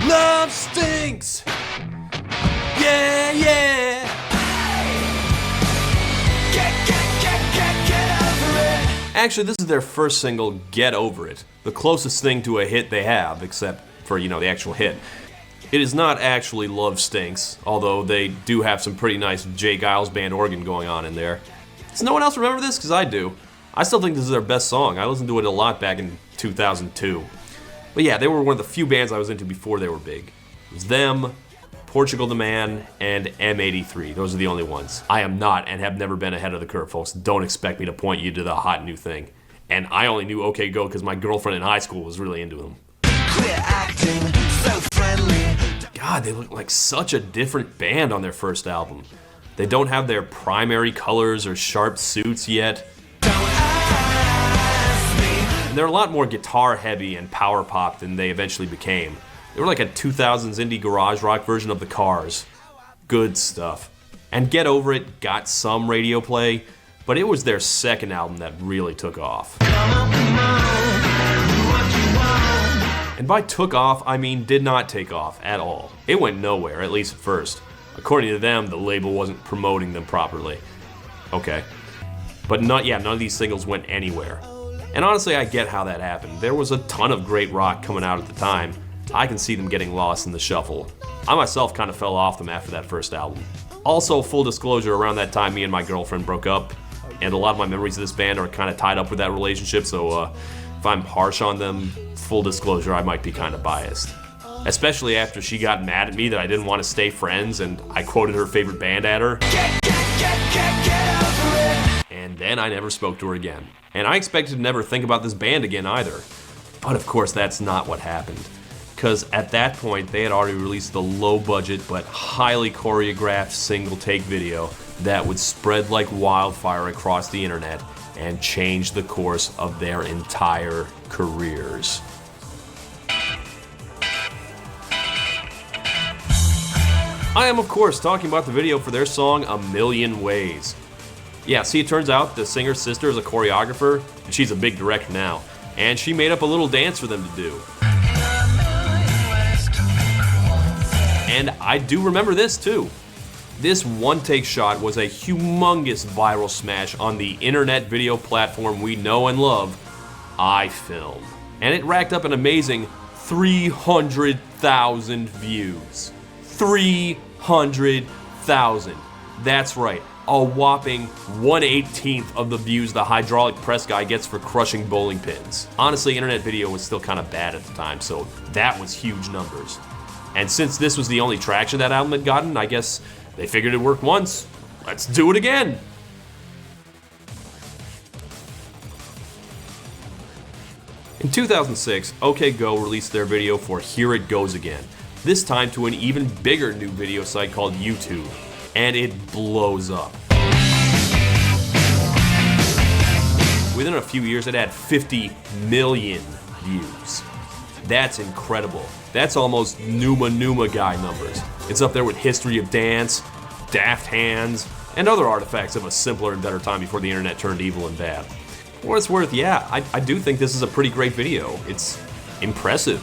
Love stinks. Yeah, yeah. Get over it. Actually, this is their first single, Get Over It. The closest thing to a hit they have, except for, the actual hit. It is not actually Love Stinks, although they do have some pretty nice Jay Giles Band organ going on in there. Does no one else remember this? Because I do. I still think this is their best song. I listened to it a lot back in 2002. But yeah, they were one of the few bands I was into before they were big. It was them, Portugal the Man, and M83. Those are the only ones. I am not and have never been ahead of the curve, folks. Don't expect me to point you to the hot new thing. And I only knew OK Go because my girlfriend in high school was really into them. Quit acting so friendly. God, they look like such a different band on their first album. They don't have their primary colors or sharp suits yet. Don't ask me. And they're a lot more guitar heavy and power pop than they eventually became. They were like a 2000s indie garage rock version of the Cars. Good stuff. And Get Over It got some radio play, but it was their second album that really took off. Come on, what you want. And by took off, I mean did not take off at all. It went nowhere, at least at first. According to them, the label wasn't promoting them properly. Okay. But none of these singles went anywhere. And honestly, I get how that happened. There was a ton of great rock coming out at the time. I can see them getting lost in the shuffle. I myself kind of fell off them after that first album. Also, full disclosure, around that time, me and my girlfriend broke up, and a lot of my memories of this band are kind of tied up with that relationship, so if I'm harsh on them, full disclosure, I might be kind of biased. Especially after she got mad at me that I didn't want to stay friends, and I quoted her favorite band at her. Get over it. And then I never spoke to her again. And I expected to never think about this band again either. But of course, that's not what happened. Because at that point, they had already released the low-budget but highly choreographed single-take video that would spread like wildfire across the internet and change the course of their entire careers. I am, of course, talking about the video for their song A Million Ways. Yeah, see, it turns out the singer's sister is a choreographer, and she's a big director now, and she made up a little dance for them to do. And I do remember this too. This one-take shot was a humongous viral smash on the internet video platform we know and love, iFilm. And it racked up an amazing 300,000 views. 300,000. That's right, a whopping 1/18 of the views the hydraulic press guy gets for crushing bowling pins. Honestly, internet video was still kind of bad at the time, so that was huge numbers. And since this was the only traction that album had gotten, I guess they figured it worked once. Let's do it again! In 2006, OK Go released their video for Here It Goes Again, this time to an even bigger new video site called YouTube, and it blows up. Within a few years, it had 50 million views. That's incredible. That's almost Numa Guy numbers. It's up there with History of Dance, Daft Hands, and other artifacts of a simpler and better time before the internet turned evil and bad. For what it's worth, yeah, I do think this is a pretty great video. It's impressive.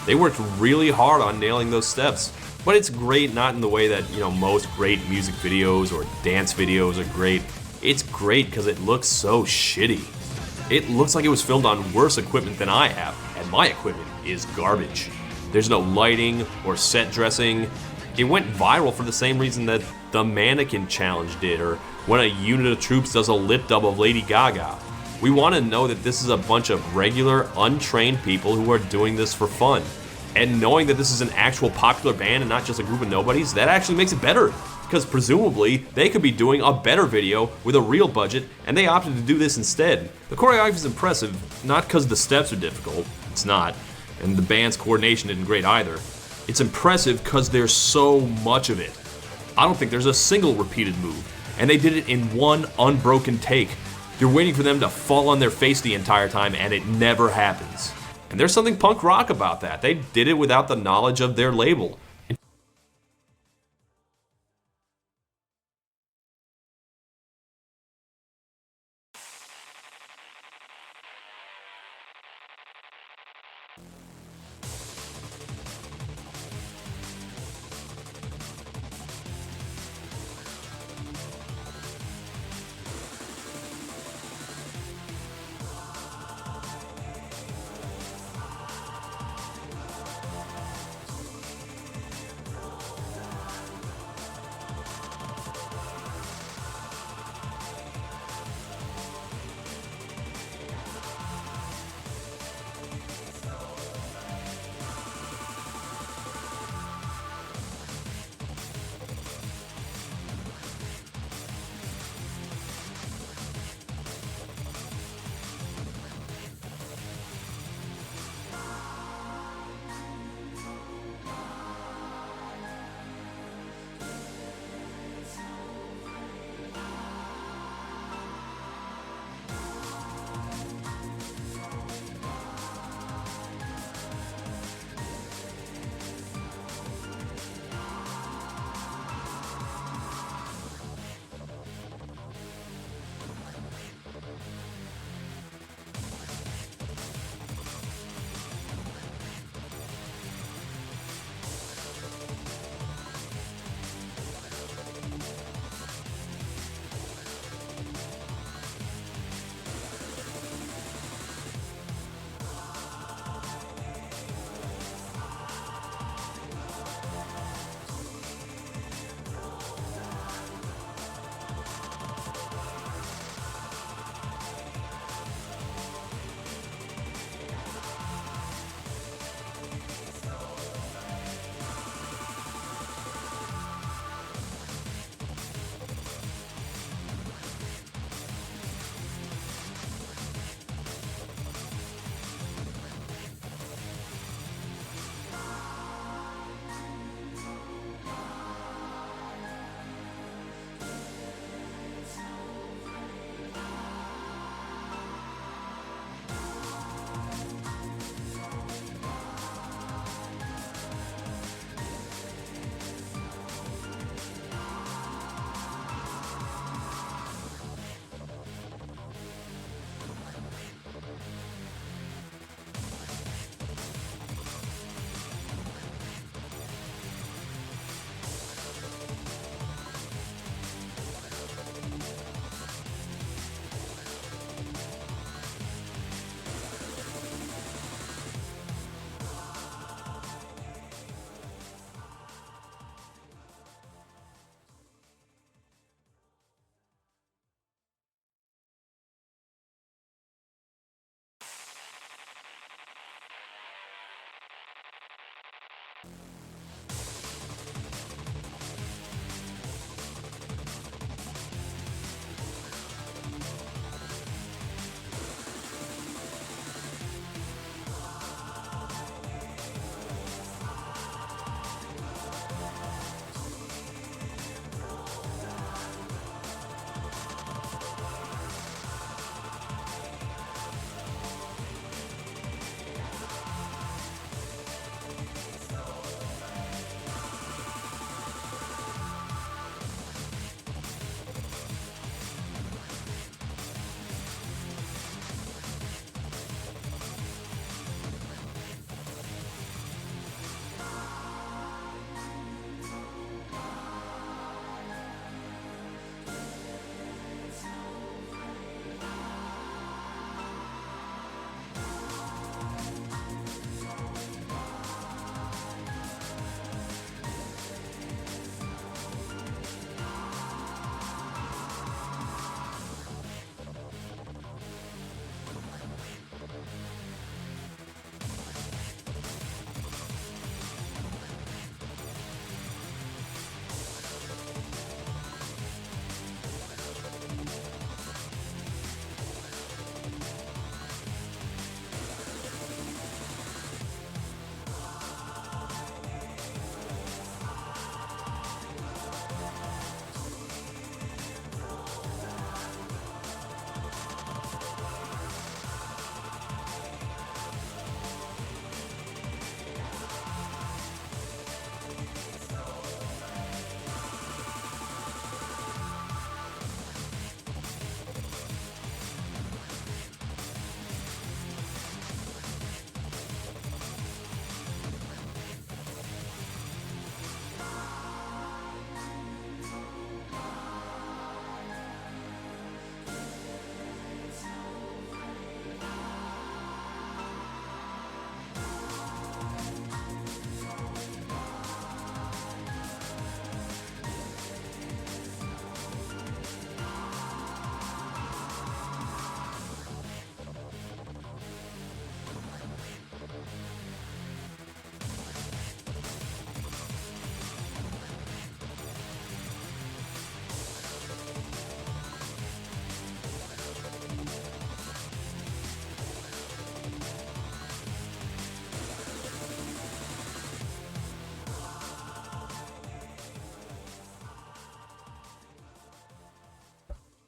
They worked really hard on nailing those steps. But it's great not in the way that, most great music videos or dance videos are great. It's great because it looks so shitty. It looks like it was filmed on worse equipment than I have, and my equipment is garbage. There's no lighting or set dressing. It went viral for the same reason that the Mannequin Challenge did, or when a unit of troops does a lip dub of Lady Gaga. We want to know that this is a bunch of regular, untrained people who are doing this for fun. And knowing that this is an actual popular band and not just a group of nobodies, that actually makes it better. Because presumably, they could be doing a better video with a real budget, and they opted to do this instead. The choreography is impressive, not because the steps are difficult, it's not, and the band's coordination isn't great either. It's impressive because there's so much of it. I don't think there's a single repeated move, and they did it in one unbroken take. You're waiting for them to fall on their face the entire time, and it never happens. And there's something punk rock about that. They did it without the knowledge of their label.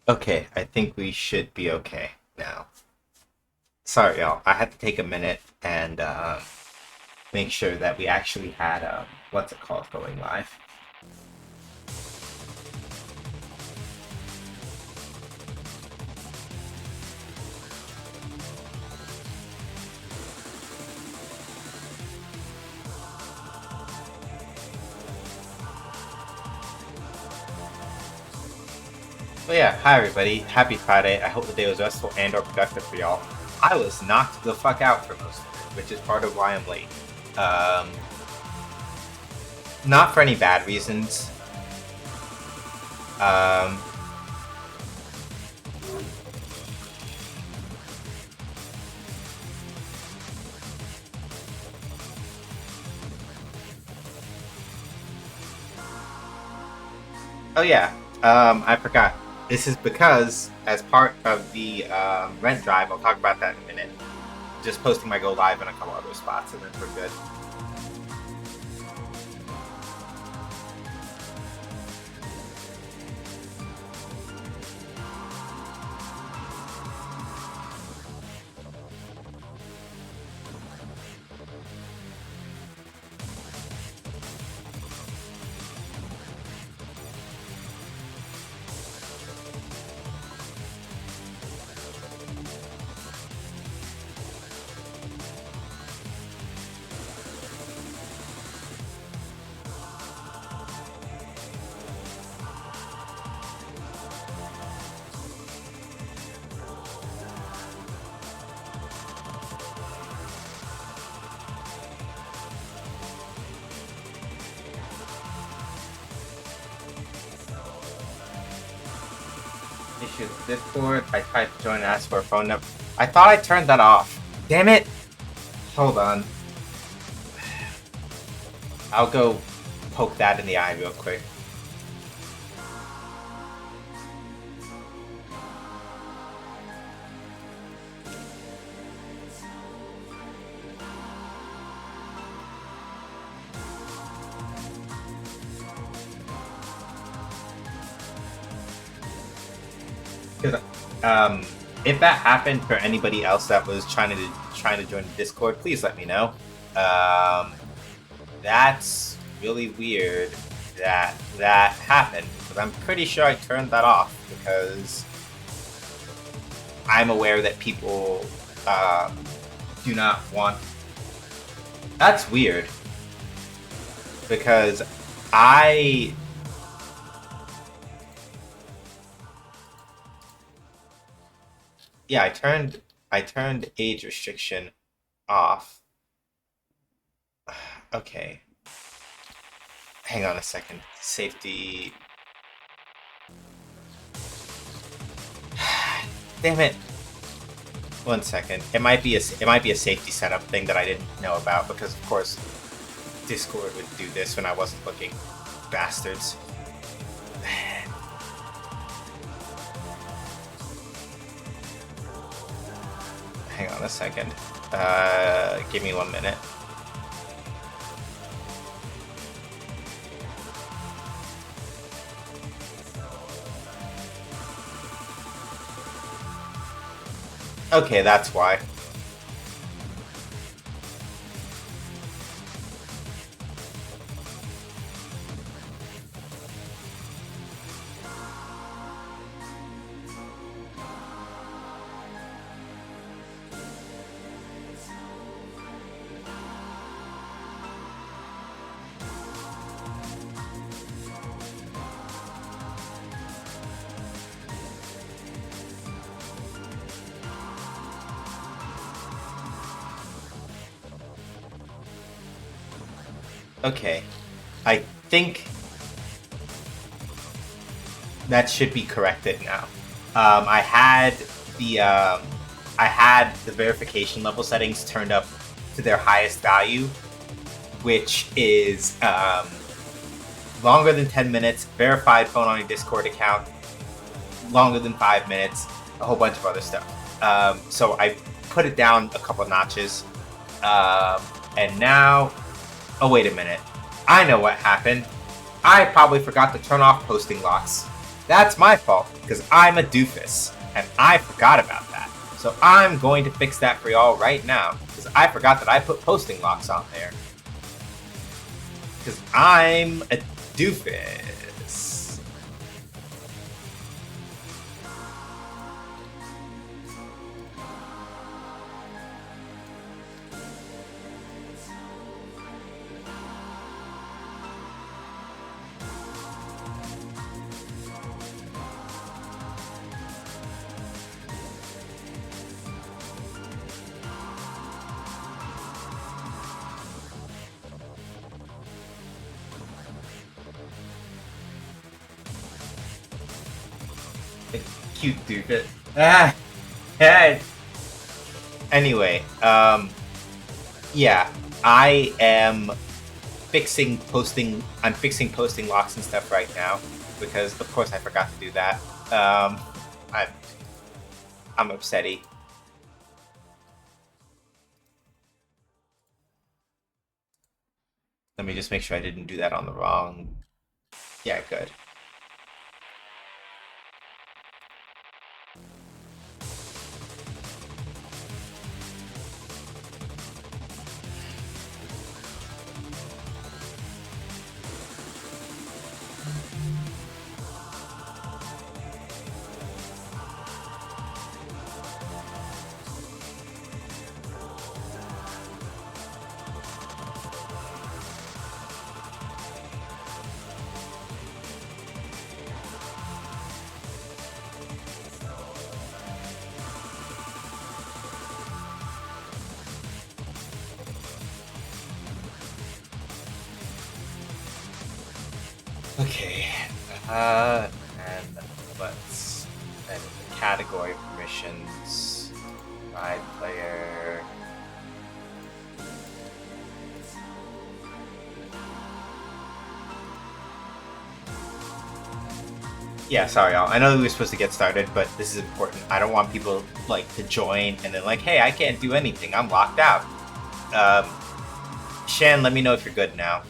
Okay, I think we should be okay now. Sorry, y'all. I had to take a minute and make sure that we actually had what's it called going live. But yeah, hi everybody. Happy Friday. I hope the day was restful and or productive for y'all. I was knocked the fuck out for most of it, which is part of why I'm late. Not for any bad reasons. Oh yeah, I forgot. This is because, as part of the rent drive, I'll talk about that in a minute. Just posting my go live in a couple other spots, and then we're good. Issues with Discord. I tried to join and ask for a phone number. I thought I turned that off. Damn it! Hold on. I'll go poke that in the eye real quick. Because if that happened for anybody else that was trying to join the Discord, please let me know. That's really weird that that happened, because I'm pretty sure I turned that off, because I'm aware that people do not want. That's weird, because I turned age restriction off. Okay. Hang on a second. Safety. Damn it. 1 second. It might be a safety setup thing that I didn't know about, because of course Discord would do this when I wasn't looking. Bastards. Hang on a second. Give me 1 minute. Okay, that's why. Okay, I think that should be corrected now. I had the verification level settings turned up to their highest value, which is longer than 10 minutes, verified phone on your Discord account, longer than 5 minutes, a whole bunch of other stuff. So I put it down a couple notches, and now. Oh, wait a minute. I know what happened. I probably forgot to turn off posting locks. That's my fault, because I'm a doofus, and I forgot about that. So I'm going to fix that for y'all right now, because I forgot that I put posting locks on there. Because I'm a doofus. Cute doofus. Hey. Anyway, yeah, I am fixing posting. I'm fixing posting locks and stuff right now, because of course I forgot to do that. I'm upsetty. Let me just make sure I didn't do that on the wrong. Yeah, good. Okay, and let's edit the category permissions. Ride player. Yeah, sorry, y'all. I know we were supposed to get started, but this is important. I don't want people like to join and then like, hey, I can't do anything. I'm locked out. Shan, let me know if you're good now.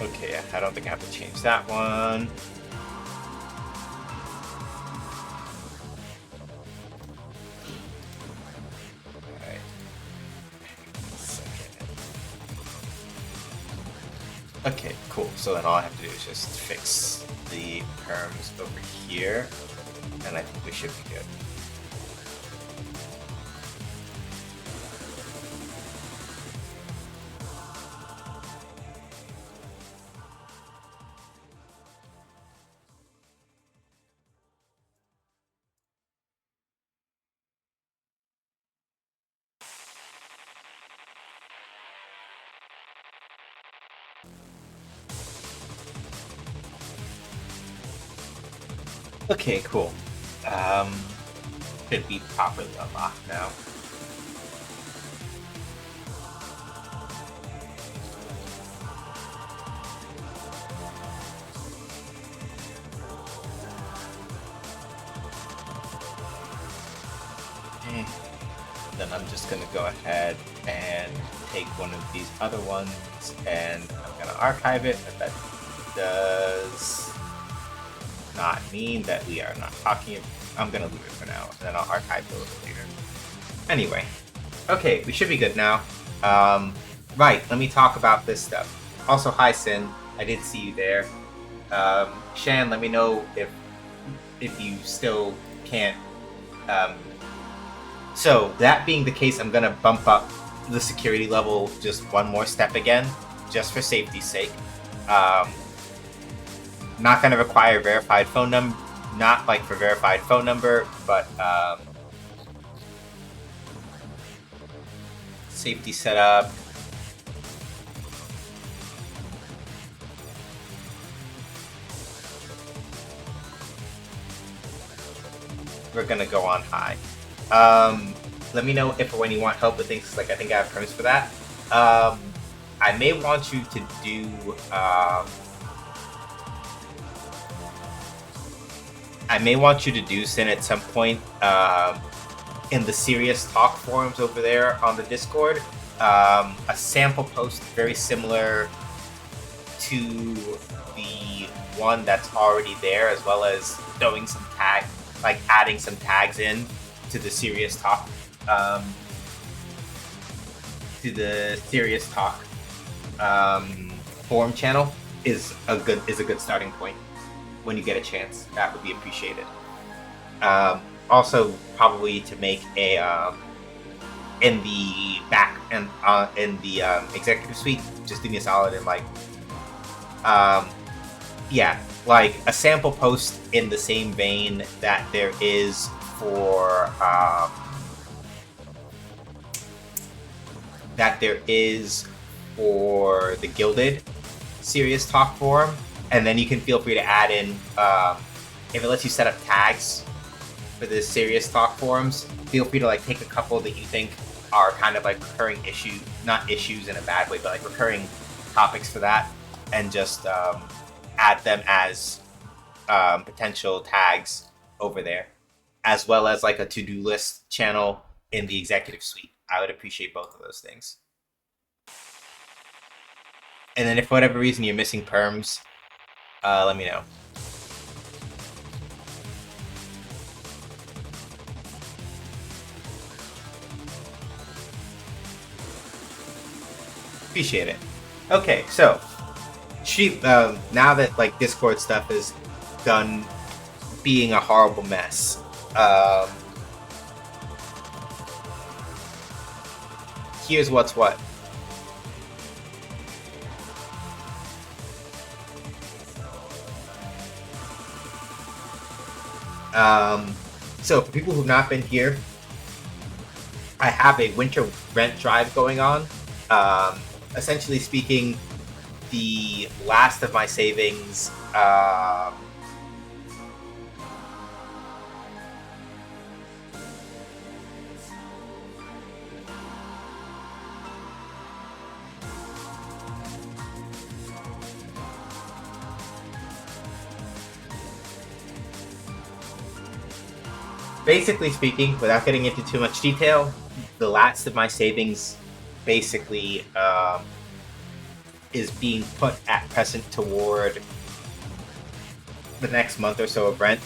Okay, I don't think I have to change that one. Alright. Okay, cool. So then all I have to do is just fix the perms over here, and I think we should be good. Okay, cool. Should be properly unlocked now. Okay. Then I'm just gonna go ahead and take one of these other ones and I'm gonna archive it, but that does not mean that we are not talking. I'm gonna leave it for now, and then I'll archive it a little later. Anyway, okay, we should be good now. Right, let me talk about this stuff. Also, hi Sin, I did see you there. Shan, let me know if you still can't. So that being the case, I'm gonna bump up the security level just one more step again, just for safety's sake. Not going to require verified phone number, not like for verified phone number, but safety setup. We're going to go on high. Let me know if or when you want help with things, like I think I have terms for that. I may want you to do... I may want you to do, Sin, at some point in the Serious Talk forums over there on the Discord, a sample post very similar to the one that's already there, as well as throwing some tag, like adding some tags in to the Serious Talk, forum channel is a good starting point. When you get a chance, that would be appreciated. Also, probably to make a in the back and in the executive suite, just do me a solid and like, yeah, like a sample post in the same vein that there is for the Gilded Serious Talk forum. And then you can feel free to add in, if it lets you set up tags for the Serious Talk forums, feel free to like take a couple that you think are kind of like recurring issues, not issues in a bad way, but like recurring topics for that, and just add them as potential tags over there, as well as like a to-do list channel in the executive suite. I would appreciate both of those things. And then if for whatever reason you're missing perms, let me know. Appreciate it. Okay, so now that like Discord stuff is done being a horrible mess, here's what's what. So for people who've not been here, I have a winter rent drive going on. Essentially speaking, the last of my savings, basically speaking, without getting into too much detail, the last of my savings basically is being put at present toward the next month or so of rent.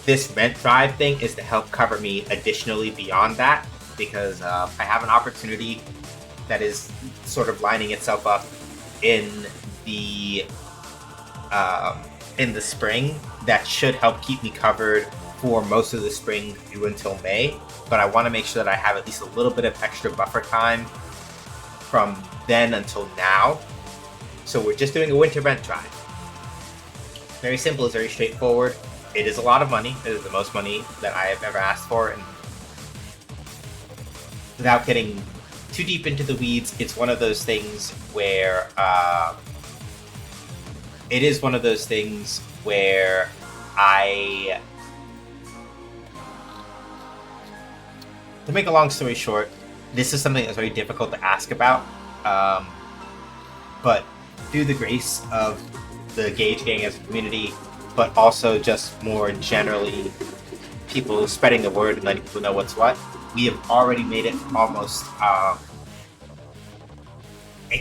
This rent drive thing is to help cover me additionally beyond that, because I have an opportunity that is sort of lining itself up in the spring that should help keep me covered for most of the spring through until May. But I want to make sure that I have at least a little bit of extra buffer time from then until now. So we're just doing a winter rent drive. Very simple, it's very straightforward. It is a lot of money. It is the most money that I have ever asked for. And without getting too deep into the weeds, it's one of those things where to make a long story short, this is something that's very difficult to ask about. But through the grace of the Gauge Gang as a community, but also just more generally people spreading the word and letting people know what's what, we have already made it almost a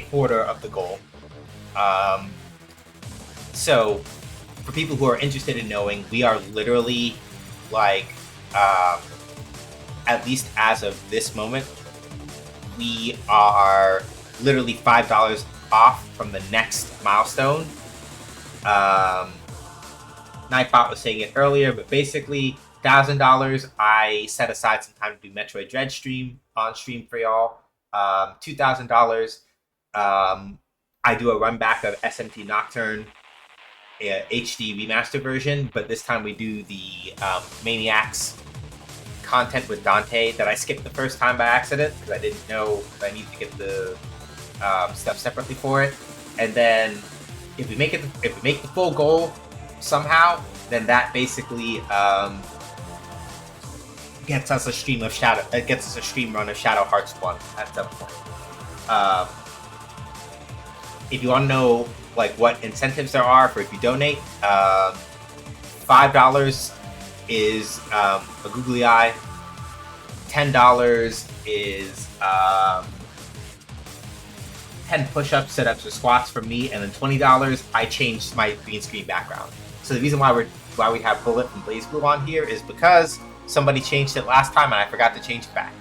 quarter of the goal. So for people who are interested in knowing, we are literally like, at least as of this moment, we are literally $5 off from the next milestone. Nightbot was saying it earlier, but basically $1,000 I set aside some time to do Metroid Dread stream on stream for y'all. $2,000 I do a run back of SMT Nocturne HD remaster version, but this time we do the Maniacs content with Dante that I skipped the first time by accident because I didn't know I needed to get the stuff separately for it. And then if we make the full goal somehow, then that basically gets us a stream run of Shadow Hearts 1 at some point. If you want to know like what incentives there are for if you donate, $5 is a googly eye, $10 is 10 push-ups, sit-ups, or squats from me, and then $20 I changed my green screen background. So the reason why we have Bullet and Blaze Blue on here is because somebody changed it last time and I forgot to change it back.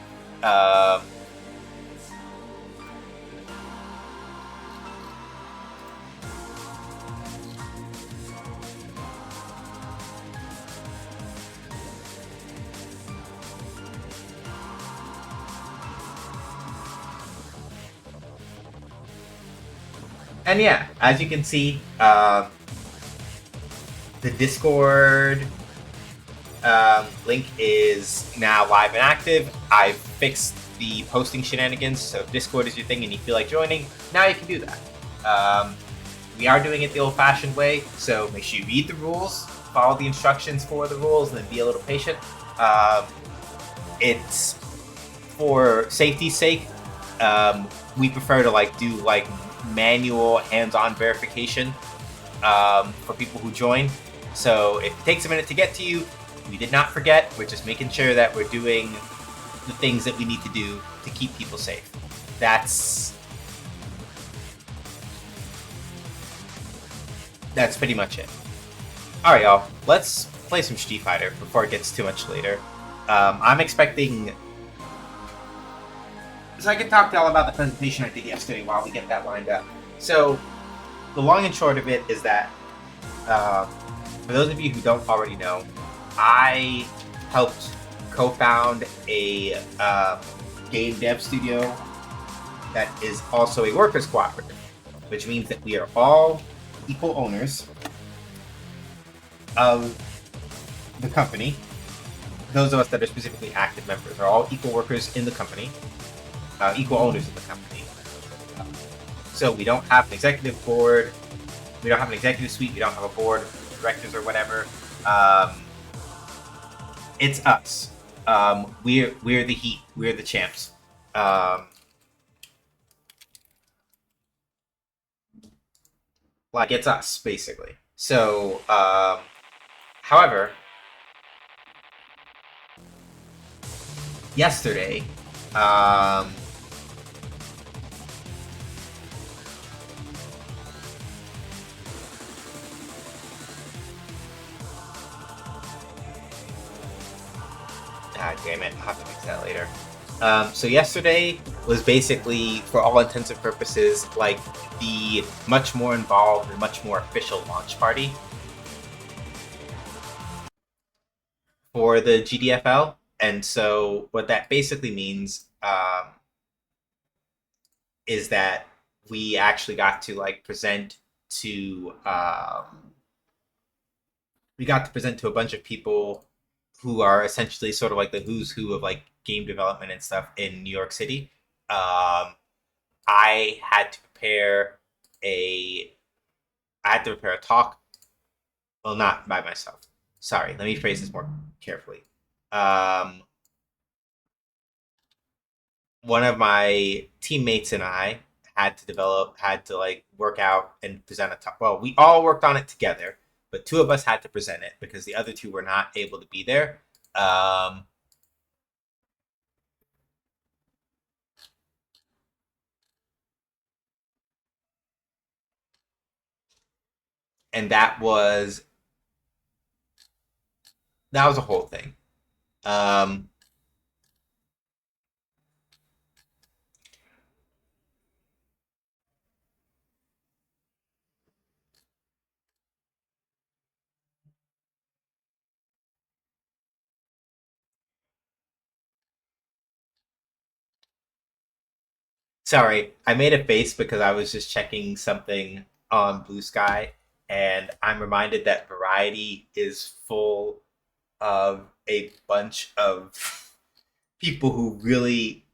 And yeah, as you can see, the Discord link is now live and active. I've fixed the posting shenanigans, so if Discord is your thing and you feel like joining, now you can do that. We are doing it the old-fashioned way, so make sure you read the rules, follow the instructions for the rules, and then be a little patient. It's for safety's sake. We prefer to do manual hands-on verification for people who join. So if it takes a minute to get to you, we did not forget. We're just making sure that we're doing the things that we need to do to keep people safe. That's pretty much it. Alright, y'all. Let's play some Street Fighter before it gets too much later. I'm expecting... So I can talk to y'all about the presentation I did yesterday while we get that lined up. So, the long and short of it is that, for those of you who don't already know, I helped co-found a game dev studio that is also a workers' cooperative, which means that we are all equal owners of the company. Those of us that are specifically active members are all equal workers in the company, equal owners of the company. So we don't have an executive board, we don't have an executive suite, we don't have a board of directors or whatever. It's us. We're the heat. We're the champs. Like, it's us, basically. So, however, yesterday, God damn it, I'll have to fix that later. So yesterday was basically, for all intents and purposes, like the much more involved and much more official launch party for the GDFL. And so what that basically means is that we actually got to present to a bunch of people who are essentially sort of like the who's who of game development and stuff in New York City. I had to prepare a talk. Well, not by myself. Sorry, let me phrase this more carefully. One of my teammates and I had to work out and present a talk. Well, we all worked on it together, but two of us had to present it because the other two were not able to be there. And that was a whole thing. Sorry, I made a face because I was just checking something on Blue Sky, and I'm reminded that Variety is full of a bunch of people who really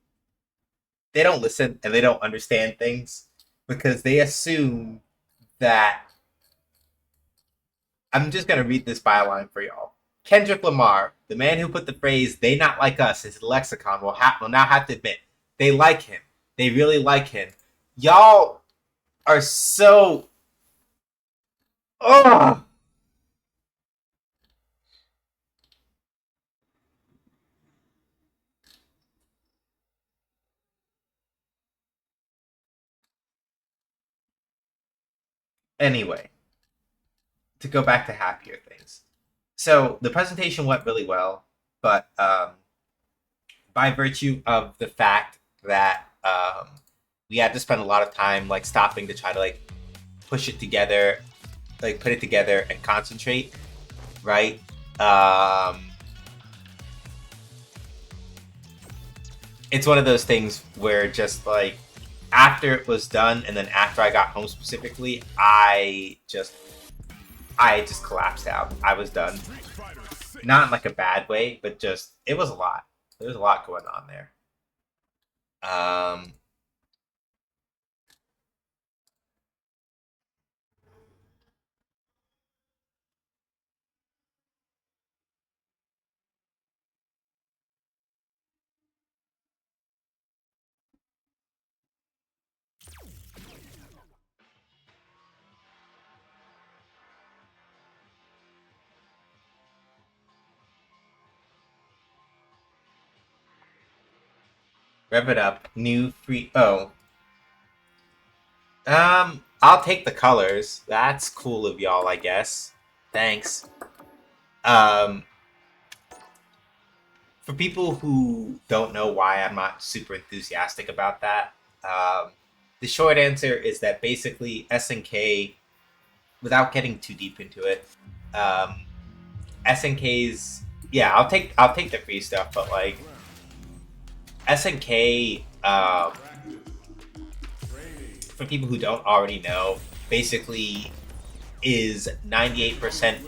they don't listen and they don't understand things because they assume that I'm just gonna read this byline for y'all. Kendrick Lamar, the man who put the phrase "they not like us" into the lexicon, will now have to admit they like him. They really like him. Y'all are so. Oh. Anyway, to go back to happier things. So the presentation went really well, but by virtue of the fact that we had to spend a lot of time stopping to try to push it together, put it together and concentrate, right? It's one of those things where just after it was done and then after I got home specifically, I just collapsed out. I was done. Not in a bad way, but just it was a lot. There was a lot going on there. Rev it up. New free. Oh. I'll take the colors. That's cool of y'all, I guess. Thanks. For people who don't know why I'm not super enthusiastic about that, the short answer is that basically SNK, without getting too deep into it, SNK's, yeah, I'll take the free stuff, but like SNK, for people who don't already know, basically is 98%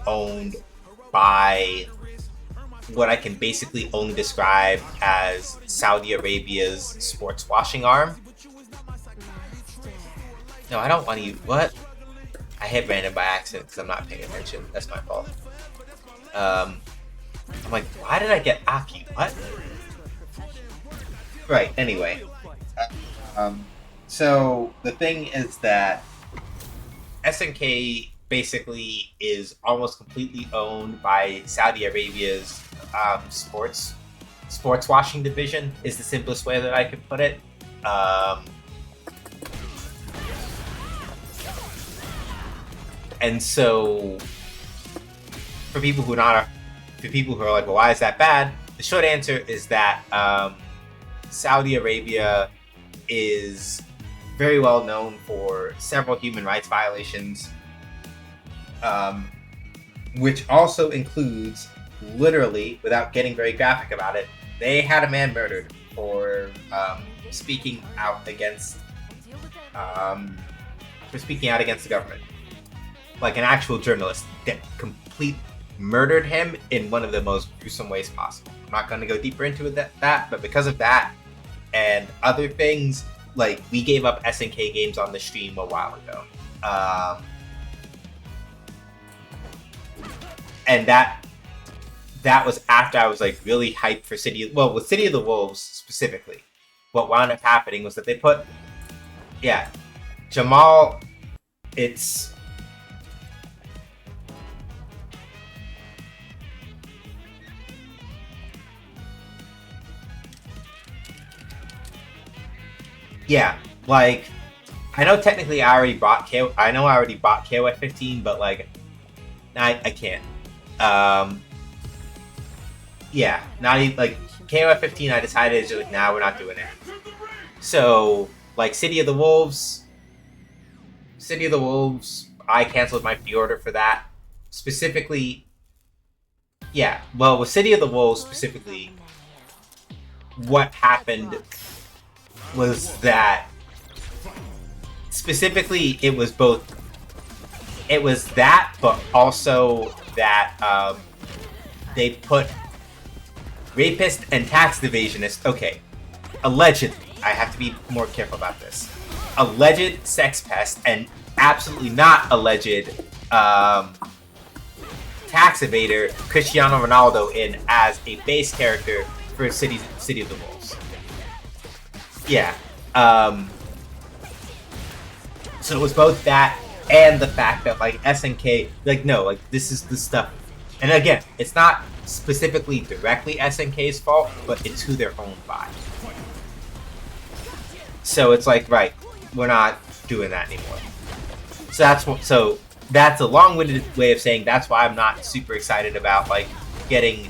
owned by what I can basically only describe as Saudi Arabia's sports washing arm. No, I don't want to use... What? I hit random by accident because I'm not paying attention. That's my fault. I'm like, why did I get Aki? What? Right, anyway. So, the thing is that SNK basically is almost completely owned by Saudi Arabia's sports washing division, is the simplest way that I could put it. And so, for people who are like, well, why is that bad? The short answer is that Saudi Arabia is very well known for several human rights violations, which also includes, literally, without getting very graphic about it, they had a man murdered for speaking out against the government. Like an actual journalist that murdered him in one of the most gruesome ways possible. I'm not going to go deeper into that, but because of that and other things, like, we gave up SNK games on the stream a while ago. And that was after I was like really hyped for with City of the Wolves specifically. What wound up happening was that they put, Jamal, it's like, I know technically I already bought KOF 15, but like, I can't. Not even, like, KOF 15, I decided it's just like, nah, we're not doing it. So, like, City of the Wolves, I canceled my pre-order for that. Specifically, with City of the Wolves specifically, what happened was that, specifically, it was that, but also that they put rapist and tax evasionist. Okay, allegedly, I have to be more careful about this. Alleged sex pest and absolutely not alleged tax evader Cristiano Ronaldo in as a base character for City of the Wolves. So it was both that and the fact that, like, SNK, like, no, like, this is the stuff. And again, it's not specifically directly SNK's fault, but it's who they're owned by. So it's like, right, we're not doing that anymore. So that's a long-winded way of saying that's why I'm not super excited about, like, getting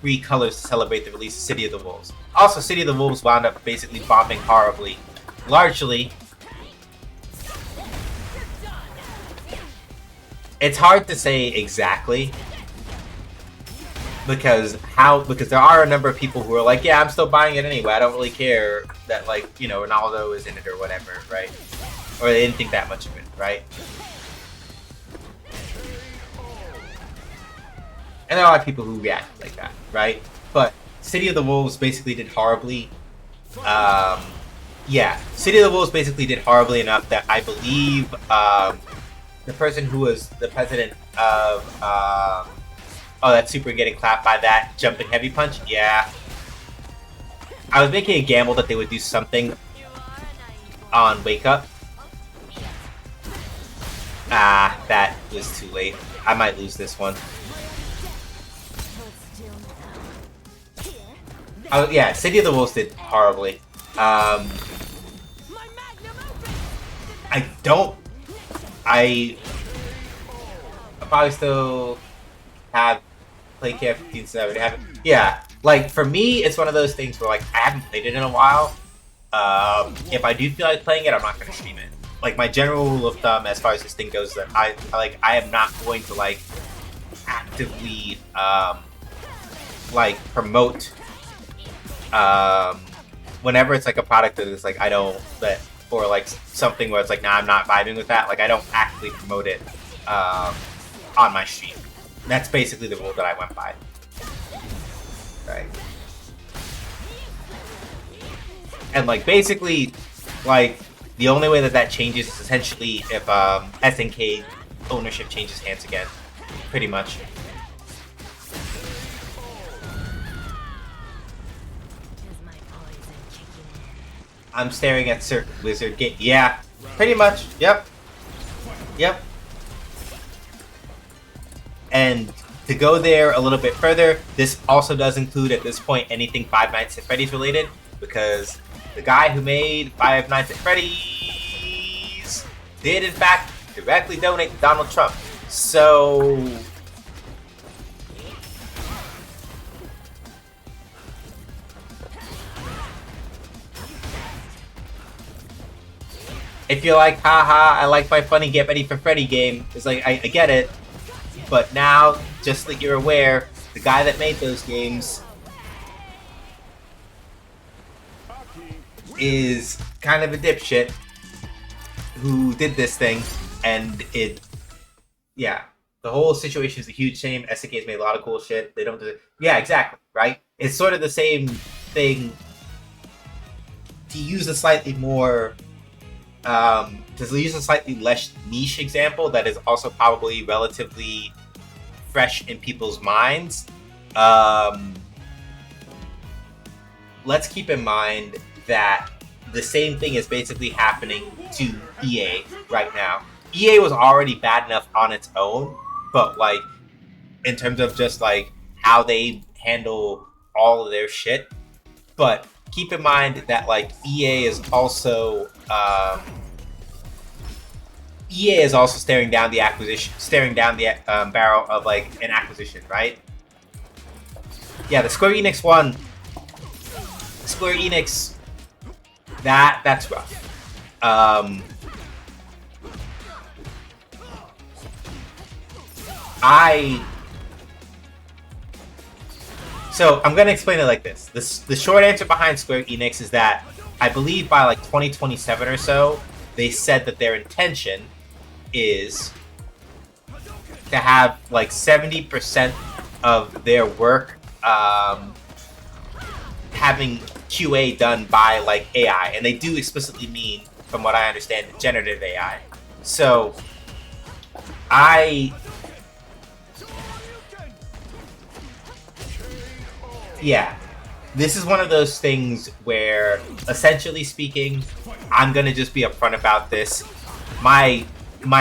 free colors to celebrate the release of City of the Wolves. Also, City of the Wolves wound up basically bombing horribly. Largely, it's hard to say exactly, because there are a number of people who are like, yeah, I'm still buying it anyway, I don't really care that, like, you know, Ronaldo is in it or whatever, right? Or they didn't think that much of it, right? And there are a lot of people who react like that, right? But City of the Wolves basically did horribly. City of the Wolves basically did horribly enough that I believe the person who was the president of that's super getting clapped by that jumping heavy punch. Yeah, I was making a gamble that they would do something on Wake Up. That was too late. I might lose this one. Yeah, City of the Wolves did horribly. I don't. I probably still have played KF 15-7. Yeah, like for me, it's one of those things where like I haven't played it in a while. If I do feel like playing it, I'm not going to stream it. Like my general rule of thumb, as far as this thing goes, is that I am not going to like actively like promote whenever it's like a product that is like I don't that or like something where it's like nah, I'm not vibing with that. Like I don't actively promote it on my stream. That's basically the rule that I went by. Right. And like basically, like the only way that changes is essentially if SNK ownership changes hands again, pretty much. I'm staring at Circuit Wizard Gate. Yeah, pretty much. Yep. Yep. And to go there a little bit further, this also does include at this point anything Five Nights at Freddy's related, because the guy who made Five Nights at Freddy's did in fact directly donate to Donald Trump. So if you're like, haha, I like my funny Get Ready for Freddy game, it's like, I get it. But now, just like you're aware, the guy that made those games is kind of a dipshit who did this thing, and yeah, the whole situation is a huge shame. SNK's made a lot of cool shit. They don't do it. Yeah, exactly, right? It's sort of the same thing. To use a slightly more to use a slightly less niche example that is also probably relatively fresh in people's minds, let's keep in mind that the same thing is basically happening to EA right now. EA was already bad enough on its own, but like in terms of just like how they handle all of their shit. But keep in mind that like EA is also staring down the barrel of like an acquisition, right? Yeah, the Square Enix one. Square Enix, that's rough. So I'm gonna explain it like this. The short answer behind Square Enix is that I believe by like 2027 or so, they said that their intention is to have like 70% of their work having QA done by like AI, and they do explicitly mean, from what I understand, generative AI. So yeah, this is one of those things where, essentially speaking, I'm gonna just be upfront about this. My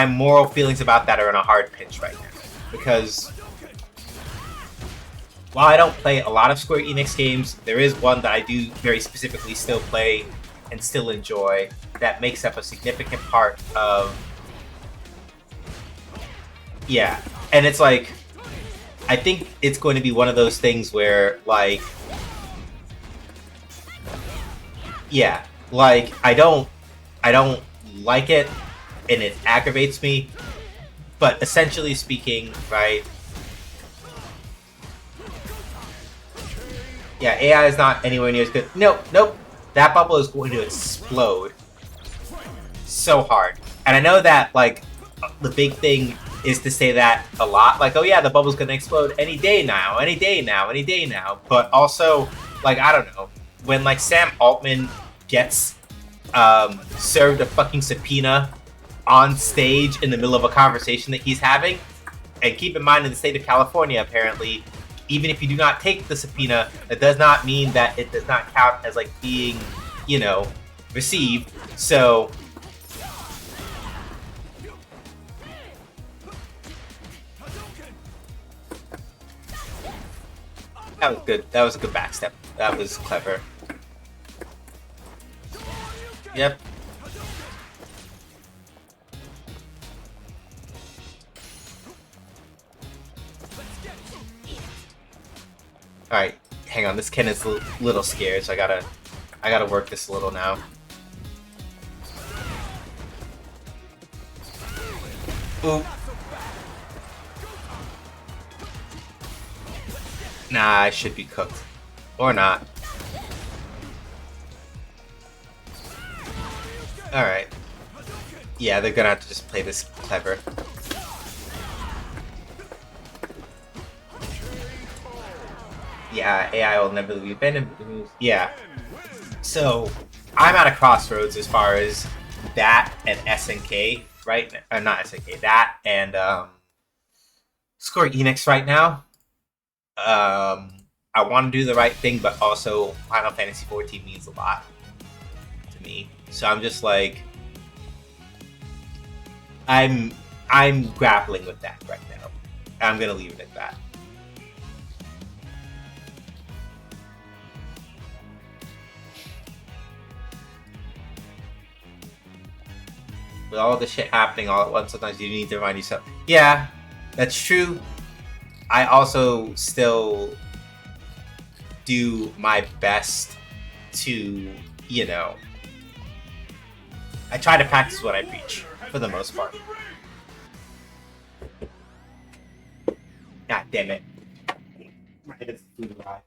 moral feelings about that are in a hard pinch right now, because while I don't play a lot of Square Enix games, there is one that I do very specifically still play and still enjoy that makes up a significant part of... Yeah, and it's like, I think it's going to be one of those things where, like... Yeah, like, I don't like it, and it aggravates me, but essentially speaking, right... Yeah, AI is not anywhere near as good. Nope. That bubble is going to explode so hard. And I know that, like, the big thing is to say that a lot. Like, oh yeah, the bubble's going to explode any day now. But also, like, I don't know. When, like, Sam Altman gets served a fucking subpoena on stage in the middle of a conversation that he's having, and keep in mind in the state of California, apparently, even if you do not take the subpoena, that does not mean that it does not count as, like, being, you know, received. So... That was good. That was a good backstep. That was clever. Yep. Alright, hang on, this Ken is a little scared, so I gotta work this a little now. Ooh. Nah, I should be cooked. Or not. Alright. Yeah, they're gonna have to just play this clever. Yeah, AI will never leave abandoned. Yeah. So, I'm at a crossroads as far as that and SNK, right? Not SNK, that and Square Enix right now. I want to do the right thing, but also Final Fantasy XIV means a lot to me. So I'm just like, I'm grappling with that right now. I'm gonna leave it at that. With all the shit happening all at once, sometimes you need to remind yourself. Yeah, that's true. I also still do my best to, you know, I try to practice what I preach, for the most part. God damn it. My head is food rise.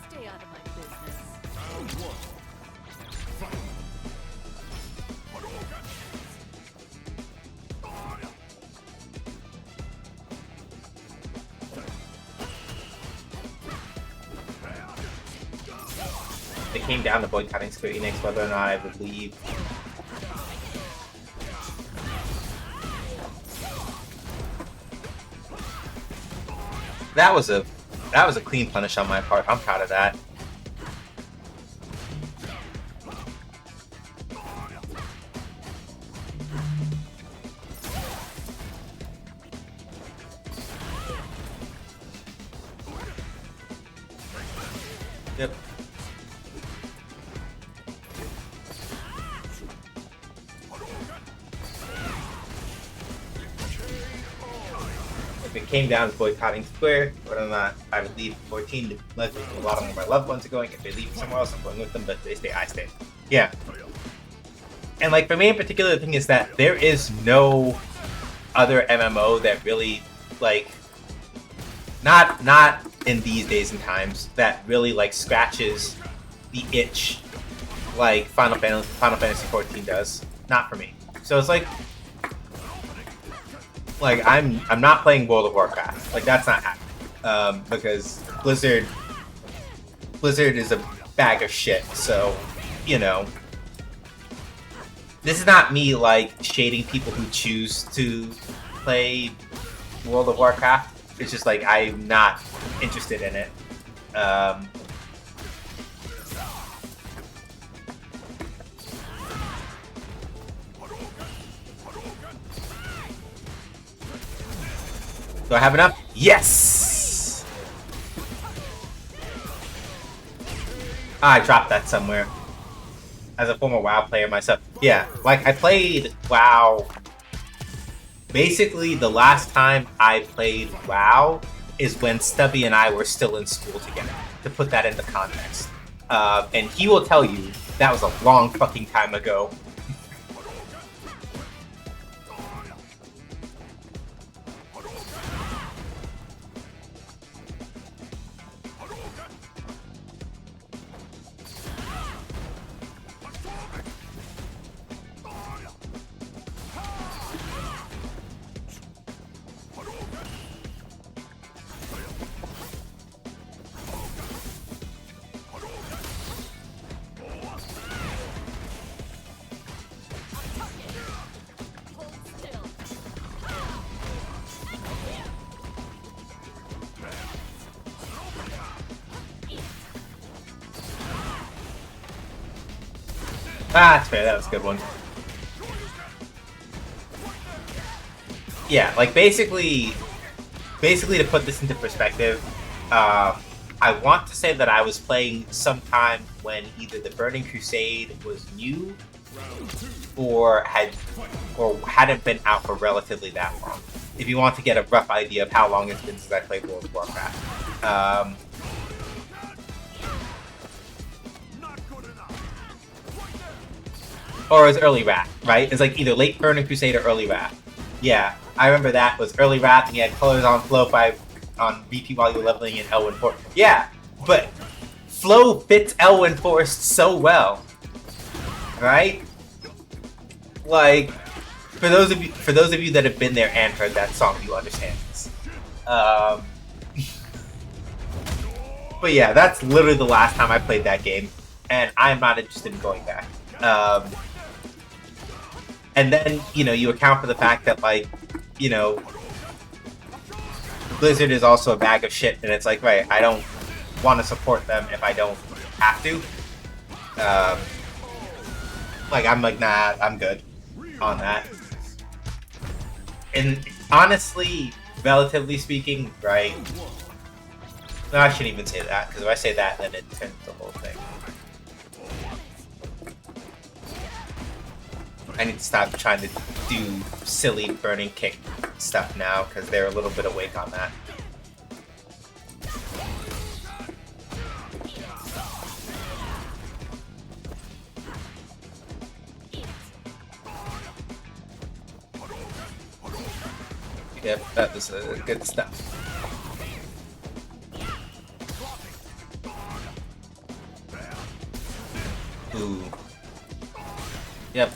Stay out of my business. It came down to boycotting Square Enix whether or not I would leave. That was a clean punish on my part. I'm proud of that. Yep. If it came down to boycotting Square, whether or not I would leave 14, like a lot of my loved ones are going. If they leave somewhere else, I'm going with them, but if they stay, I stay. Yeah. And like for me in particular, the thing is that there is no other MMO that really like not in these days and times that really like scratches the itch like Final Fantasy 14 does. Not for me. So it's like I'm not playing World of Warcraft. Like that's not happening. Because Blizzard is a bag of shit. So, you know, this is not me like shading people who choose to play World of Warcraft. It's just like I'm not interested in it. Do I have enough? Yes! I dropped that somewhere. As a former WoW player myself. Yeah, like I played WoW. Basically, the last time I played WoW is when Stubby and I were still in school together. To put that into context. And he will tell you that was a long fucking time ago. Ah, that's fair. That was a good one. Yeah, like basically to put this into perspective, I want to say that I was playing sometime when either the Burning Crusade was new or hadn't been out for relatively that long. If you want to get a rough idea of how long it's been since I played World of Warcraft. Or it was early Wrath, right? It's like either late Burning Crusade or early Wrath. Yeah, I remember that was early Wrath, and you had colors on Flow 5 on VP while you were leveling in Elwyn Forest. Yeah, but Flow fits Elwyn Forest so well, right? Like, for those of you that have been there and heard that song, you understand this. But yeah, that's literally the last time I played that game, and I'm not interested in going back. And then, you know, you account for the fact that, like, you know, Blizzard is also a bag of shit, and it's like, right, I don't want to support them if I don't have to. Like, I'm like, nah, I'm good on that. And honestly, relatively speaking, right, no, I shouldn't even say that, because if I say that, then it turns the whole thing. I need to stop trying to do silly burning kick stuff now, because they're a little bit awake on that. Yep, that was good stuff. Ooh. Yep.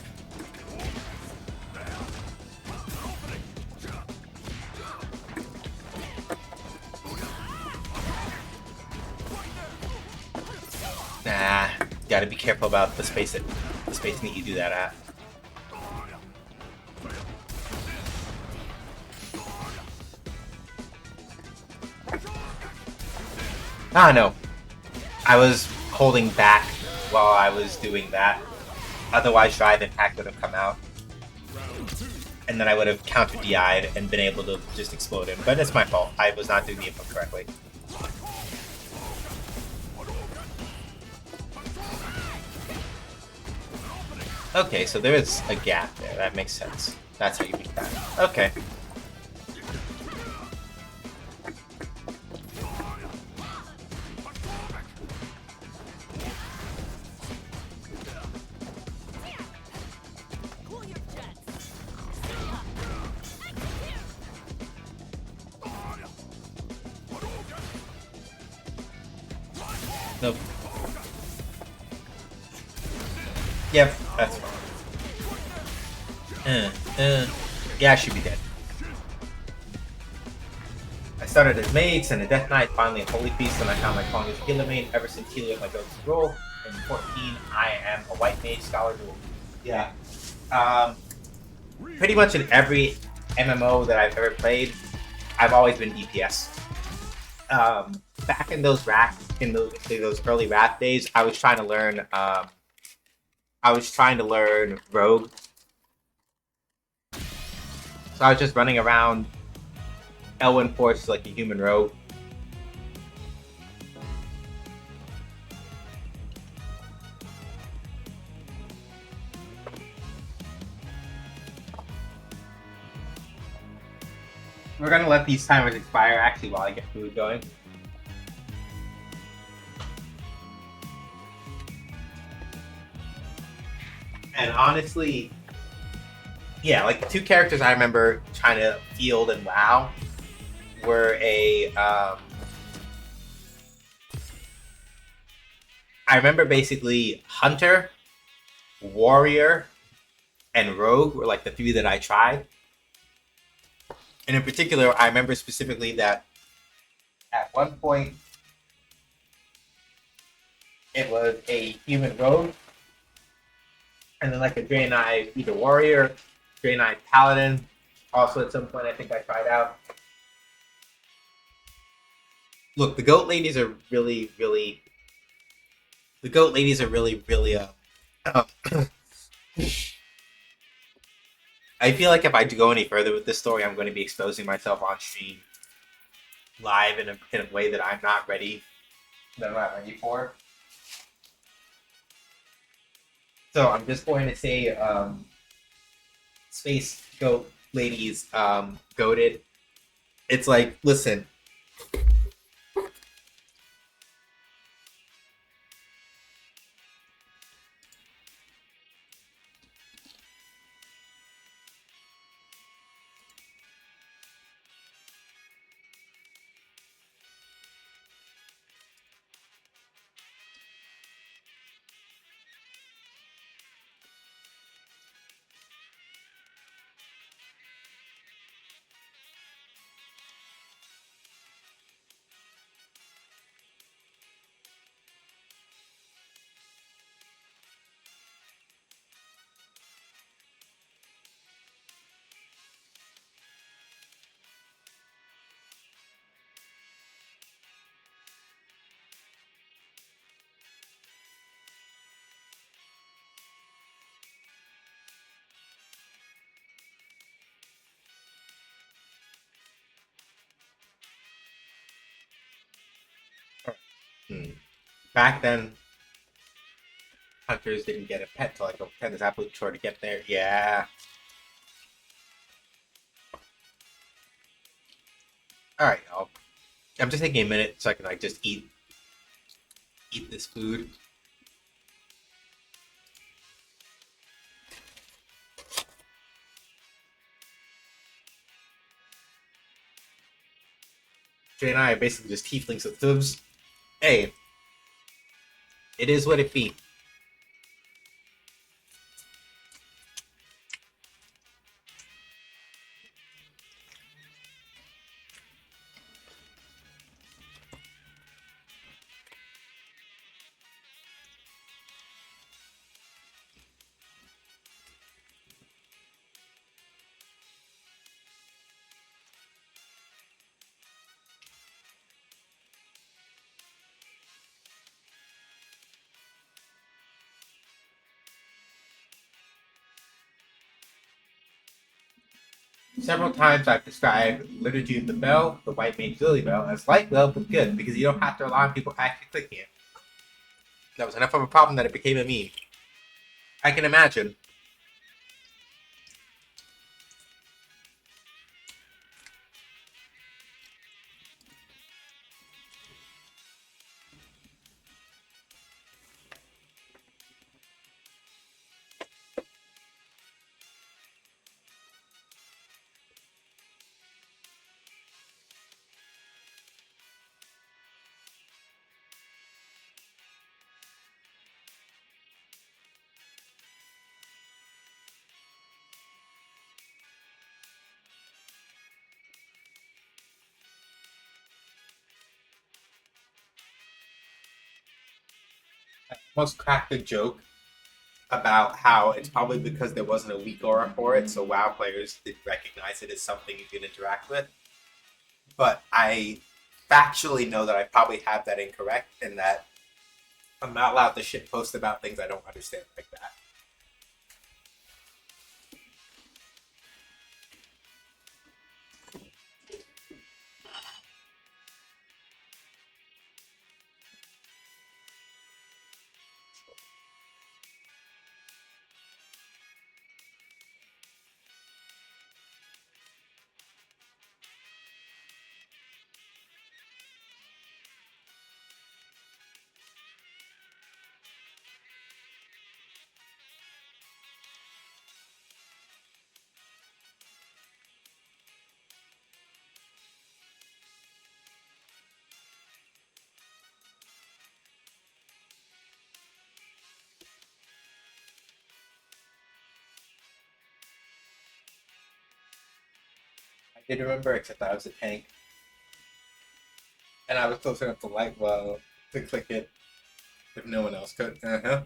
Nah, gotta be careful about the spacing that you do that at. Ah, no. I was holding back while I was doing that. Otherwise, Drive Impact would have come out. And then I would have counter-DI'd and been able to just explode him. But it's my fault. I was not doing the input correctly. Okay, so there is a gap there. That makes sense. That's how you beat that. Okay. Nope. Yep, that's fine. Yeah, I should be dead. I started as mates and a Death Knight, finally a Holy Feast, and I found my calling as Healer main ever since Healer my go-to role. In 14, I am a White Mage Scholar duel. Yeah. Pretty much in every MMO that I've ever played, I've always been DPS. Back in those early Wrath days, I was trying to learn Rogue. So I was just running around Elwyn Forest like a human rogue. We're gonna let these timers expire actually while I get food going. And honestly, yeah, like the two characters I remember trying to field and WoW were I remember basically Hunter, Warrior, and Rogue were like the three that I tried. And in particular, I remember specifically that at one point it was a human Rogue, and then like a Draenei either Warrior, Draenei Paladin. Also at some point I think I tried out. Look, the goat ladies are really Um, I feel like if I go any further with this story, I'm going to be exposing myself on stream live in a way that I'm not ready for. So I'm just going to say, Space Goat Ladies, goated. It's like, listen, back then, hunters didn't get a pet till like a 10 is absolute chore to get there. Yeah. All right, y'all. I'm just taking a minute so I can like just eat this food. Jay and I are basically just tieflings with hooves. Hey, it is what it be. Several times I've described Liturgy of the Bell, the White Mage Lily Bell, as light well but good because you don't have to rely on people actually clicking it. That was enough of a problem that it became a meme. I can imagine. I almost cracked a joke about how it's probably because there wasn't a weak aura for it, so WoW players didn't recognize it as something you can interact with. But I factually know that I probably have that incorrect, and that I'm not allowed to shit post about things I don't understand like that. I did remember, except I was a tank. And I was close enough to light well to click it if no one else could. Uh-huh.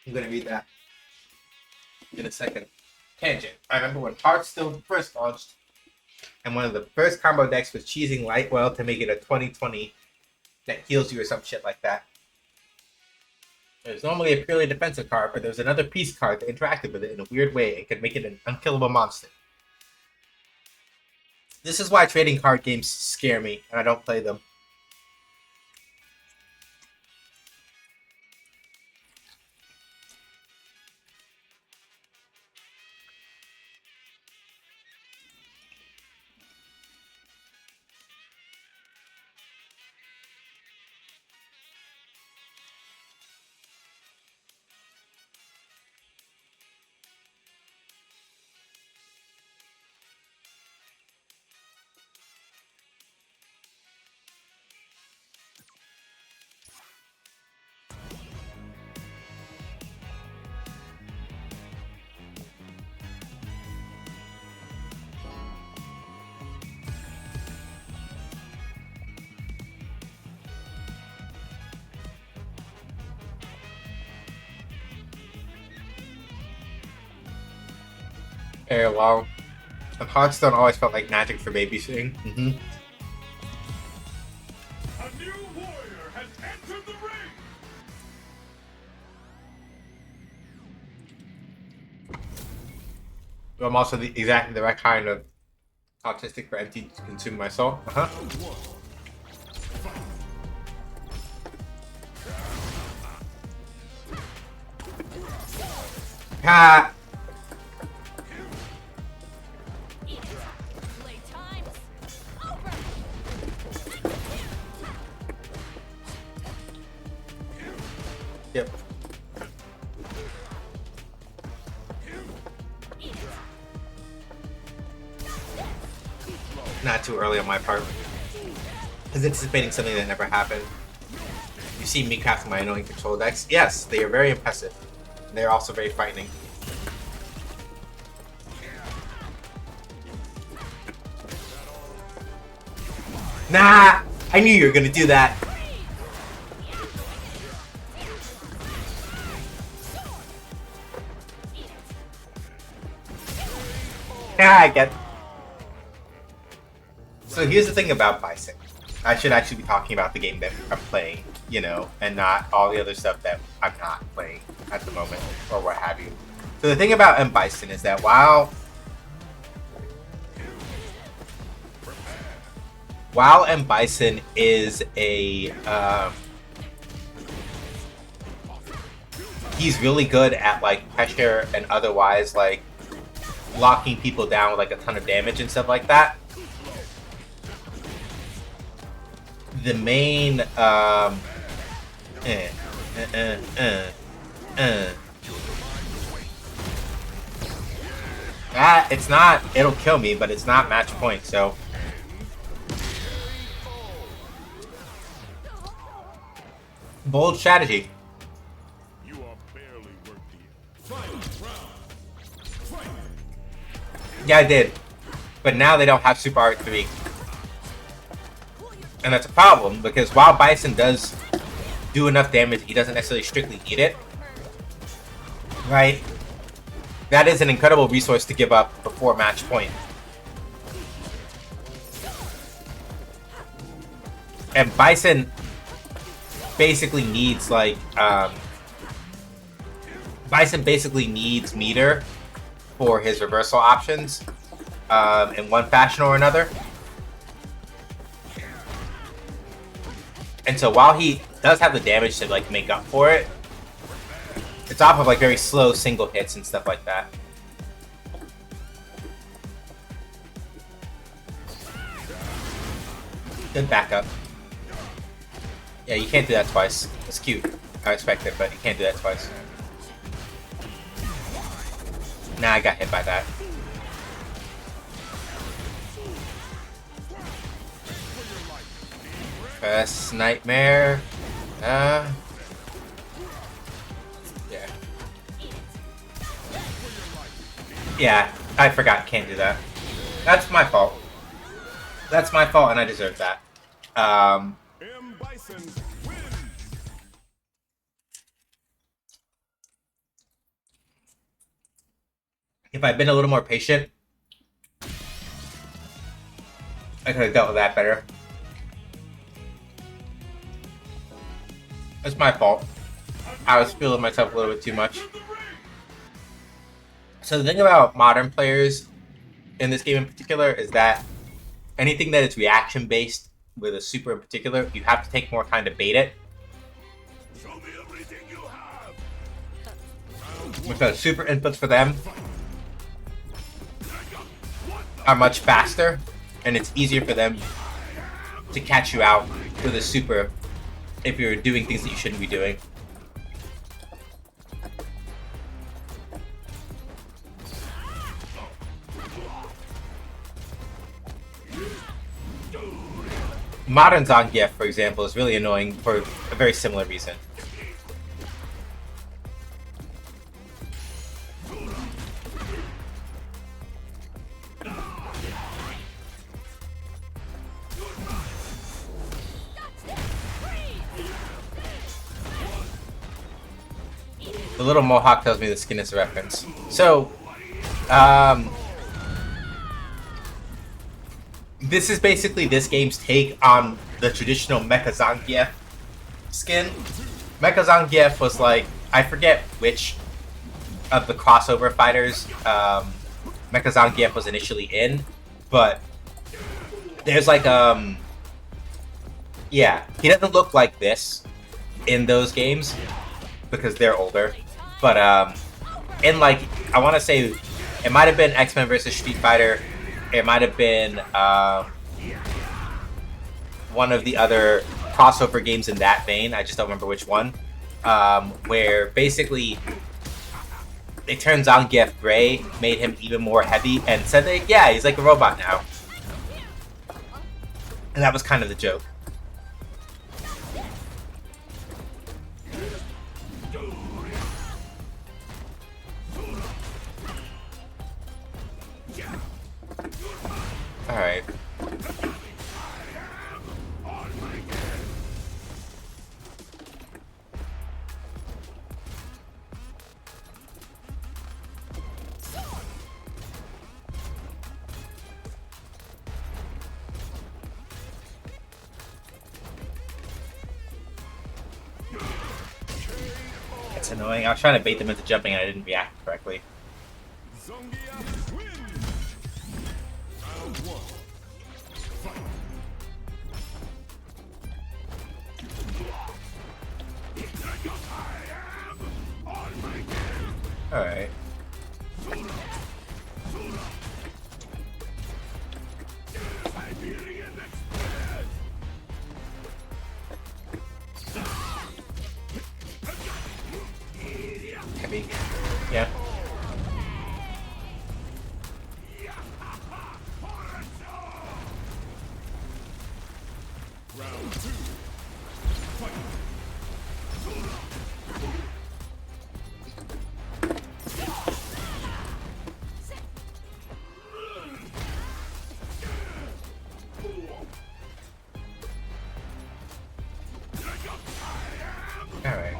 I'm gonna read that in a second. Tangent. I remember when Hearthstone first launched, and one of the first combo decks was cheesing Lightwell to make it a 2020 that heals you or some shit like that. It was normally a purely defensive card, but there was another peace card that interacted with it in a weird way and could make it an unkillable monster. This is why trading card games scare me, and I don't play them. Very well. And Hearthstone always felt like magic for babysitting. Mm-hmm. A new warrior has entered the ring. I'm also exactly the right kind of autistic for empty to consume my soul. Uh-huh. Ha! Playtime's over. Yep. Not too early on my part. I was anticipating something that never happened. You see me crafting my annoying control decks? Yes, they are very impressive. They're also very frightening. Nah! I knew you were gonna do that! Yeah, I get. So here's the thing about Bison. I should actually be talking about the game that I'm playing, you know, and not all the other stuff that I'm not playing at the moment, or what have you. So the thing about M. Bison is that while M. Bison is a he's really good at like pressure and otherwise like locking people down with like a ton of damage and stuff like that. The main it's not, it'll kill me, but it's not match point, so bold strategy. You are barely worth the final round. Yeah, I did. But now they don't have Super Art 3. And that's a problem, because while Bison does do enough damage, he doesn't necessarily strictly eat it. Right? That is an incredible resource to give up before match point. And Bison basically needs, like, Bison basically needs meter for his reversal options in one fashion or another. And so while he does have the damage to like make up for it, it's off of like very slow single hits and stuff like that. Good backup. Yeah, you can't do that twice. It's cute. I expect it, but you can't do that twice. Nah, I got hit by that. First nightmare. Yeah. Yeah, I forgot. Can't do that. That's my fault. That's my fault, and I deserve that. M. Bison wins. If I'd been a little more patient, I could have dealt with that better. It's my fault. I was feeling myself a little bit too much. So the thing about modern players in this game in particular is that anything that is reaction based with a super in particular, you have to take more time to bait it. Because super inputs for them are much faster, and it's easier for them to catch you out with a super if you're doing things that you shouldn't be doing. Modern Zangief, for example, is really annoying for a very similar reason. The little mohawk tells me the skin is a reference. So, this is basically this game's take on the traditional Mecha Zangief skin. Mecha Zangief was like, I forget which of the crossover fighters Mecha Zangief was initially in, but there's like, yeah, he doesn't look like this in those games because they're older, but in like, I want to say it might have been X-Men versus Street Fighter. It might have been one of the other crossover games in that vein. I just don't remember which one. Where basically they turned Zangief gray, made him even more heavy, and said that, yeah, he's like a robot now. And that was kind of the joke. Alright. It's annoying. I was trying to bait them into jumping and I didn't react correctly. Alright. Heavy. Yeah. Alright.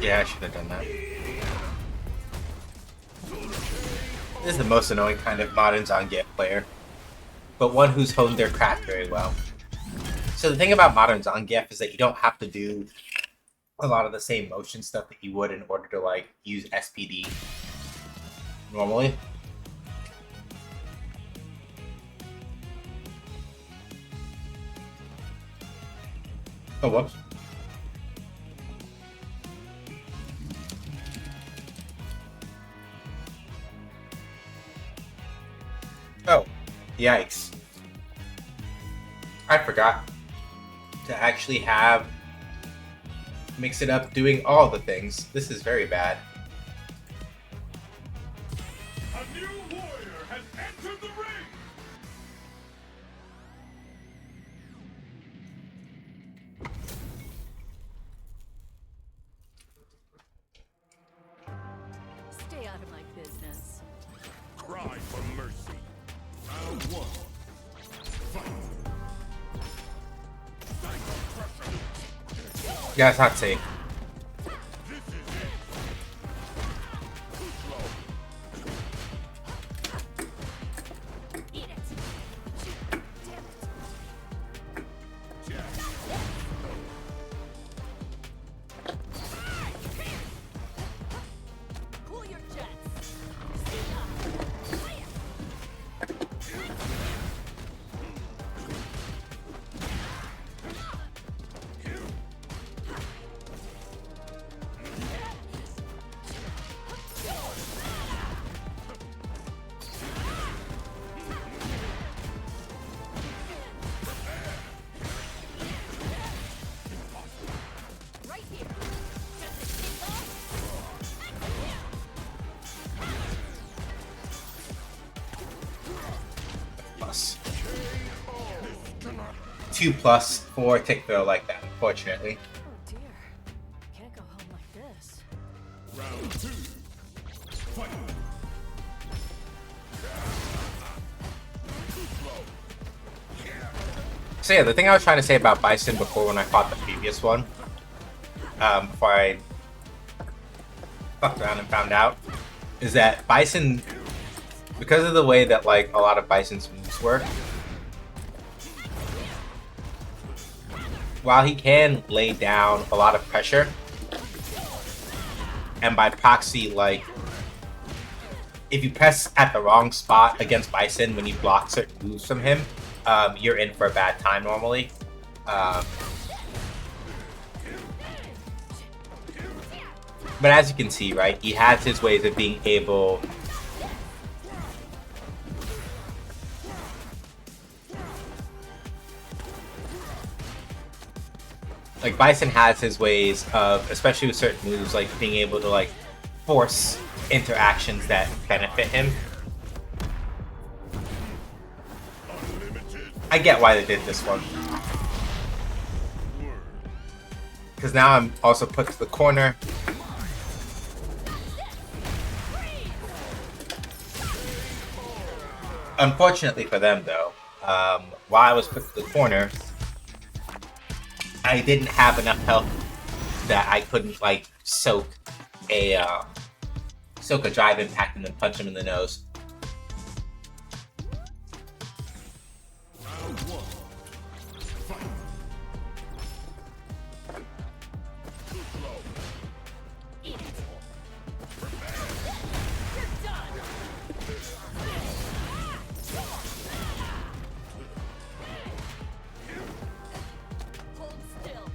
Yeah, I should have done that. This is the most annoying kind of modern Zangief player, but one who's honed their craft very well. So the thing about modern Zangief is that you don't have to do a lot of the same motion stuff that you would in order to like use SPD normally. Oh, whoops. Oh, yikes. I forgot to actually mix it up doing all the things. This is very bad. A new warrior has entered the ring. Stay out of my business. Yeah, it's not safe. Eat it. Damn it. Cool your jets. See ya. Fire. Right here. Just a Plus. 2+ for tick throw like that, unfortunately. Oh dear. Can't go home like this. So yeah, the thing I was trying to say about Bison before when I fought the previous one, before I fucked around and found out, is that Bison, because of the way that like a lot of Bison's moves work, while he can lay down a lot of pressure, and by proxy, like, if you press at the wrong spot against Bison when you block certain moves from him, you're in for a bad time normally. But as you can see, right, he has his ways of being able like Bison has his ways of, especially with certain moves, like being able to like force interactions that benefit him. I get why they did this one. Because now I'm also put to the corner. Unfortunately for them, though, while I was put to the corner, I didn't have enough health that I couldn't like soak a drive impact and then punch him in the nose. Eat it. You're done. Hold still.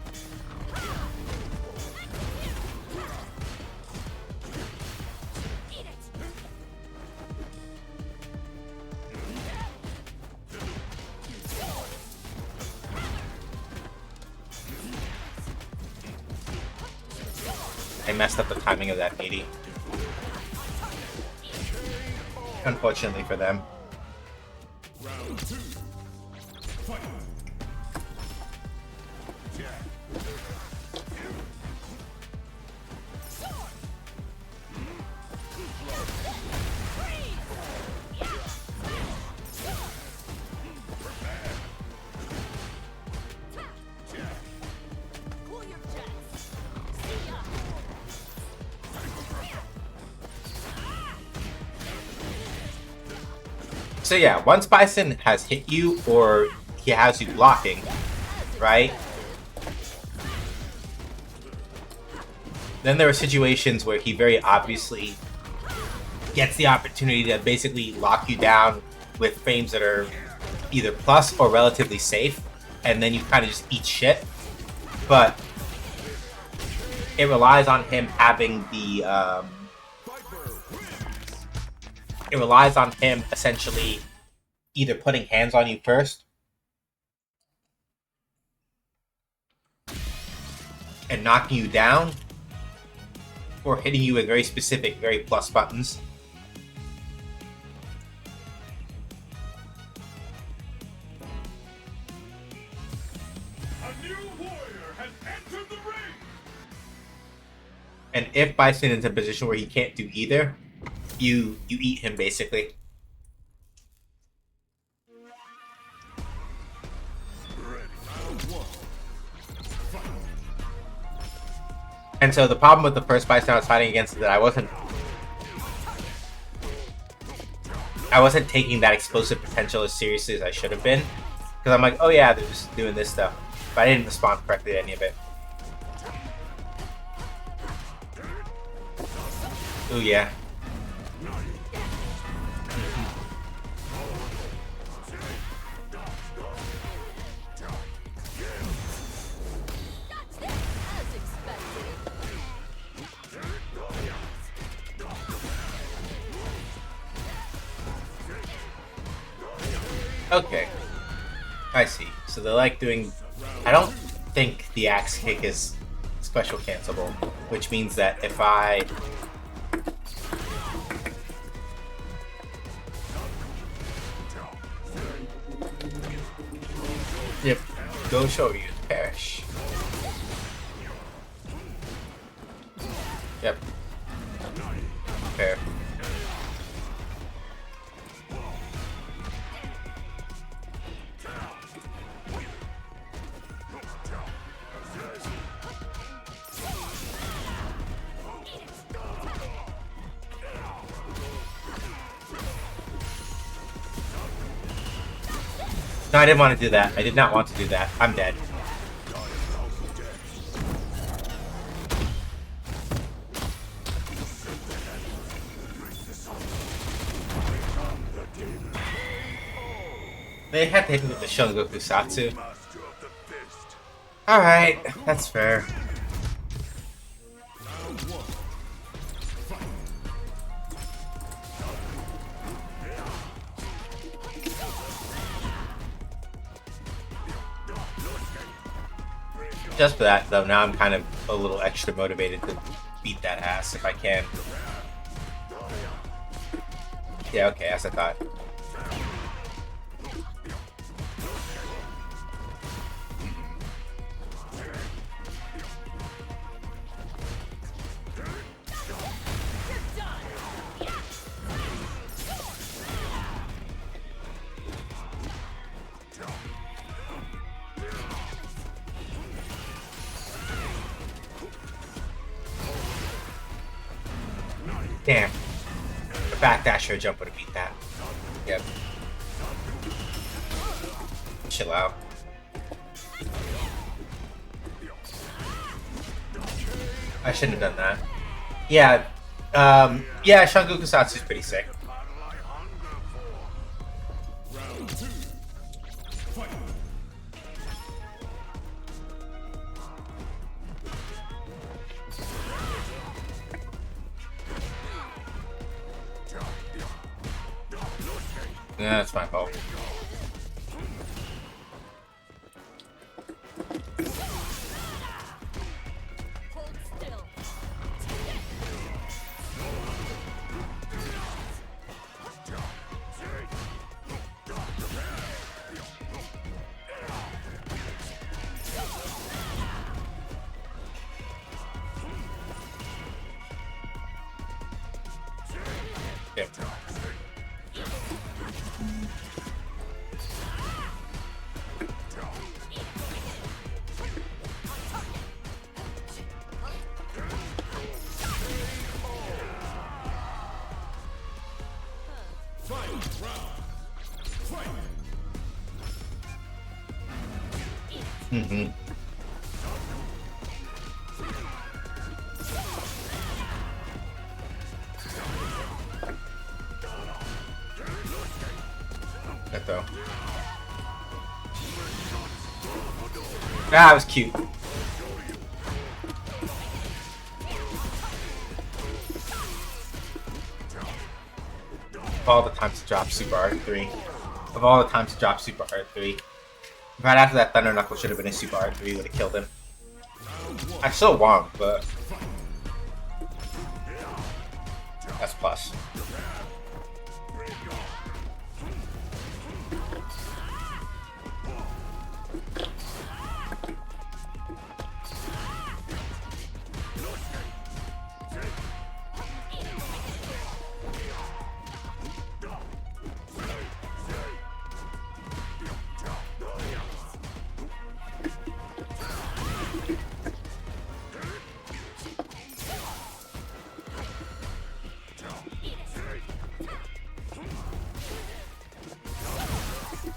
Eat it. I messed up the timing of that meaty. Unfortunately for them. Cool your jets. See ya. So yeah, once Bison has hit you or he has you blocking, right? Then there are situations where he very obviously gets the opportunity to basically lock you down with frames that are either plus or relatively safe, and then you kind of just eat shit. But it relies on him having the it relies on him essentially either putting hands on you first and knocking you down, or hitting you with very specific, very plus buttons. A new warrior has entered the ring. And if Bison is in a position where he can't do either, you eat him basically. And so the problem with the first Bison I was fighting against is that I wasn't taking that explosive potential as seriously as I should have been. Because I'm like, oh yeah, they're just doing this stuff. But I didn't respond correctly to any of it. Ooh, yeah. As expected. Okay. I see. So they like doing... I don't think the axe kick is special cancelable, which means that if I... Yep. Go show you perish. Yep. Fair. No, I didn't want to do that. I did not want to do that. I'm dead. They had to hit me with the Shungoku Satsu. Alright, that's fair. Just for that, though, now I'm kind of a little extra motivated to beat that ass if I can. Yeah, okay, as I thought. Damn. The backdash or jump would have beat that. Yep. Chill out. I shouldn't have done that. Yeah. Yeah, Shungoku Satsu's pretty sick. Yeah, that's my fault. Hold still. Yep. Mm-hmm. That though. Ah, that was cute. Of all the times to drop Super R3. Of all the times to drop Super R3. Right after that, Thunder Knuckle should have been a Super R3, would have killed him. I still won, but that's plus.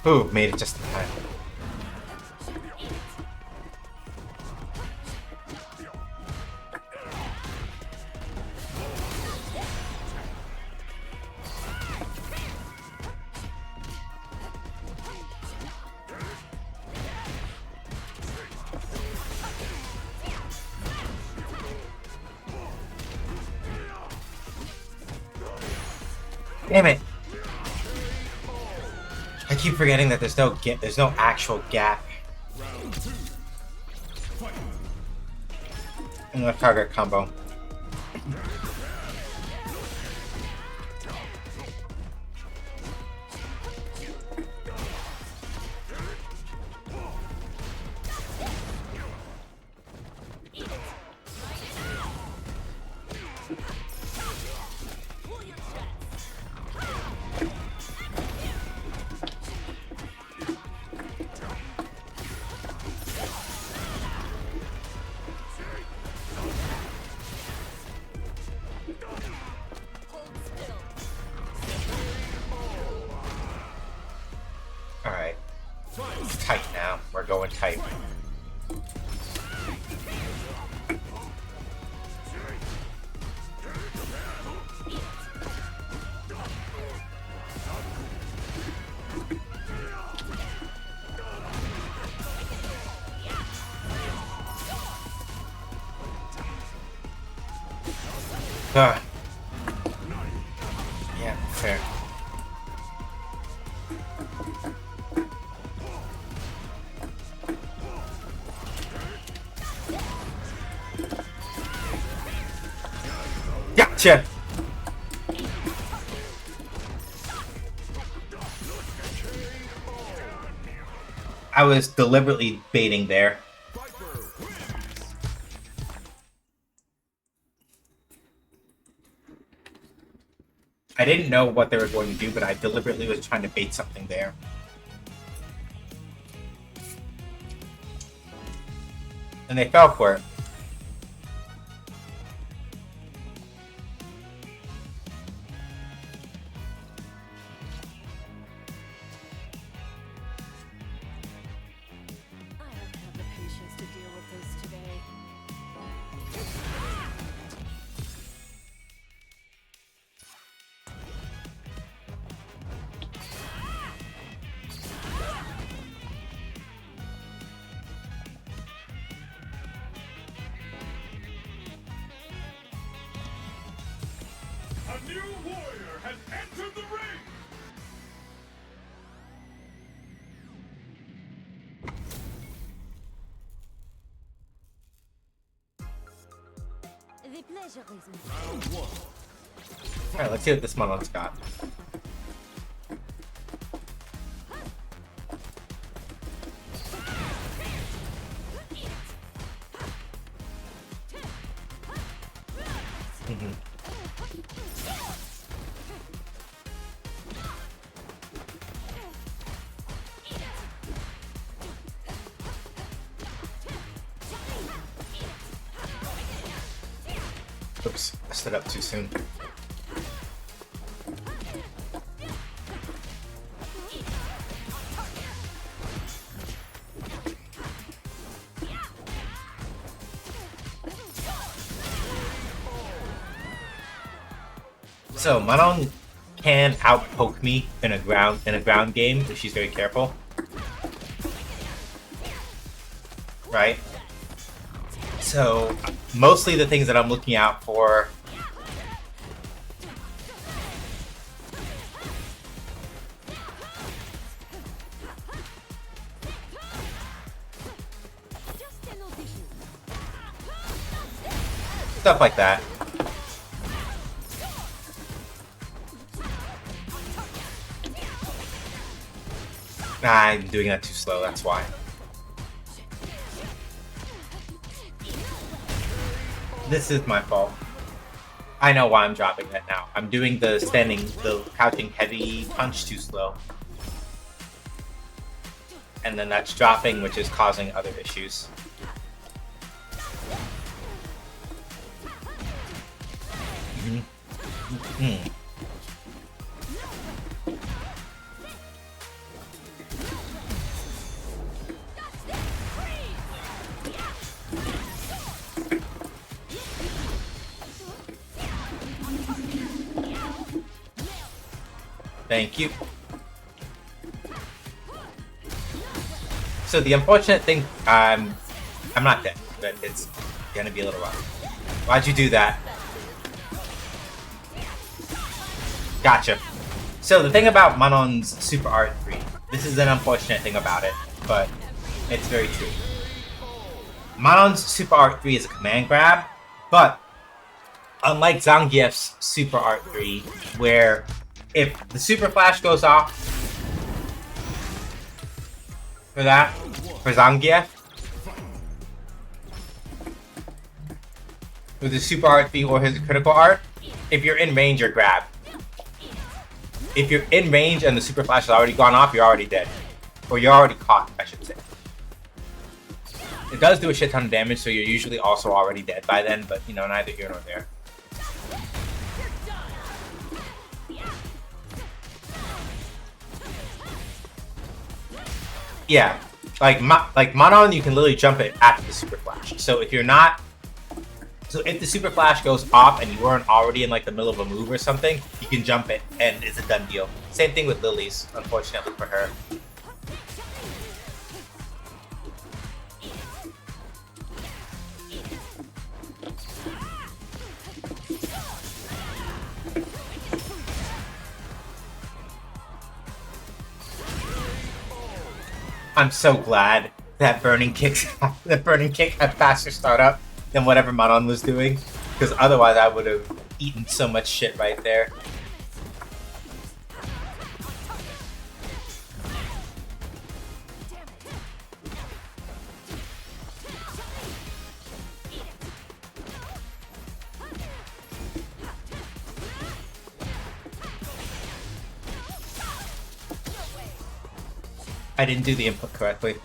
Ooh, made it just in time. Damn it! I keep forgetting that there's no actual gap. In the target combo. Alright. It's tight now. We're going tight. Yeah, fair. Gotcha! I was deliberately baiting there. I didn't know what they were going to do, but I deliberately was trying to bait something there. And they fell for it. I don't have the patience to deal with this today. A new warrior has entered the ring! The pleasure is mine. Alright, let's see what this Mono's got. Oops, I stood up too soon. So Manon can outpoke me in a ground game if she's very careful. Right? So mostly the things that I'm looking out for stuff like that. I'm doing that too slow, that's why. This is my fault. I know why I'm dropping that now. I'm doing the crouching heavy punch too slow. And then that's dropping, which is causing other issues. Thank you. So the unfortunate thing, I'm not dead, but it's gonna be a little rough. Why'd you do that? Gotcha. So the thing about Manon's Super Art 3, this is an unfortunate thing about it, but it's very true. Manon's Super Art 3 is a command grab, but unlike Zangief's Super Art 3, where if the Super Flash goes off for Zangief, with his Super Art 3 or his critical art, if you're in range, you're grabbed. If you're in range and the Super Flash has already gone off, you're already dead. Or you're already caught, I should say. It does do a shit ton of damage, so you're usually also already dead by then, but you know, neither here nor there. Yeah, like Manon, you can literally jump it after the Super Flash. So if you're not, so if the Super Flash goes off and you weren't already in like the middle of a move or something, you can jump it and it's a done deal. Same thing with Lily's, unfortunately for her. I'm so glad that Burning Kick had faster startup than whatever Manon was doing, because otherwise I would have eaten so much shit right there. I didn't do the input correctly.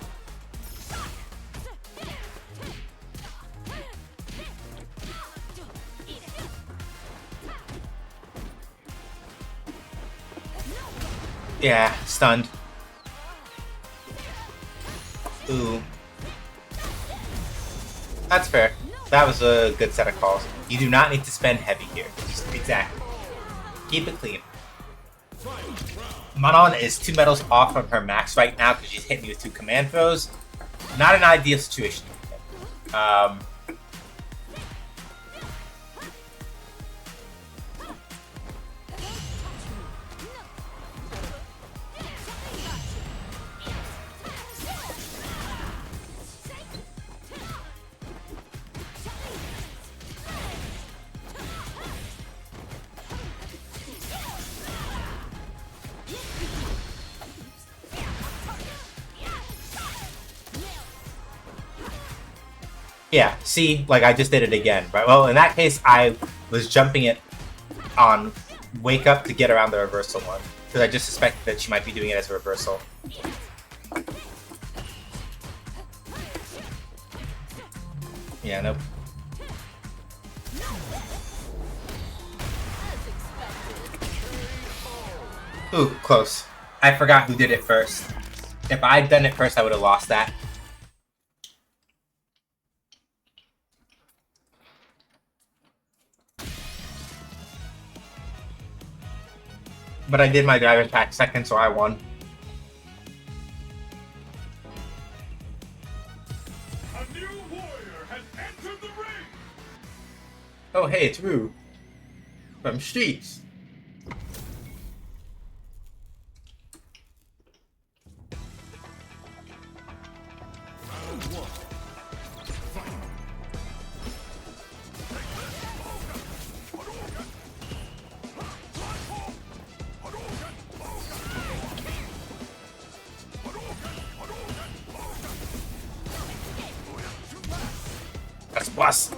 Yeah, stunned. Ooh. That's fair. That was a good set of calls. You do not need to spend heavy here. Just exactly. Keep it clean. Manon is 2 medals off from her max right now because she's hitting you with 2 command throws. Not an ideal situation. Yeah, see, like I just did it again, right? Well, in that case, I was jumping it on Wake Up to get around the reversal one, because I just suspected that she might be doing it as a reversal. Yeah, nope. Ooh, close. I forgot who did it first. If I'd done it first, I would have lost that. But I did my drive attack second, so I won. A new warrior has entered the ring. Oh, hey, it's Rue. From Streets. That's plus.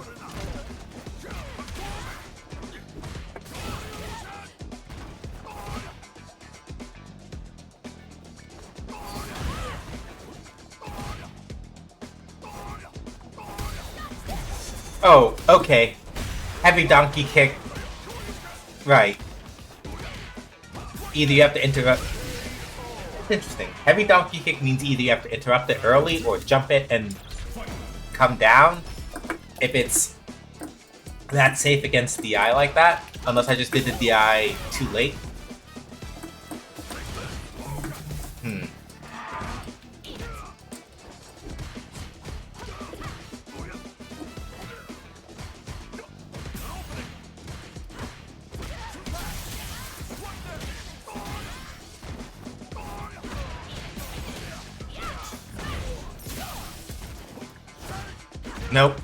Oh, okay. Heavy donkey kick. Right. Either you have to interrupt. Interesting. Heavy donkey kick means either you have to interrupt it early or jump it and come down. If it's that safe against DI like that, unless I just did the DI too late. Nope.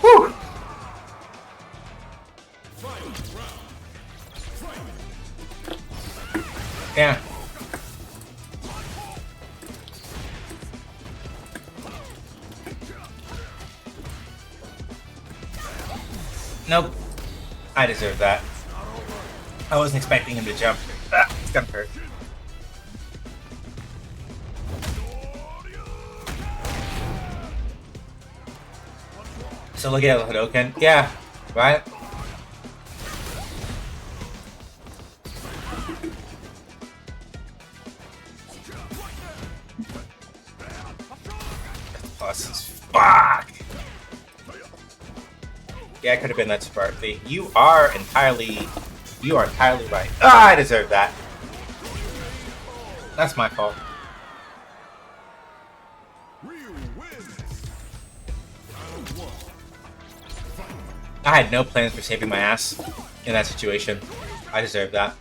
Whew. Yeah. Nope. I deserve that. I wasn't expecting him to jump. Ah, it's gonna hurt. So look at Hadoken. Yeah, right? Plus, fuck! Yeah, it could have been that Sparkly. You are entirely right. Ah, I deserve that. That's my fault. I had no plans for saving my ass in that situation. I deserve that.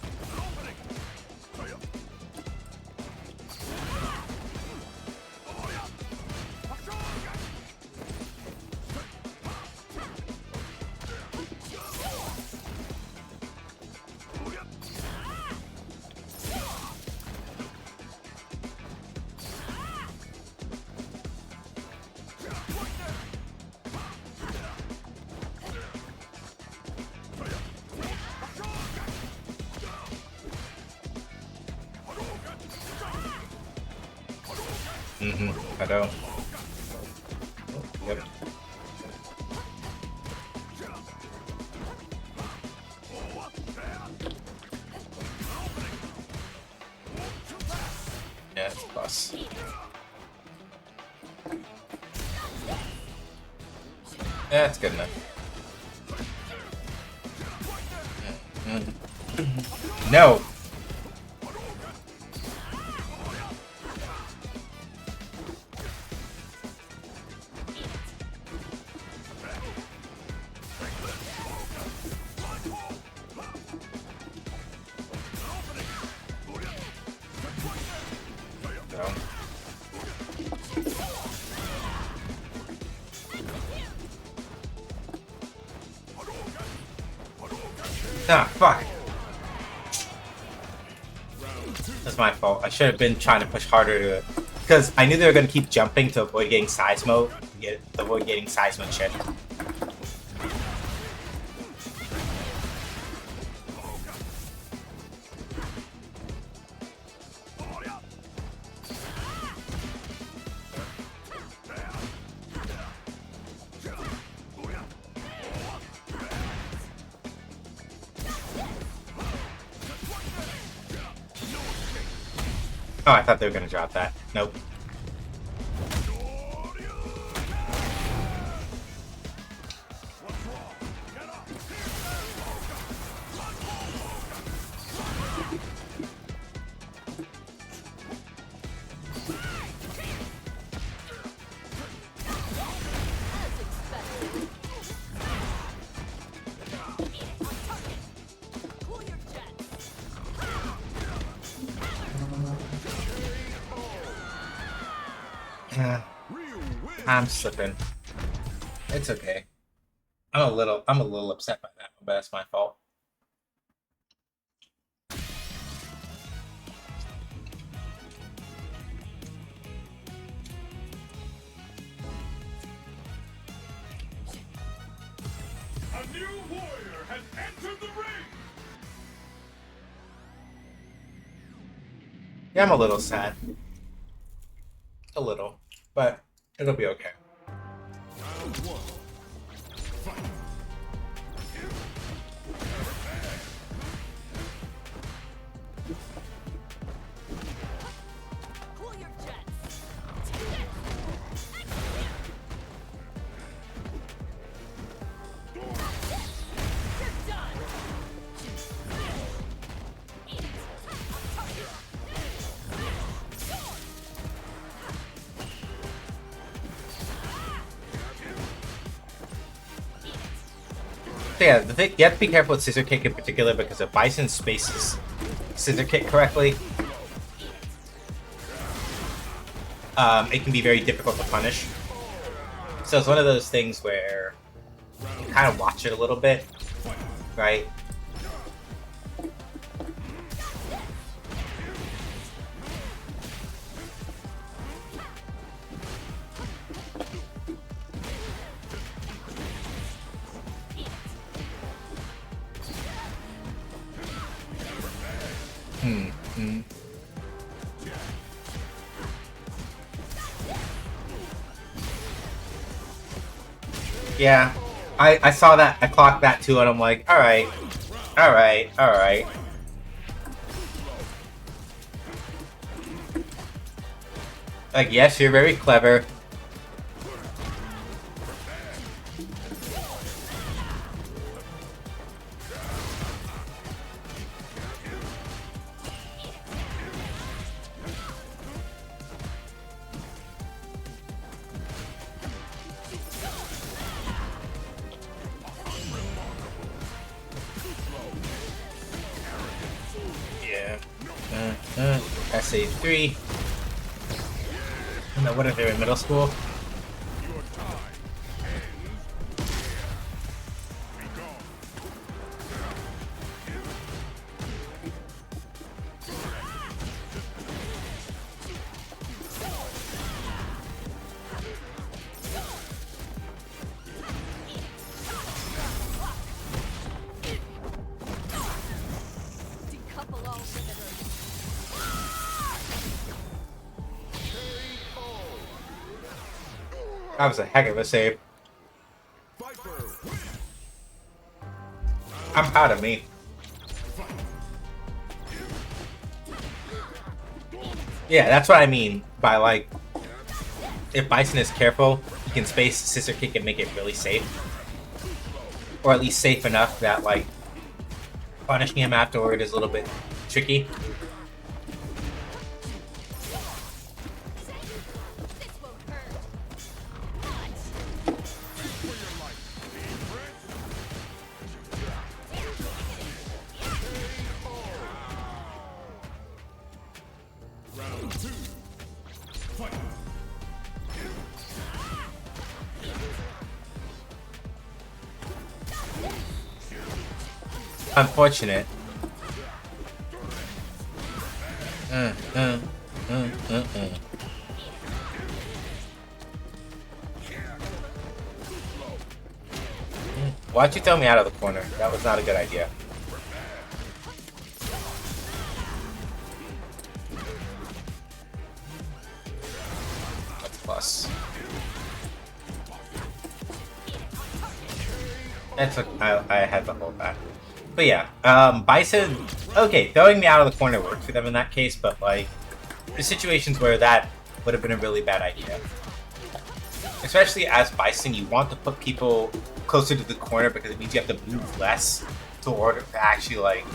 I don't. Yep. Yeah, it's plus. Yeah, it's good enough. No! Ah, fuck. That's my fault. I should have been trying to push harder to... Because I knew they were going to keep jumping to avoid getting Seismo. Avoid getting Seismo shit. Oh, I thought they were gonna drop that. Nope. I'm slipping. It's okay. I'm a little upset by that, but that's my fault. A new warrior has entered the ring. Yeah, I'm a little sad. A little, but it'll be okay. Cool your jets. Yeah, you have to be careful with Scissor Kick in particular because if Bison spaces Scissor Kick correctly, it can be very difficult to punish. So it's one of those things where you kind of watch it a little bit, right? Yeah, I saw that, I clocked that too, and I'm like, alright, alright, alright. Like, yes, you're very clever. SA3. No, what if they're in middle school? Your time ends. Be gone. Decouple all limiters. That was a heck of a save. Viper win. I'm proud of me. Yeah, that's what I mean by, like, if Bison is careful, he can space Scissor Kick and make it really safe. Or at least safe enough that, like, punishing him afterward is a little bit tricky. This won't hurt. Round 2. Fight. Unfortunate. Why'd you throw me out of the corner? That was not a good idea. That's plus. That's what I had to hold back. But yeah, Bison, okay, throwing me out of the corner worked for them in that case, but like, there's situations where that would have been a really bad idea. Especially as Bison, you want to put people closer to the corner because it means you have to move less to order to actually like,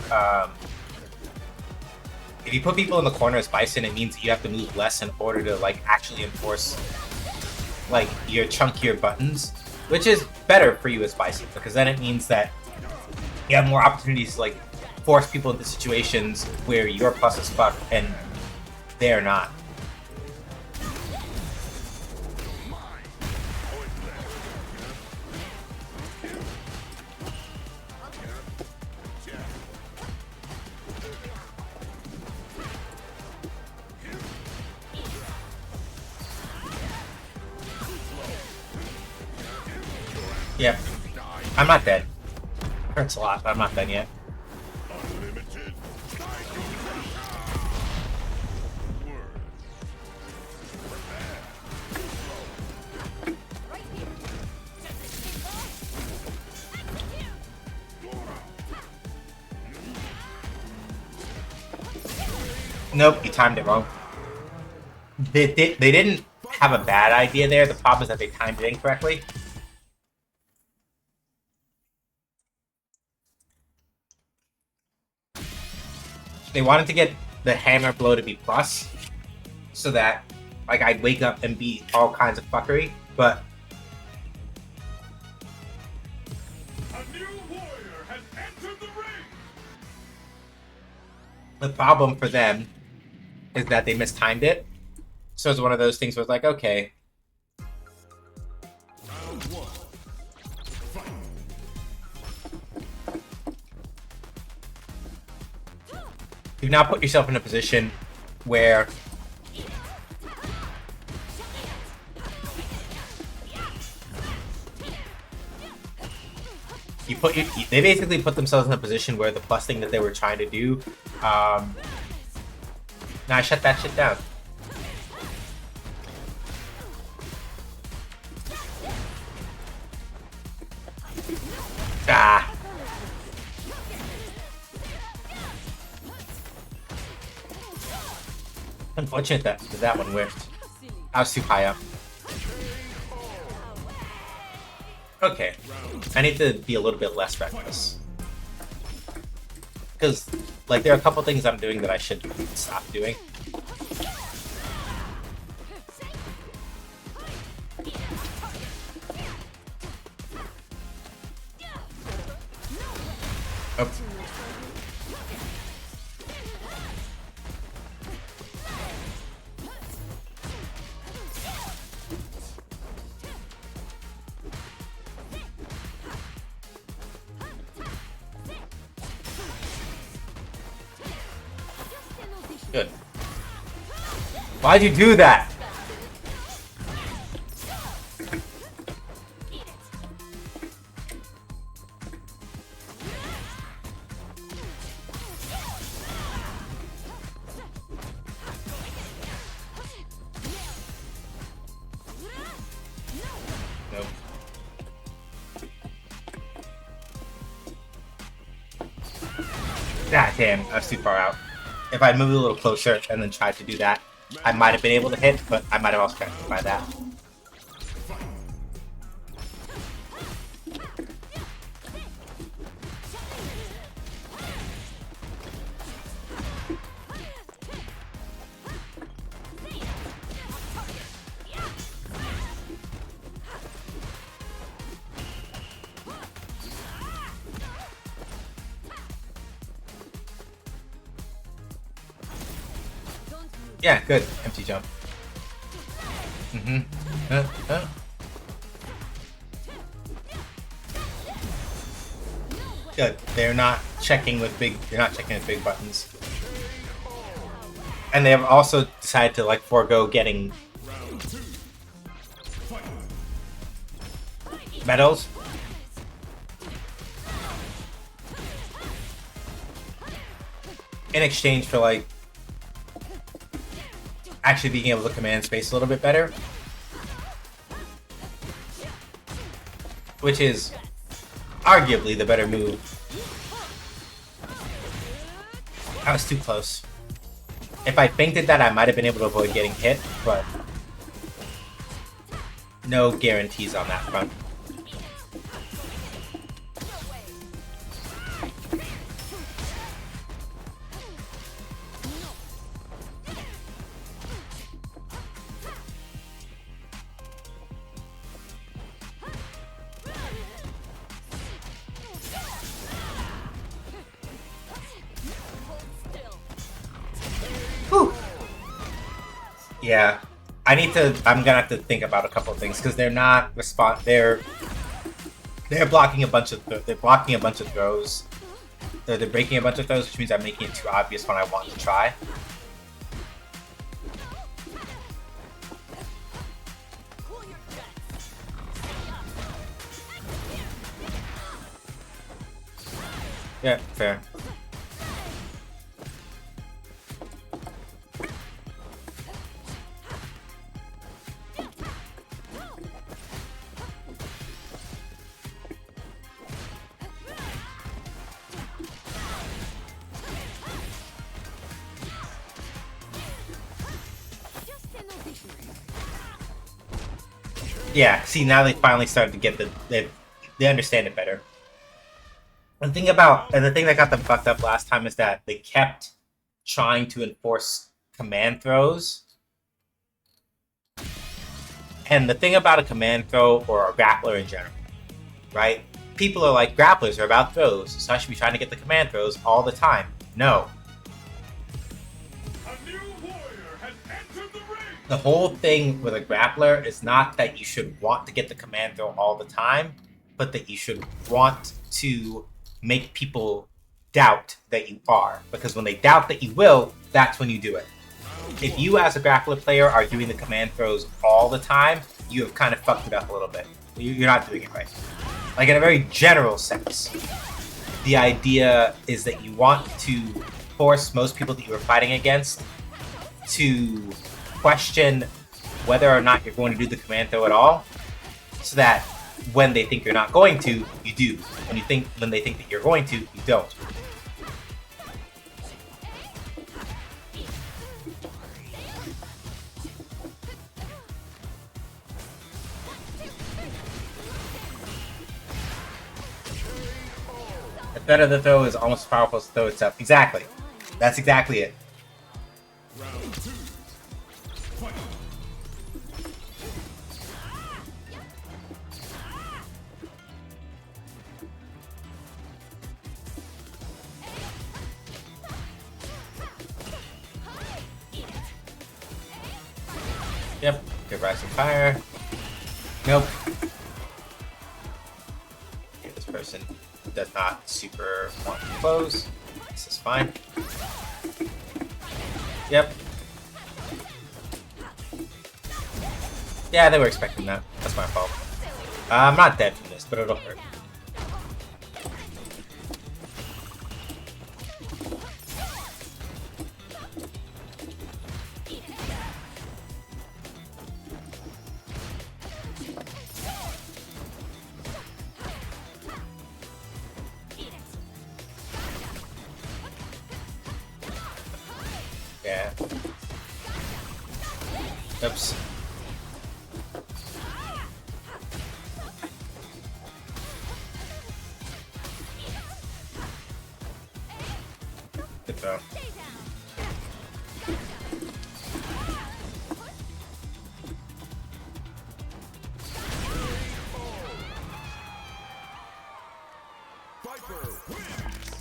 if you put people in the corner as Bison, it means you have to move less in order to like actually enforce like your chunkier buttons, which is better for you as Bison because then it means that you have more opportunities to like force people into situations where you're plus as fuck and they're not. Yep. I'm not dead. Hurts a lot, but I'm not done yet. Unlimited. Right here. Just escape all. Nope, you timed it wrong. They didn't have a bad idea there. The problem is that they timed it incorrectly. They wanted to get the hammer blow to be plus, so that like I'd wake up and be all kinds of fuckery, but A new The problem for them is that they mistimed it. So it's one of those things where it's like, okay. Round one. Fight. You've now put yourself in a position where they basically put themselves in a position where the plus thing that they were trying to do. Nah, shut that shit down. Ah. Unfortunate that one whiffed. I was too high up. Okay, I need to be a little bit less reckless. Because, like, there are a couple things I'm doing that I should stop doing. Oh. Good. Why'd you do that? Nope. God damn, I was too far out. If I'd moved a little closer and then tried to do that, I might have been able to hit, but I might have also gotten hit by that. Yeah, good. Empty jump. Good. They're not checking with big buttons. And they have also decided to like forego getting medals. In exchange for like actually being able to command space a little bit better. Which is arguably the better move. I was too close. If I feinted that, I might have been able to avoid getting hit, but no guarantees on that front. Yeah, I'm gonna have to think about a couple of things because they're not they're blocking a bunch of throws. They're breaking a bunch of throws, which means I'm making it too obvious when I want to try. Yeah, fair. Yeah, see, now they finally started to get they understand it better. And the thing that got them fucked up last time is that they kept trying to enforce command throws. And the thing about a command throw or a grappler in general, right? People are like, grapplers are about throws, so I should be trying to get the command throws all the time. No. The whole thing with a grappler is not that you should want to get the command throw all the time, but that you should want to make people doubt that you are. Because when they doubt that you will, that's when you do it. If you as a grappler player are doing the command throws all the time, you have kind of fucked it up a little bit. You're not doing it right. Like in a very general sense, the idea is that you want to force most people that you are fighting against to question whether or not you're going to do the command throw at all, so that when they think you're not going to, you do. When they think that you're going to, you don't. The better the throw is almost as powerful as the throw itself. Exactly. That's exactly it. Round 2. Fight. Yep. Good rising fire. Nope. Okay, this person does not super want to close. This is fine. Yep. Yeah, they were expecting that. That's my fault. I'm not dead from this, but it'll hurt. Yeah. Oops. Good throw. Viper wins.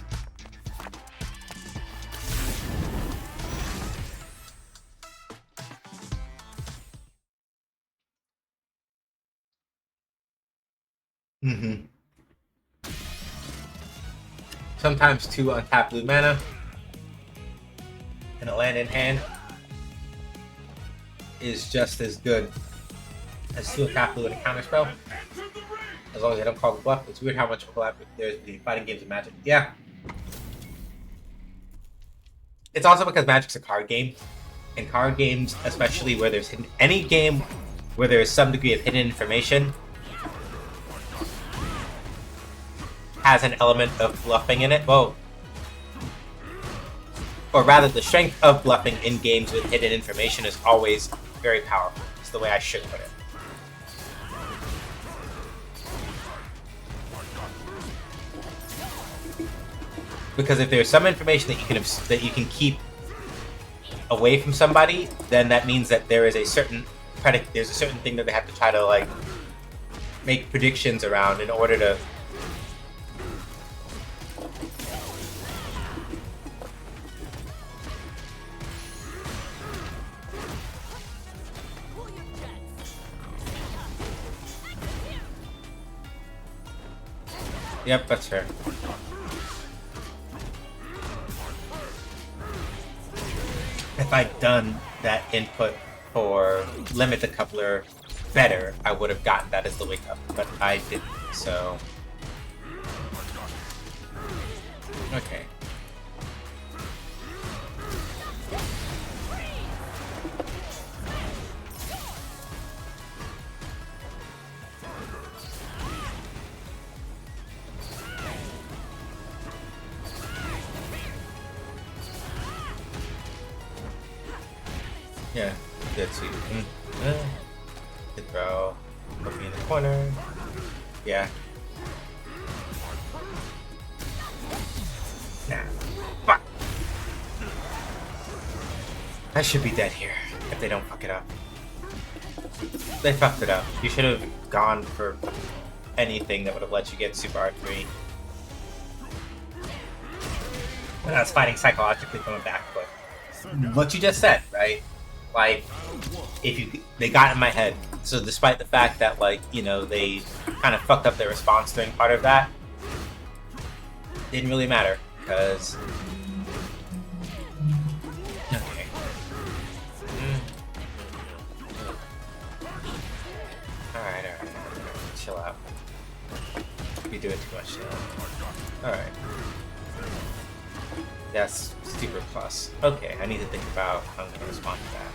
Mm-hmm. Sometimes 2 untapped blue mana and a land in hand is just as good as 2 untapped blue and a counter spell. Entered the ring. As long as I don't call the bluff. It's weird how much overlap there's between fighting games and Magic. Yeah. It's also because Magic's a card game. And card games, especially where there's hidden, any game where there is some degree of hidden information, has an element of bluffing in it. Well, or rather, the strength of bluffing in games with hidden information is always very powerful. It's the way I should put it. Because if there's some information that you can keep away from somebody, then that means that there is a certain there's a certain thing that they have to try to like make predictions around in order to Yep, that's fair. If I'd done that input for limit the coupler better, I would have gotten that as the wake up, but I didn't, so. Okay. Yeah, good too. Good throw. Put me in the corner. Yeah. Nah. Fuck. I should be dead here if they don't fuck it up. They fucked it up. You should have gone for anything that would have let you get Super R3. When I was fighting psychologically from a back foot. What you just said, right? Like, they got in my head. So despite the fact that, like, you know, they kind of fucked up their response during part of that, didn't really matter because. Okay. Alright. Chill out. You're doing too much now. Alright. That's super plus. Okay, I need to think about how I'm going to respond to that.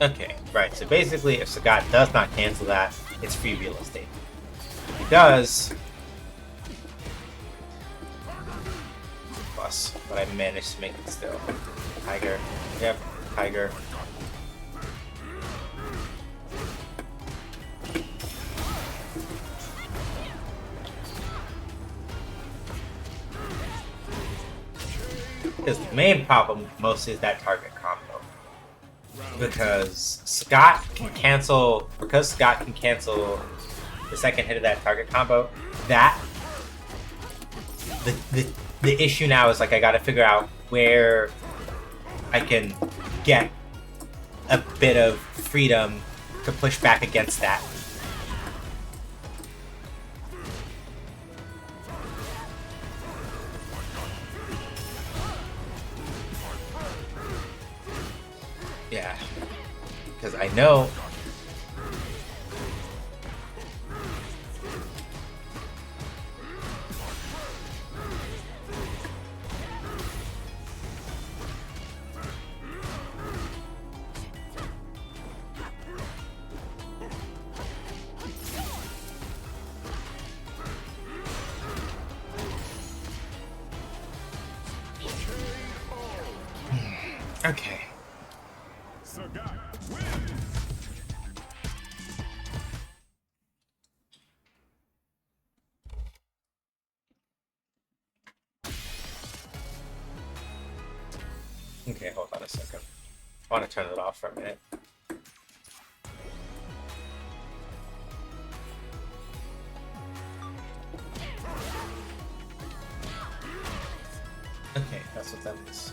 Okay, right, so basically if Sagat does not cancel that, it's free real estate. If he does... Plus, but I managed to make it still. Tiger. Yep, Tiger. Because the main problem mostly is that target combo. Because Scott can cancel the second hit of that target combo, that the issue now is like I gotta figure out where I can get a bit of freedom to push back against that. Yeah, because I know okay. Sagat wins. Okay, hold on a second. I want to turn it off for a minute. Okay, that's what that is.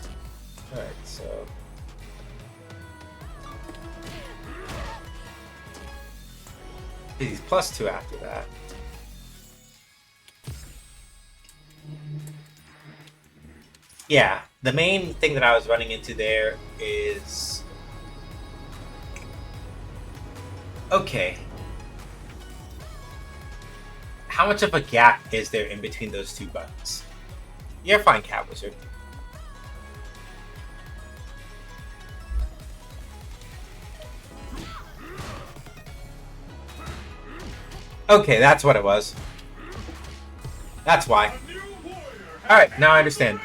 Alright, so... He's +2 after that. Yeah, the main thing that I was running into there is... Okay. How much of a gap is there in between those two buttons? You're fine, Cat Wizard. Okay, that's what it was. That's why. Alright, now I understand.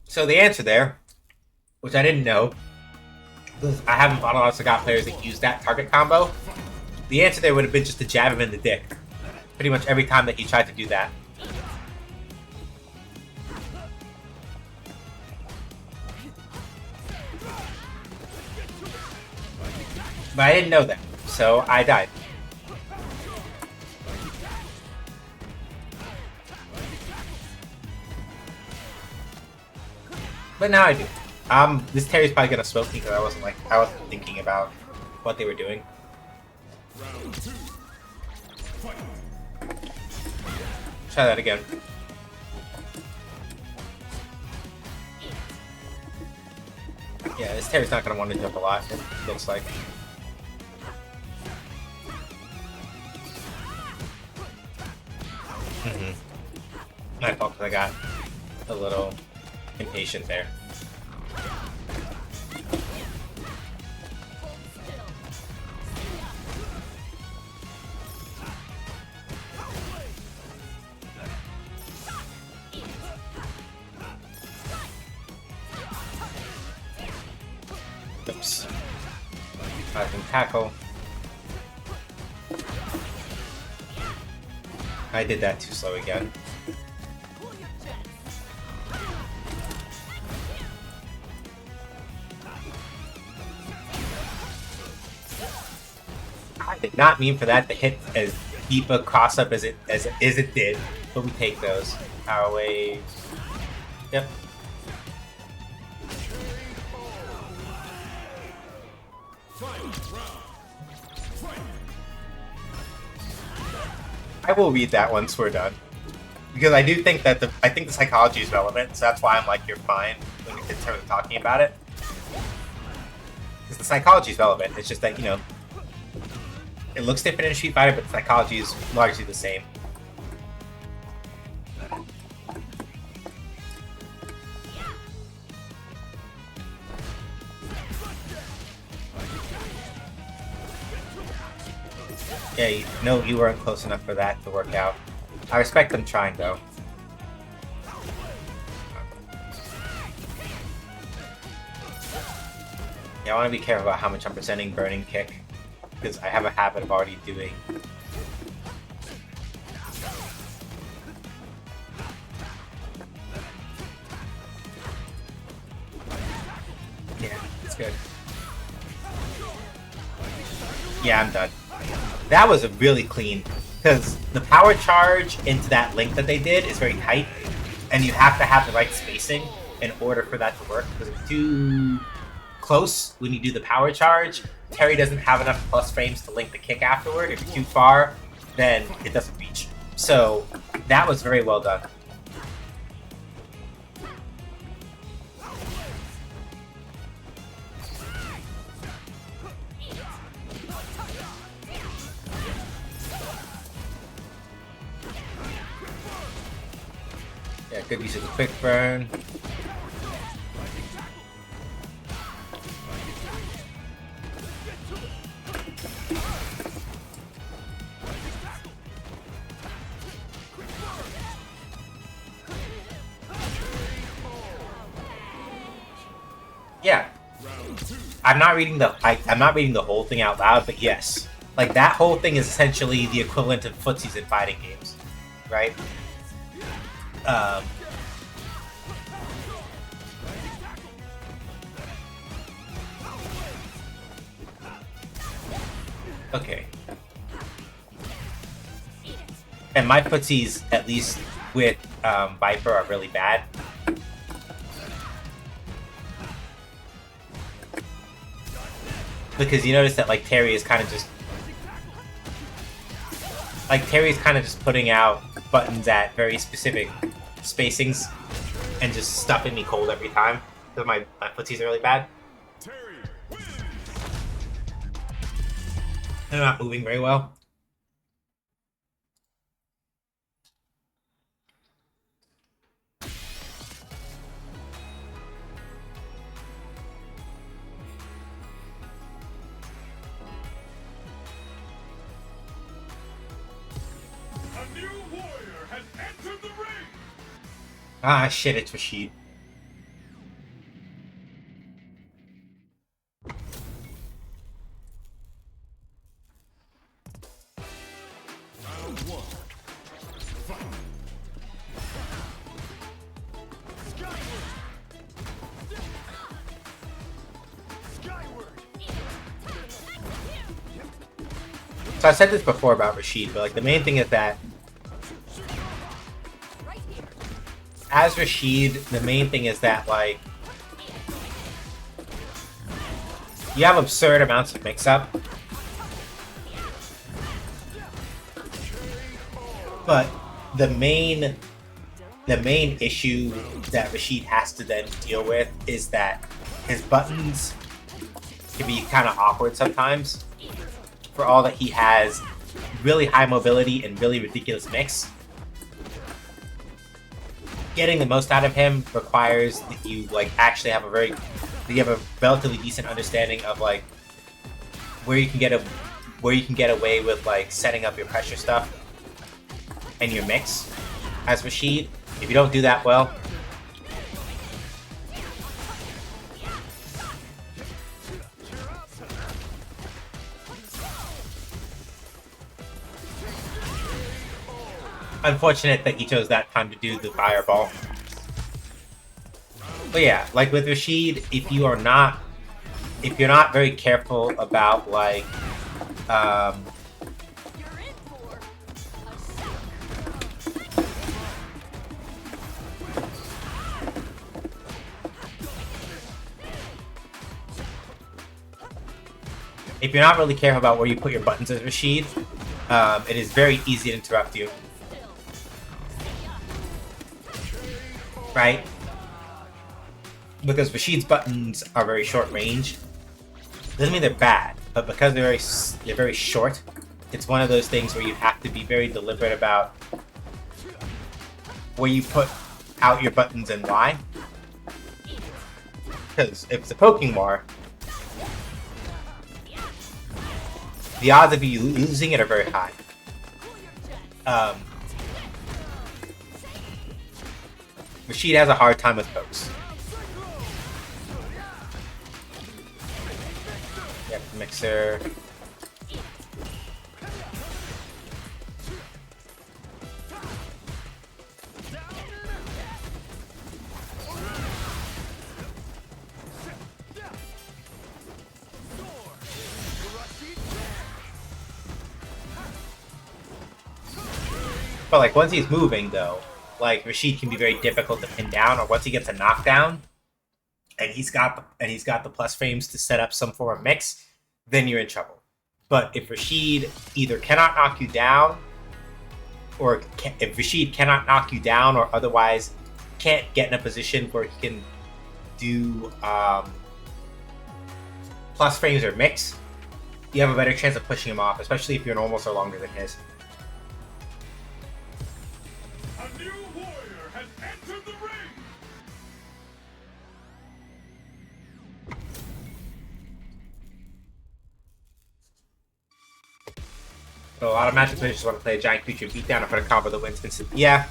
So the answer there, which I didn't know, because I haven't fought a lot of Sagat players that use that target combo, the answer there would have been just to jab him in the dick. Pretty much every time that he tried to do that. But I didn't know that, so I died. But now I do. This Terry's probably gonna smoke me because I wasn't thinking about what they were doing. Round 2. Fight. Try that again. Yeah, this Terry's not gonna want to jump a lot, it looks like. My fault because I got a little impatient there. Oops. I can tackle. I did that too slow again. I did not mean for that to hit as deep a cross up as it did, but we take those. Power waves. Yep. I will read that once we're done. Because I do think that the psychology is relevant, so that's why I'm like, you're fine when in terms of talking about it. Because the psychology is relevant. It's just that, you know, it looks different in Street Fighter, but the psychology is largely the same. Yeah, no, you weren't close enough for that to work out. I respect them trying, though. Yeah, I want to be careful about how much I'm presenting Burning Kick, because I have a habit of already doing. Yeah, it's good. Yeah, I'm done. That was a really clean, because the power charge into that link that they did is very tight, and you have to have the right spacing in order for that to work, because it's too close when you do the power charge. Terry doesn't have enough plus frames to link the kick afterward. If you're too far, then it doesn't reach. So that was very well done. Yeah, good use of the quick burn. Yeah, I'm not reading the whole thing out loud, but yes, like that whole thing is essentially the equivalent of footsies in fighting games, right? Okay. And my footsies, at least with Viper, are really bad. Because you notice that like Terry is kind of just putting out buttons at very specific spacings and just stuffing me cold every time. Because my footsies are really bad. They're not moving very well. A new warrior has entered the ring! Ah, shit, it's Rashid. Round one. Fight! Skyward! Skyward! So I said this before about Rashid, but like the main thing is that Right here. as Rashid, the main thing is that like you have absurd amounts of mix-up, but the main issue that Rashid has to then deal with is that his buttons can be kind of awkward sometimes. For all that he has really high mobility and really ridiculous mix, getting the most out of him requires that you like actually have a relatively decent understanding of like where you can get away with like setting up your pressure stuff and your mix as Rashid. If you don't do that well, unfortunate that he chose that time to do the fireball. But yeah, like with Rashid, if you're not very careful about like You're in for a sick If you're not really careful about where you put your buttons as Rashid, it is very easy to interrupt you. Right? Because Rashid's buttons are very short range. Doesn't mean they're bad, but because they're very short, it's one of those things where you have to be very deliberate about where you put out your buttons and why. Because if it's a poking war, the odds of you losing it are very high. Rashid has a hard time with pokes. Yep, mixer. But like once he's moving though, like Rashid can be very difficult to pin down, or once he gets a knockdown and he's got the plus frames to set up some form of mix, then you're in trouble. But if Rashid either cannot knock you down, or if Rashid cannot knock you down, or otherwise can't get in a position where he can do plus frames or mix, you have a better chance of pushing him off, especially if your normals are longer than his. A new warrior has entered the ring. So a lot of matches players just want to play a giant creature beatdown and put a combo that wins instant. Yeah.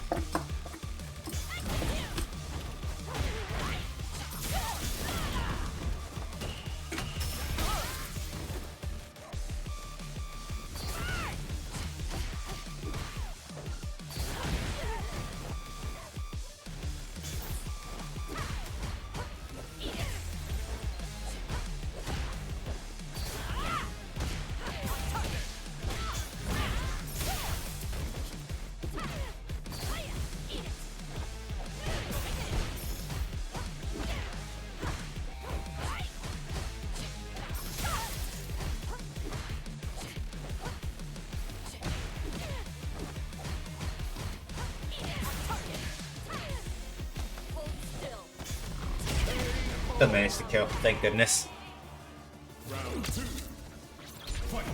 Still managed to kill, thank goodness. Round 2. Fight.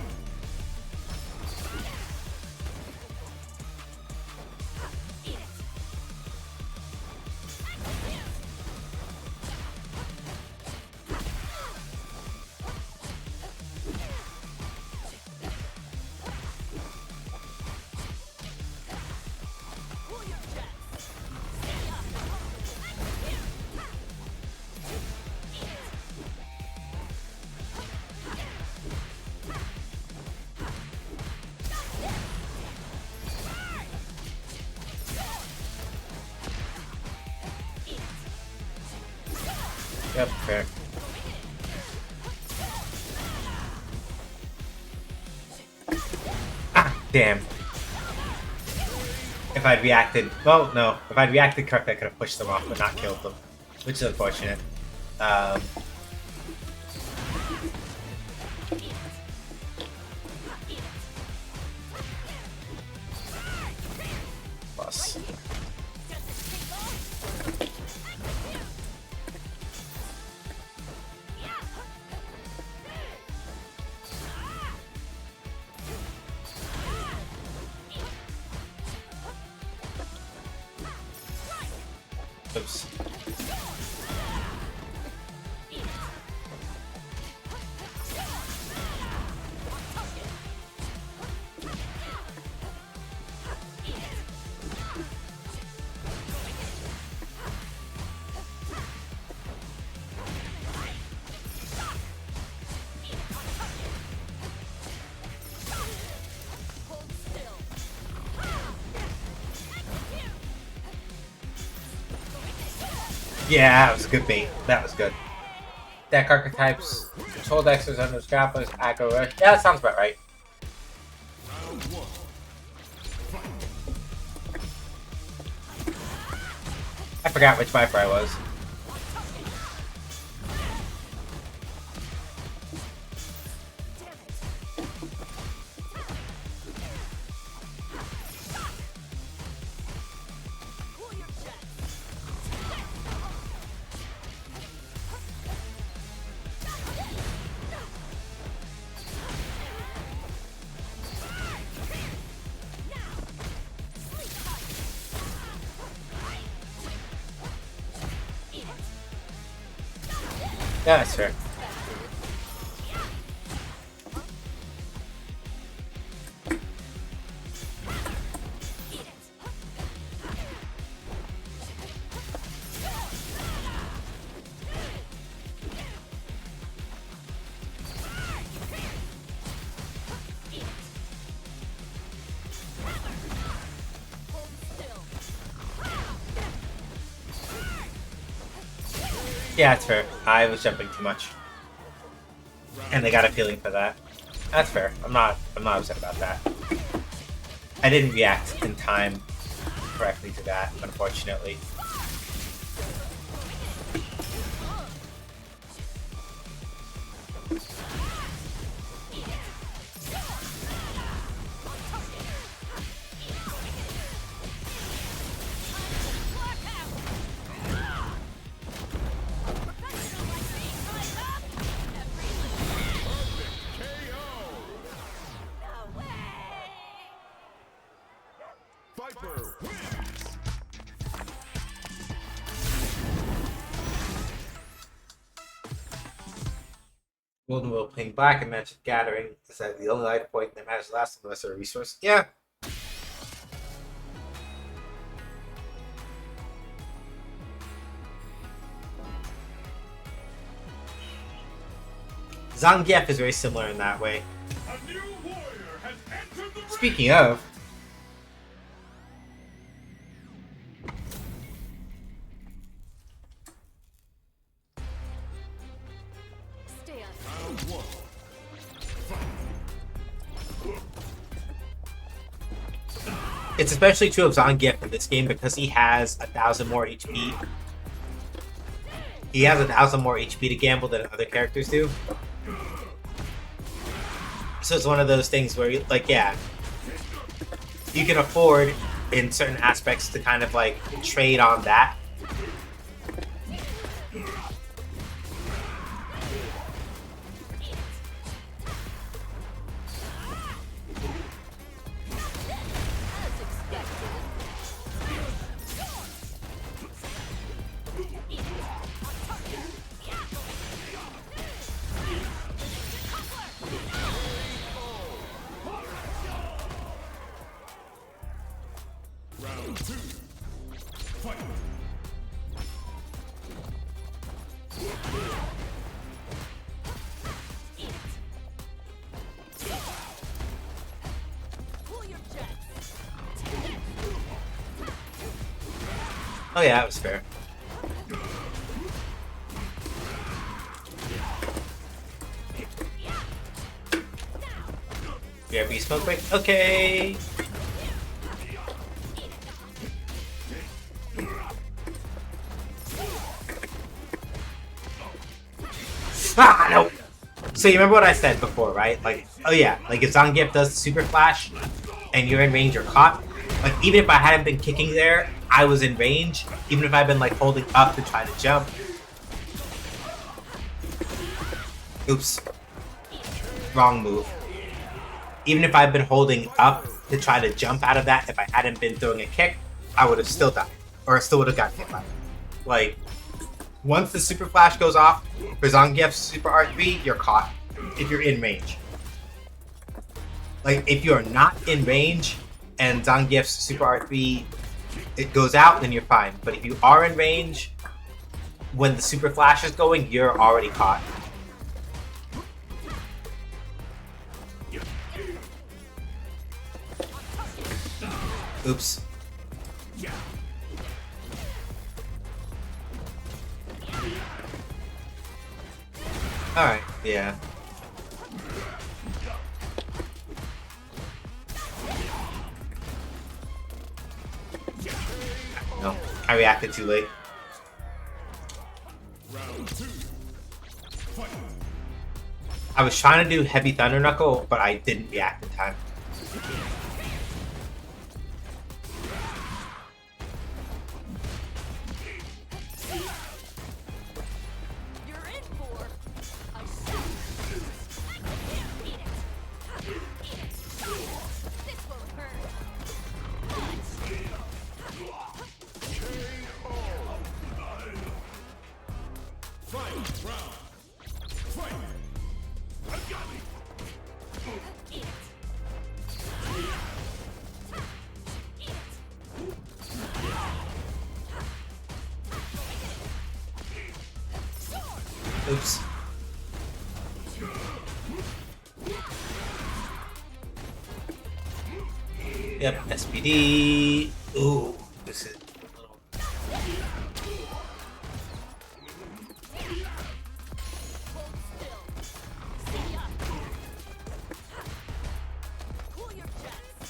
Yep, fair. Ah, damn. If I'd reacted, well, no. If I'd reacted correctly, I could have pushed them off, but not killed them, which is unfortunate. Plus. Oops. hold still. Yeah, that was a good bait. That was good. Deck archetypes, control decks, under scrappers, aggro rush. Yeah, that sounds about right. I forgot which Viper I was. Yeah, that's fair. Yeah, that's fair. I was jumping too much. And they got a feeling for that. That's fair. I'm not upset about that. I didn't react in time correctly to that, unfortunately. Viper wins. Golden Will playing black and Magic Gathering is that the only life point that matters last unless they're a resource. Yeah. Zangief is very similar in that way. A new warrior has entered the ring. Speaking of, Stay on. Round one. it's especially true of Zangief in this game because he has 1,000 more HP. He has 1,000 more HP to gamble than other characters do. So it's one of those things where, like, yeah, you can afford in certain aspects to kind of like trade on that. Round two. Fight. Pull your jets. Oh yeah, that was fair. Yeah, beast smoke break. Okay. Ah, no. So you remember what I said before, right? Like, oh yeah, like if Zangief does the super flash and you're in range, you're caught. Like even if I hadn't been kicking there, I was in range. Even if I'd been like holding up to try to jump. Oops. Wrong move. Even if I'd been holding up to try to jump out of that, if I hadn't been throwing a kick, I would have still died. Or I still would have gotten hit by it. Like, once the super flash goes off for Zangief's super R3, you're caught. If you're in range. Like, if you're not in range and Zangief's super R3 it goes out, then you're fine. But if you are in range, when the super flash is going, you're already caught. Oops. Alright, yeah. No, I reacted too late. I was trying to do heavy Thunder Knuckle, but I didn't react in time. You're in for a shock. Eat it. Eat it. This will hurt. Fight round. Fight. I got it. Eat it. Eat it. Oops. Yep, SPD. Ooh, this is a little... Hold still. See ya. Cool your jets.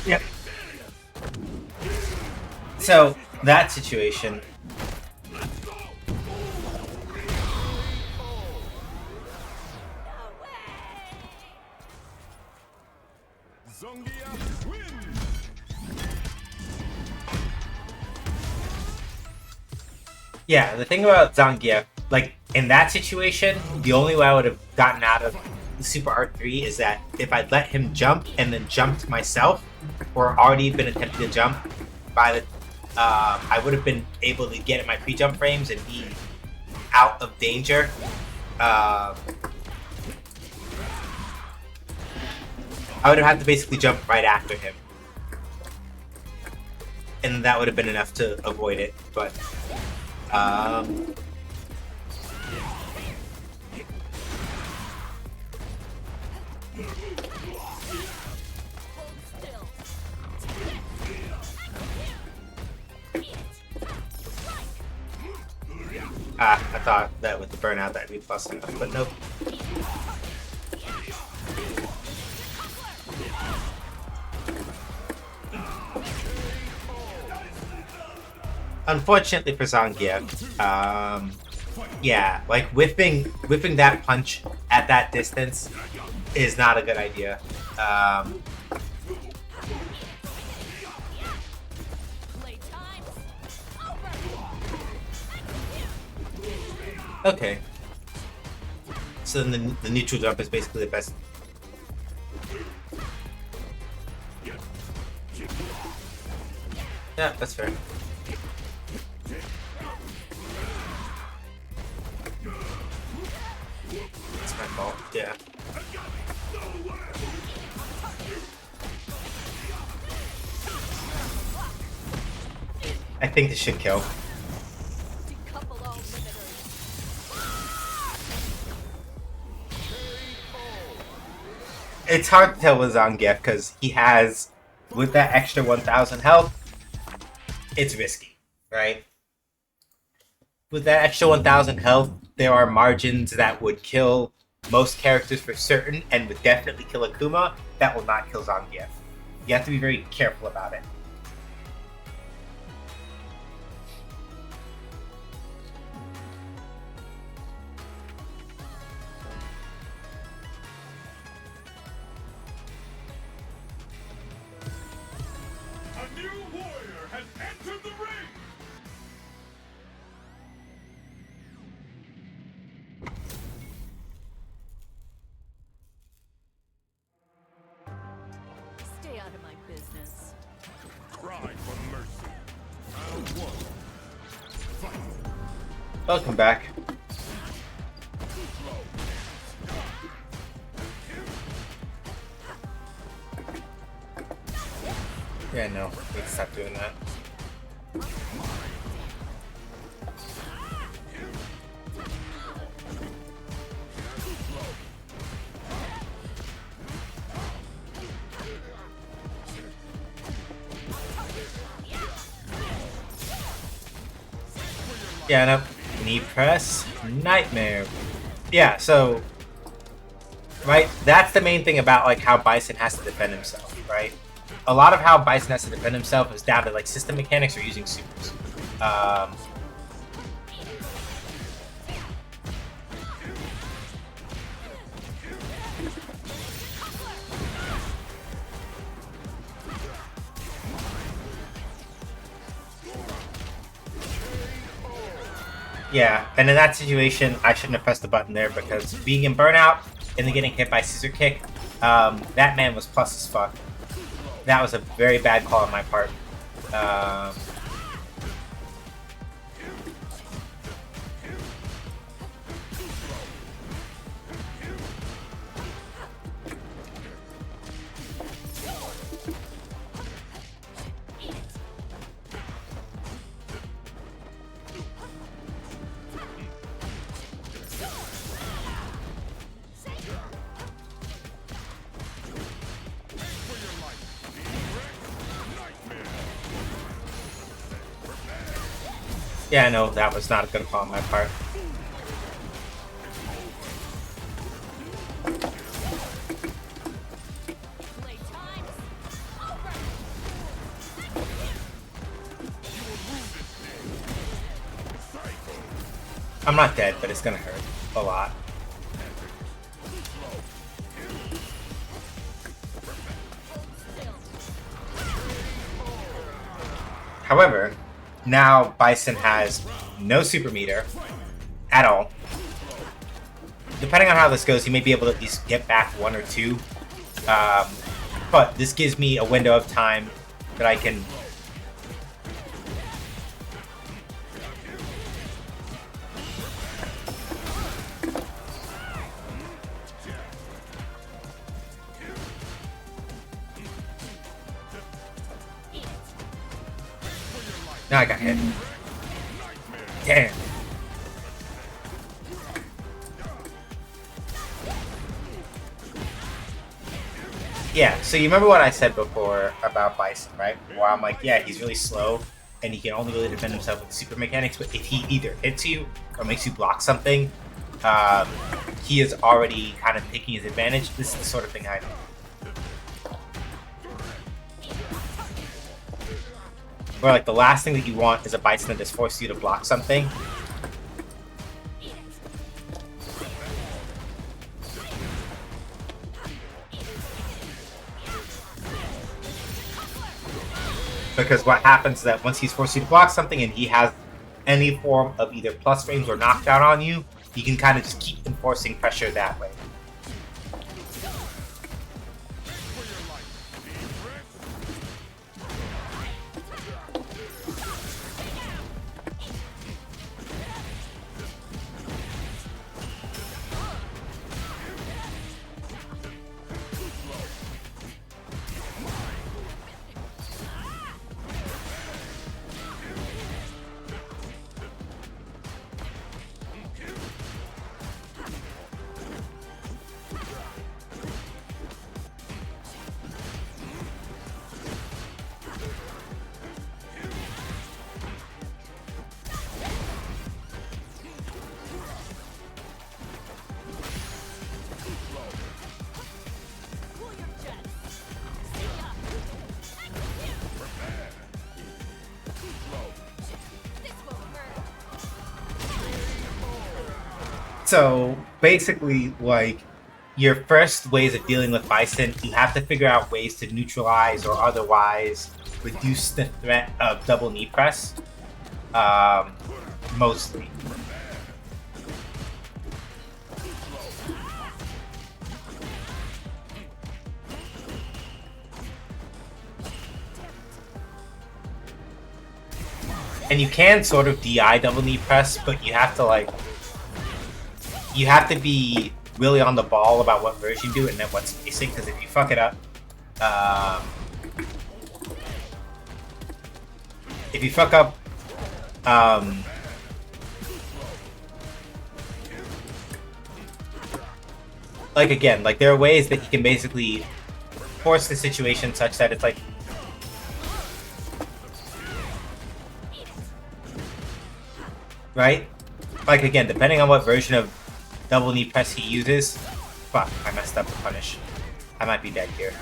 Yep. So, that situation. Zangief wins. Yeah, the thing about Zangief, like, in that situation, the only way I would have gotten out of the Super R3 is that if I'd let him jump and then jumped myself, or already been attempting to jump, by the I would have been able to get in my pre-jump frames and be out of danger. I would have had to basically jump right after him. And that would have been enough to avoid it, but... Hold still. Eat it. Strike. I thought that with the burnout that'd be plus enough, but nope. Unfortunately for Zangief, yeah, like whipping that punch at that distance is not a good idea. Playtime's over. Okay. So then the neutral jump is basically the best. Yeah, that's fair. It's my fault. Yeah. I think this should kill. Decouple all limiters. It's hard to tell with Zangief because he has, with that extra 1,000 health, it's risky, right? With that extra 1,000 health, there are margins that would kill most characters for certain and would definitely kill Akuma. That will not kill Zangief. You have to be very careful about it. A new warrior has entered the ring. Stay out of my business. Cry for mercy. Round one. Fight. Welcome back. Yeah, no, we can stop doing that. Yeah, no. Knee press. Nightmare. Yeah, so... Right? That's the main thing about, like, how Bison has to defend himself, right? A lot of how Bison has to defend himself is down to, like, system mechanics or using supers. Yeah, and in that situation, I shouldn't have pressed the button there because being in burnout and then getting hit by scissor kick, that man was plus as fuck. That was a very bad call on my part. Yeah, no, that was not a good call on my part. Playtime's over. I'm not dead, but it's gonna hurt a lot. However, now Bison has no super meter at all. Depending on how this goes, he may be able to at least get back 1 or 2. But this gives me a window of time that I can... Now I got hit. Damn. Yeah, so you remember what I said before about Bison, right? Where I'm like, yeah, he's really slow, and he can only really defend himself with super mechanics, but if he either hits you or makes you block something, he is already kind of taking his advantage. This is the sort of thing I do. Where like the last thing that you want is a Bison that just forces you to block something. Because what happens is that once he's forced you to block something and he has any form of either plus frames or knockdown on you, he can kind of just keep enforcing pressure that way. Cool your jets. See ya. This will hurt. So basically, like, your first ways of dealing with Bison, you have to figure out ways to neutralize or otherwise reduce the threat of double knee press. Mostly. And you can sort of DI double knee press, but you have to like... You have to be really on the ball about what version you do and then what spacing, because if you fuck it up... if you fuck up... like again, like there are ways that you can basically force the situation such that it's like... Right? Like again, depending on what version of double knee press he uses... Fuck, I messed up the punish. I might be dead here.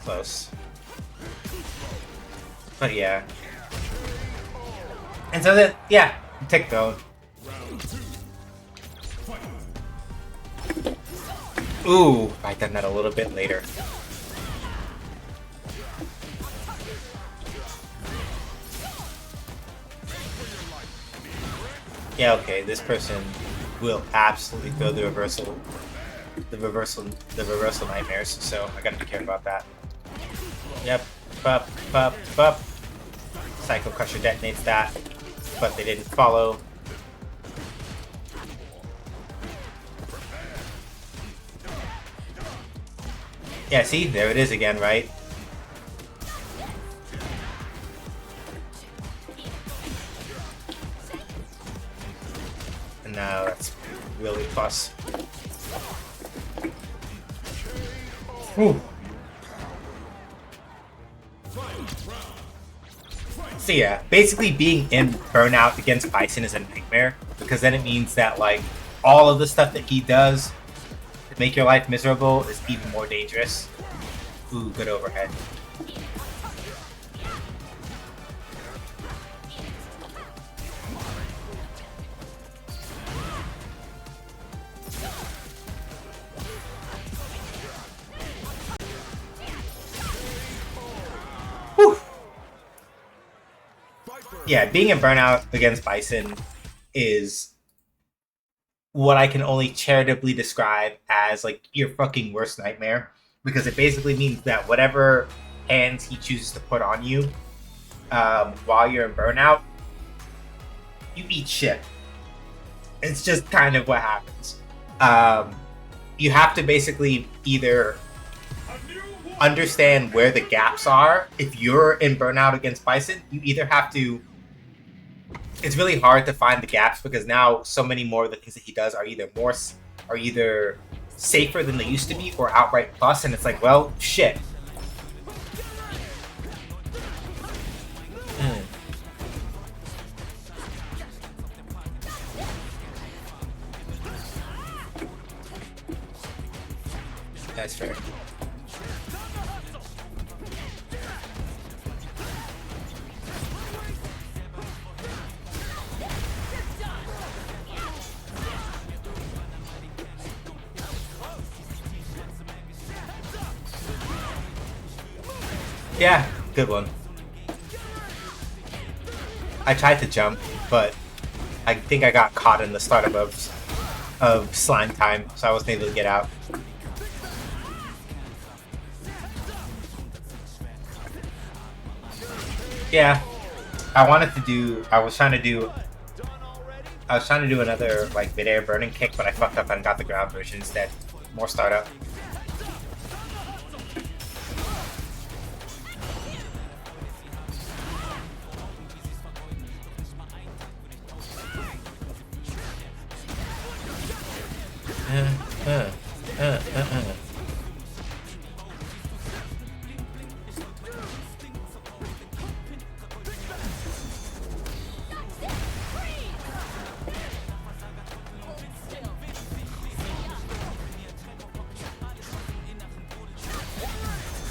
Close. But yeah. And so that, yeah, tick though. Ooh, I done that a little bit later. Yeah, okay, this person will absolutely throw the reversal nightmares, so I gotta be careful about that. Yep, up. Psycho Crusher detonates that, but they didn't follow. Yeah, see? There it is again, right? And now that's really plus. Whew. So yeah, basically being in Burnout against Bison is a nightmare, because then it means that like all of the stuff that he does to make your life miserable is even more dangerous. Ooh, good overhead. Whew. Yeah, being in Burnout against Bison is what I can only charitably describe as like your fucking worst nightmare, because it basically means that whatever hands he chooses to put on you while you're in Burnout, you eat shit. It's just kind of what happens. You have to basically either understand where the gaps are. If you're in Burnout against Bison, you either have to... It's really hard to find the gaps, because now so many more of the things that he does are either safer than they used to be or outright plus, and it's like, well, shit. That's fair. Yeah, good one. I tried to jump, but I think I got caught in the startup of slime time, so I wasn't able to get out. Yeah, I was trying to do another like mid-air burning kick, but I fucked up and got the ground version instead. More startup.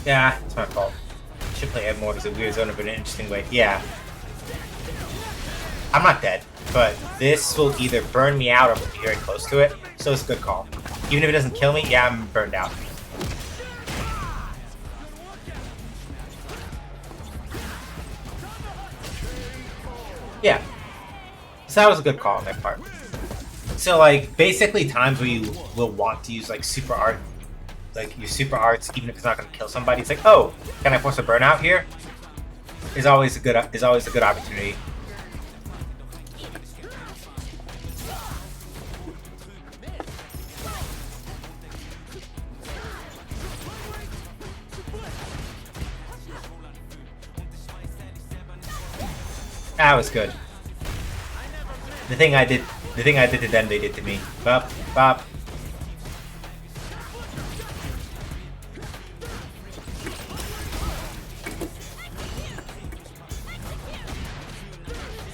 Yeah, it's my fault. Should play Ed mode as a weird zone, but in an interesting way. Yeah. I'm not dead, but this will either burn me out or be very close to it, so it's a good call. Even if it doesn't kill me, yeah, I'm burned out. Yeah. So that was a good call on that part. So, like, basically times where you will want to use, like, super art, like, your super arts, even if it's not going to kill somebody, it's like, oh, can I force a burnout here? Is always a good opportunity. That was good. The thing I did to them, they did to me. Bop, bop.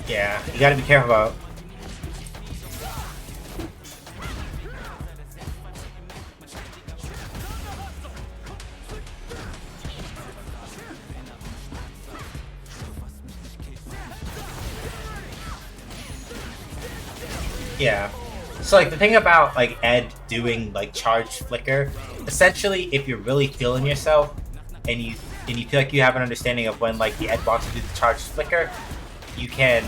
Yeah, you gotta be careful about. Yeah. So like the thing about like Ed doing like charge flicker, essentially if you're really feeling yourself and you feel like you have an understanding of when like the Ed wants to do the charge flicker, you can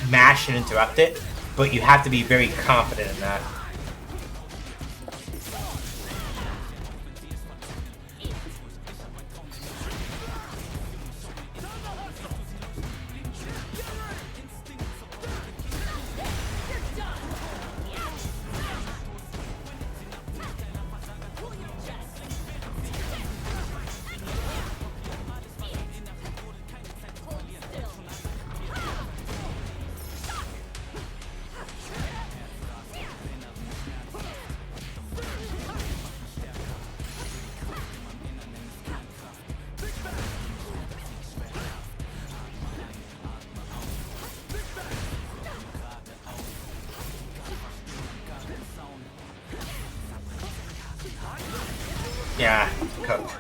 mash and interrupt it, but you have to be very confident in that. Yeah, cooked.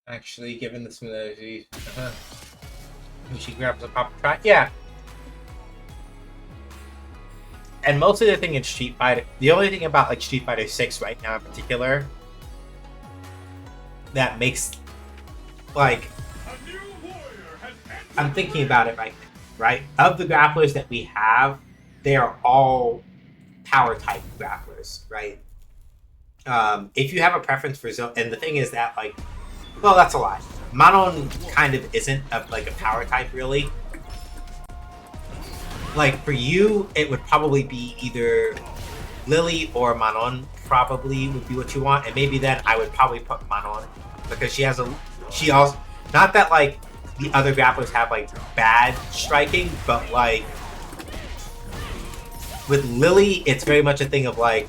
Actually, given the similarity, she grabs a pop track. Yeah. And mostly the thing in Street Fighter, the only thing about like Street Fighter 6 right now in particular that makes like A new warrior has entered I'm thinking about it right? Of the grapplers that we have, they are all power type grapplers, right? If you have a preference for zone, and the thing is that like, well, that's a lie. Manon kind of isn't like a power type really. Like for you, it would probably be either Lily or Manon. Probably would be what you want, and maybe then I would probably put Manon because she also not that like the other grapplers have like bad striking, but like with Lily, it's very much a thing of like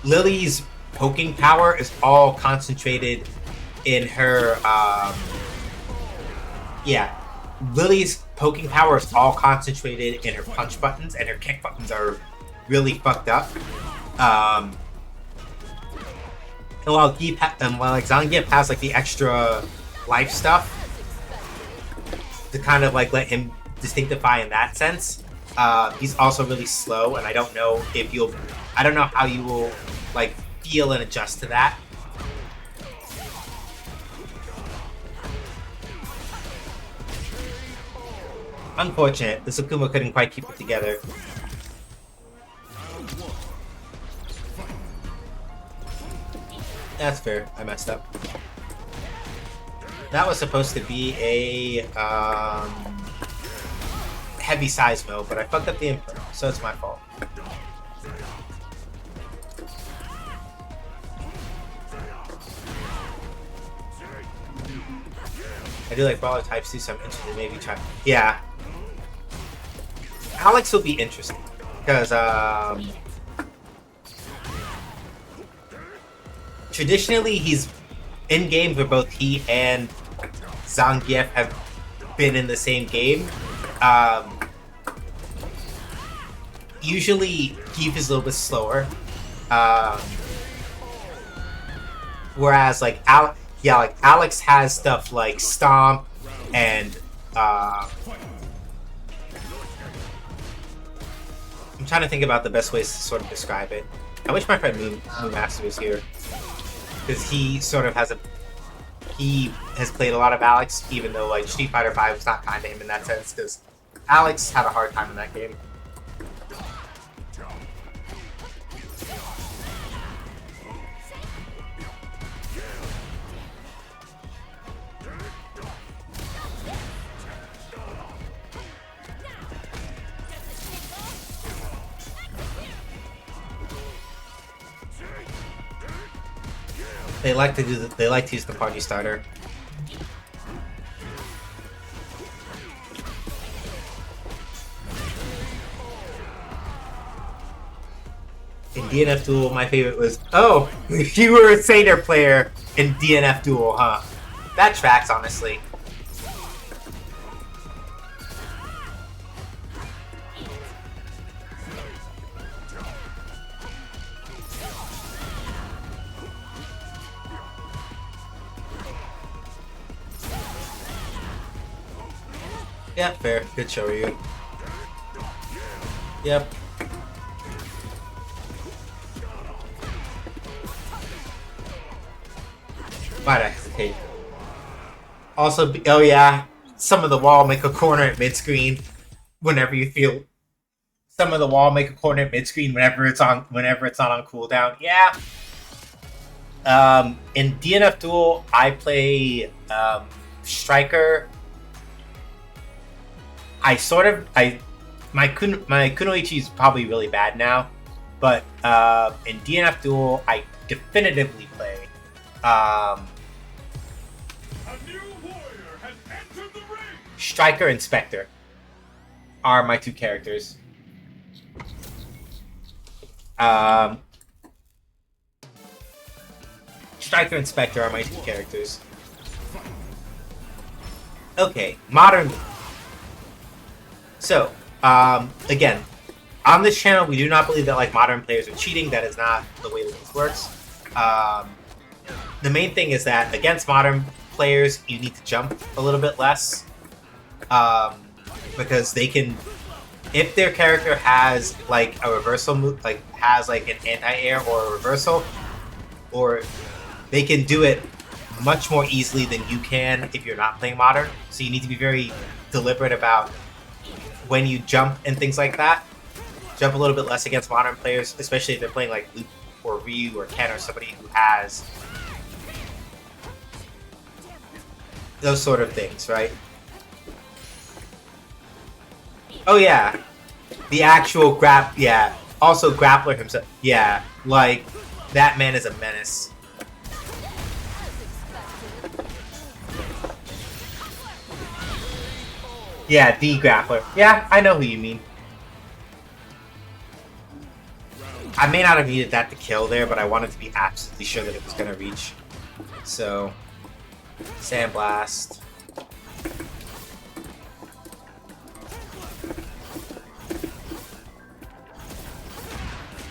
Lily's poking power is all concentrated in her Lily's poking power is all concentrated in her punch buttons, and her kick buttons are really fucked up. And while like Zangief has like the extra life stuff to kind of like let him distinctify in that sense, he's also really slow, and I don't know how you will like feel and adjust to that. Unfortunate, the Sukuma couldn't quite keep it together. That's fair, I messed up. That was supposed to be a heavy size mode, but I fucked up the input, so it's my fault. I do like brawler types too, so I'm interested in maybe try. Yeah. Alex will be interesting because traditionally he's in games where both he and Zangief have been in the same game. Usually Keith is a little bit slower, whereas like Alex has stuff like Stomp and I'm trying to think about the best ways to sort of describe it. I wish my friend Moon Master was here, because he sort of has played a lot of Alex, even though like Street Fighter V is not kind to him in that sense, because Alex had a hard time in that game. They like to use the party starter. In DNF Duel, my favorite was, oh, you were a Seder player in DNF Duel, huh? That tracks, honestly. Yeah, fair. Good show you. Yep. Why'd I hesitate? Also, oh yeah, some of the wall make a corner at mid screen whenever you feel. Some of the wall make a corner at mid screen whenever it's on cooldown. Yeah. In DNF Duel, I play Striker. My Kunoichi is probably really bad now, but in DNF Duel, I definitively play A new warrior has entered the ring. Striker and Spectre are my two characters. Striker and Spectre are my two characters. Okay, modern. So, again, on this channel, we do not believe that like modern players are cheating. That is not the way that this works. The main thing is that against modern players, you need to jump a little bit less, because they can, if their character has like a reversal move, like has like an anti-air or a reversal, or they can do it much more easily than you can if you're not playing modern. So you need to be very deliberate about when you jump and things like that. Jump a little bit less against modern players, especially if they're playing like Luke or Ryu or Ken or somebody who has those sort of things, right? Oh yeah, the actual yeah. Also Grappler himself, yeah. Like that man is a menace. Yeah, the Grappler. Yeah, I know who you mean. I may not have needed that to kill there, but I wanted to be absolutely sure that it was gonna reach. So, Sandblast.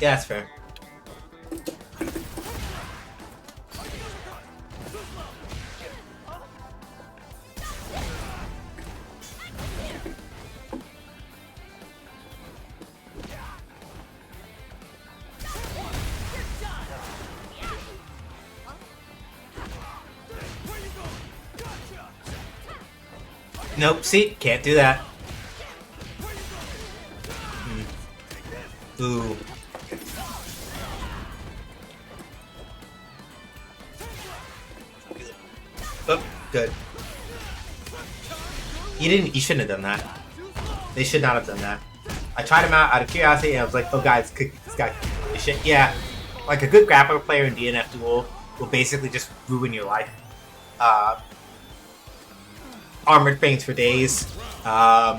Yeah, that's fair. Nope, see? Can't do that. Ooh. Oh, good. You shouldn't have done that. They should not have done that. I tried him out of curiosity and I was like, oh guys, this guy shit. Yeah. Like a good grappler player in DNF Duel will basically just ruin your life. Armored Faints for days,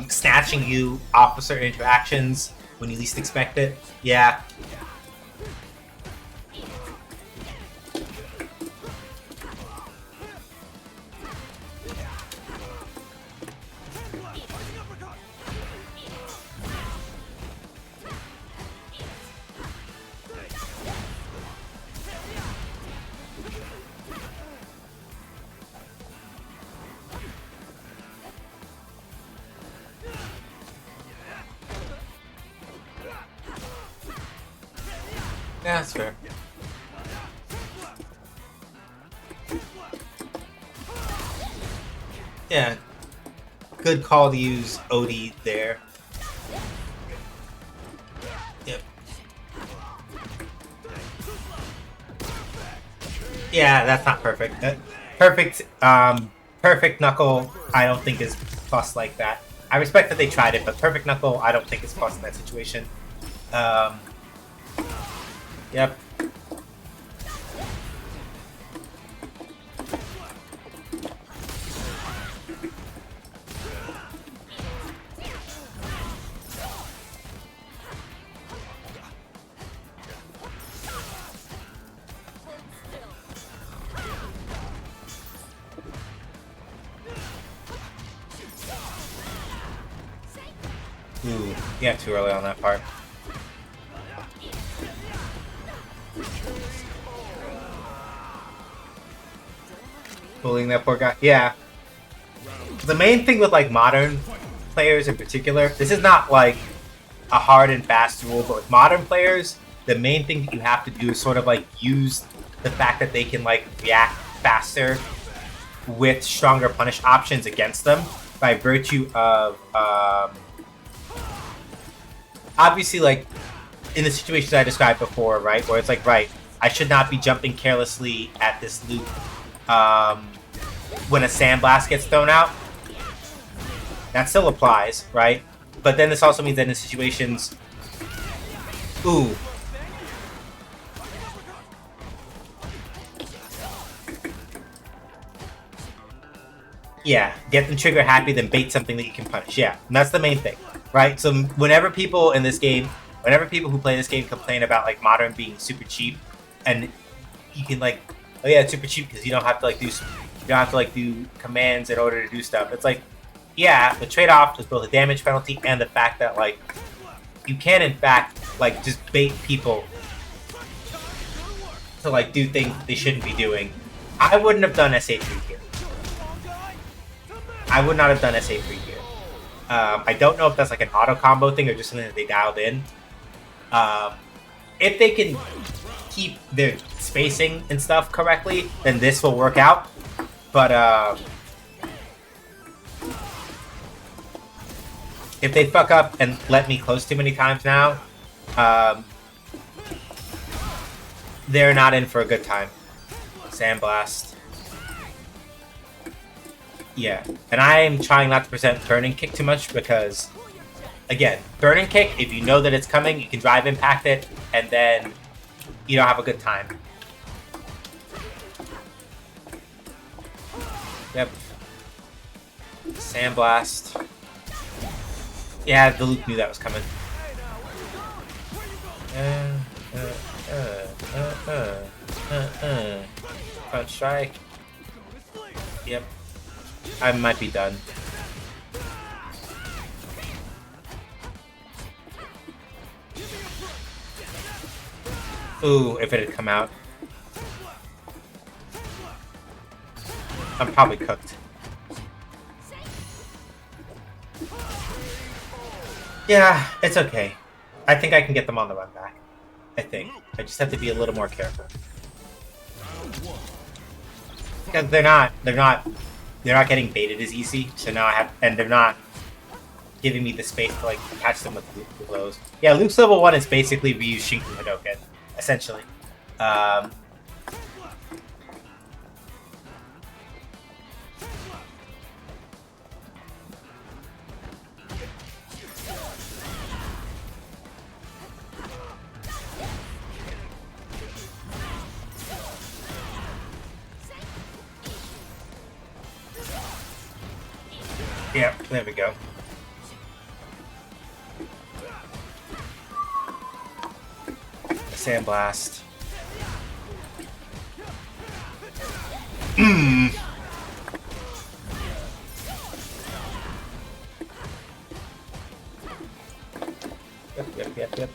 snatching you off of certain interactions when you least expect it. Yeah. Yeah, that's fair. Yeah. Good call to use Odie there. Yep. Yeah, that's not perfect. Perfect Knuckle, I don't think is plus like that. I respect that they tried it, but Perfect Knuckle, I don't think is plus in that situation. Yep. Ooh, yeah, too early on that part. Bullying that poor guy. Yeah. The main thing with like modern players in particular, this is not like a hard and fast rule, but with modern players, the main thing that you have to do is sort of like use the fact that they can like react faster with stronger punish options against them by virtue of obviously like in the situations I described before, right, where it's like, right, I should not be jumping carelessly at this loop when a sandblast gets thrown out. That still applies, right? But then this also means that in situations, ooh, yeah, get them trigger happy, then bait something that you can punish. Yeah, and that's the main thing, right? So whenever people in this game, whenever people who play this game complain about like modern being super cheap, and you can like, oh yeah, it's super cheap because you don't have to like do commands in order to do stuff. It's like, yeah, the trade-off is both a damage penalty and the fact that like you can in fact like just bait people to like do things they shouldn't be doing. I wouldn't have done SA3 here. I would not have done SA3 here. I don't know if that's like an auto combo thing or just something that they dialed in. If they can keep their spacing and stuff correctly, then this will work out. But if they fuck up and let me close too many times now, they're not in for a good time. Sandblast. Yeah, and I am trying not to present Burning Kick too much because, again, Burning Kick, if you know that it's coming, you can drive impact it, and then you don't have a good time. Yep. Sandblast. Yeah, the Luke knew that was coming. Front strike. Yep. I might be done. Ooh, if it had come out. I'm probably cooked. Yeah, it's okay. I think I can get them on the run back. I think. I just have to be a little more careful. Because they're not getting baited as easy, so now I have, and they're not giving me the space to like catch them with Luke blows. Yeah, Luke's level 1 is basically reuse Shinku Hadoken, essentially. Yeah, there we go. Sandblast.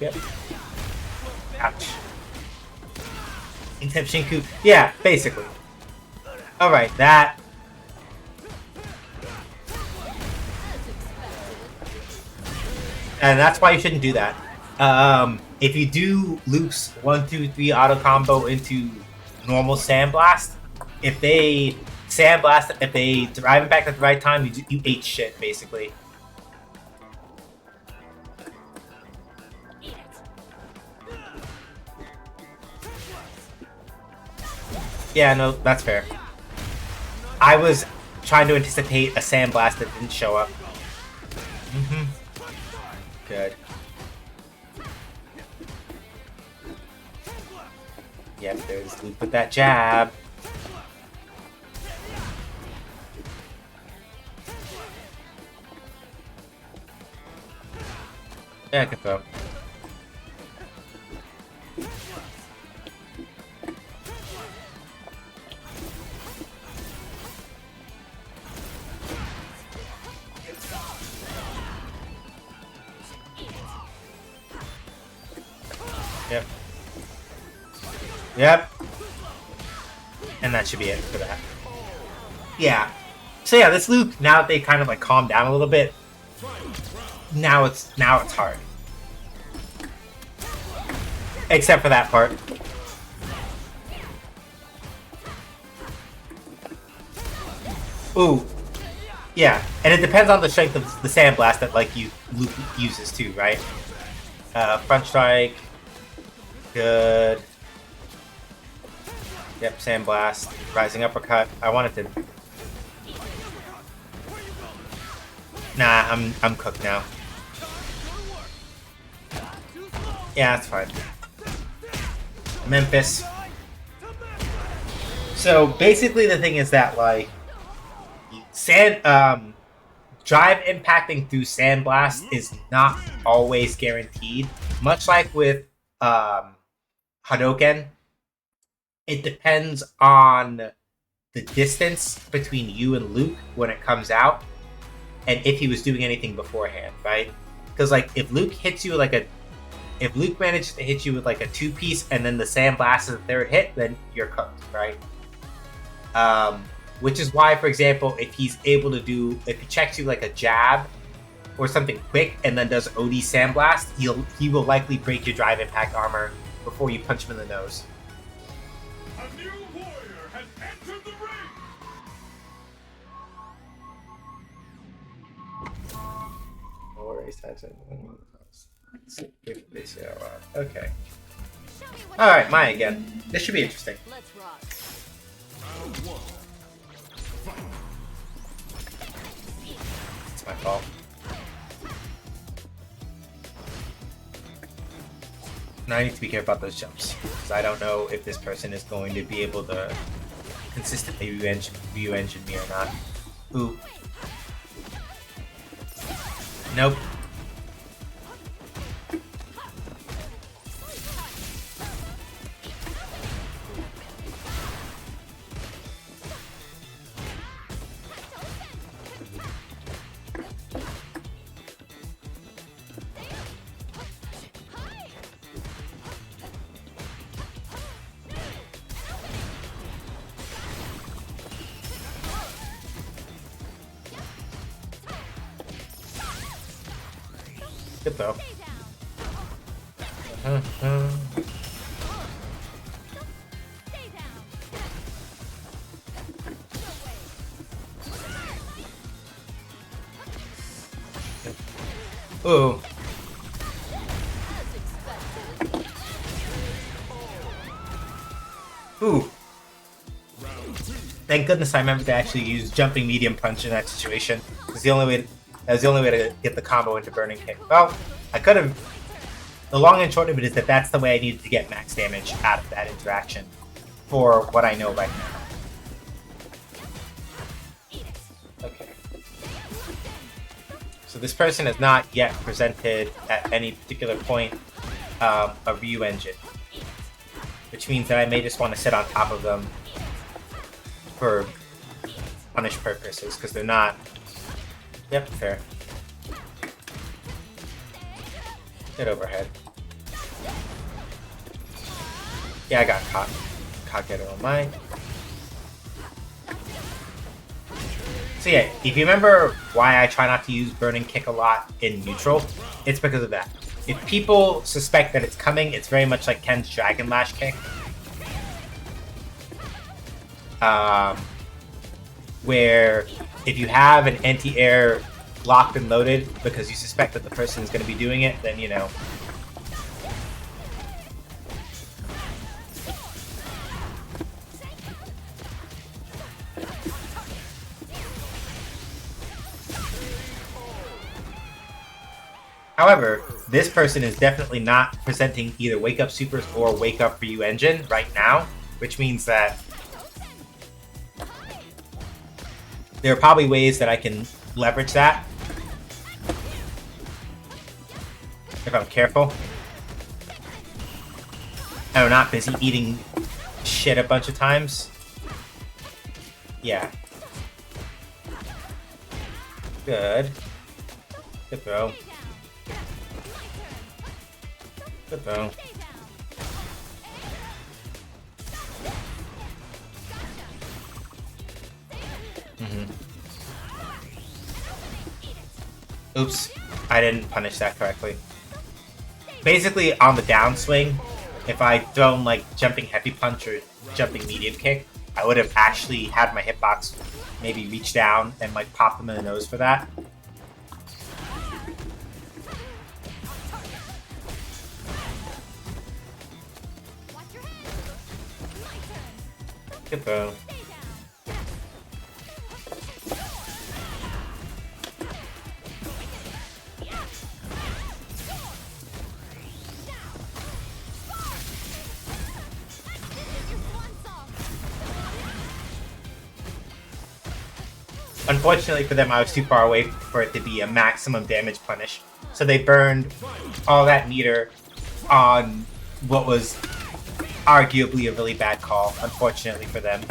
Yep. Ouch. Intep Shinku. Yeah, basically. Alright, that. And that's why you shouldn't do that. If you do Luke's 1, 2, 3 auto combo into normal Sandblast, if they Sandblast, if they drive it back at the right time, you ate shit, basically. Yeah, no, that's fair. I was trying to anticipate a Sandblast that didn't show up. Good. Yep, there's Luke with that jab. Yeah, I can throw. Yep. And that should be it for that. Yeah. So yeah, this Luke, now that they kind of like calmed down a little bit, now it's hard. Except for that part. Ooh. Yeah, and it depends on the strength of the sandblast that like Luke uses too, right? Front strike. Good. Yep, sandblast. Rising uppercut. I wanted to. Nah, I'm cooked now. Yeah, that's fine. Memphis. So basically, the thing is that like drive impacting through sandblast is not always guaranteed. Much like with Hadoken, it depends on the distance between you and Luke when it comes out, and if he was doing anything beforehand, right? Because like if Luke manages to hit you with like a 2-piece and then the sandblast is the third hit, then you're cooked, right? Which is why, for example, if he checks you like a jab or something quick and then does OD sandblast, he will likely break your drive impact armor before you punch him in the nose. A new warrior has entered the ring. Okay. Alright, Maya again. This should be interesting. Let's rock. It's my fault. Now I need to be careful about those jumps, because I don't know if this person is going to be able to consistently view engine me or not. Ooh. Nope. Good though. Stay down. Ooh. Ooh. Thank goodness I remembered to actually use jumping medium punch in that situation. That was the only way to get the combo into burning kick. Well, I could have. The long and short of it is that that's the way I needed to get max damage out of that interaction for what I know right now. Okay. So this person has not yet presented at any particular point a Ryu engine, which means that I may just want to sit on top of them for punish purposes, because they're not. Yep, fair. Get overhead. Yeah, I got caught. Kageto on mine. So yeah, if you remember why I try not to use Burning Kick a lot in neutral, it's because of that. If people suspect that it's coming, it's very much like Ken's Dragon Lash kick. Where if you have an anti-air locked and loaded because you suspect that the person is going to be doing it, then you know. However, this person is definitely not presenting either Wake Up Supers or Wake Up Ryu Engine right now, which means that there are probably ways that I can leverage that if I'm careful. And I'm not busy eating shit a bunch of times. Yeah. Good. Good throw. Good throw. Oops. I didn't punish that correctly. Basically, on the downswing, if I thrown like jumping heavy punch or jumping medium kick, I would have actually had my hitbox maybe reach down and like pop them in the nose for that. Watch your head. My turn. Good throw. Stay down. Your swan song. Unfortunately for them, I was too far away for it to be a maximum damage punish. So they burned all that meter on what was arguably a really bad call, unfortunately for them.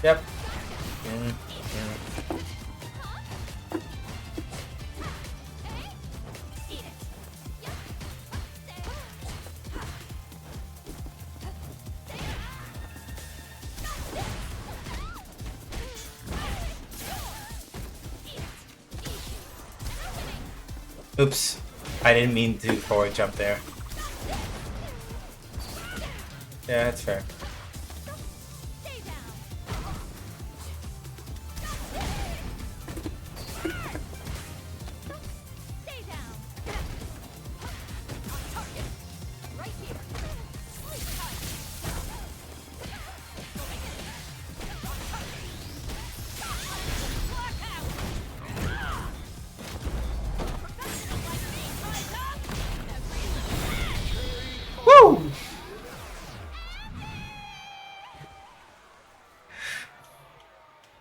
Yep. Mm, yeah. Eat it. Oops. I didn't mean to forward jump there. Yeah, that's fair. Stay down. Stay down. On target. Right here. Sleep tight. On target. Blackout. Professional like me tries up every Woo!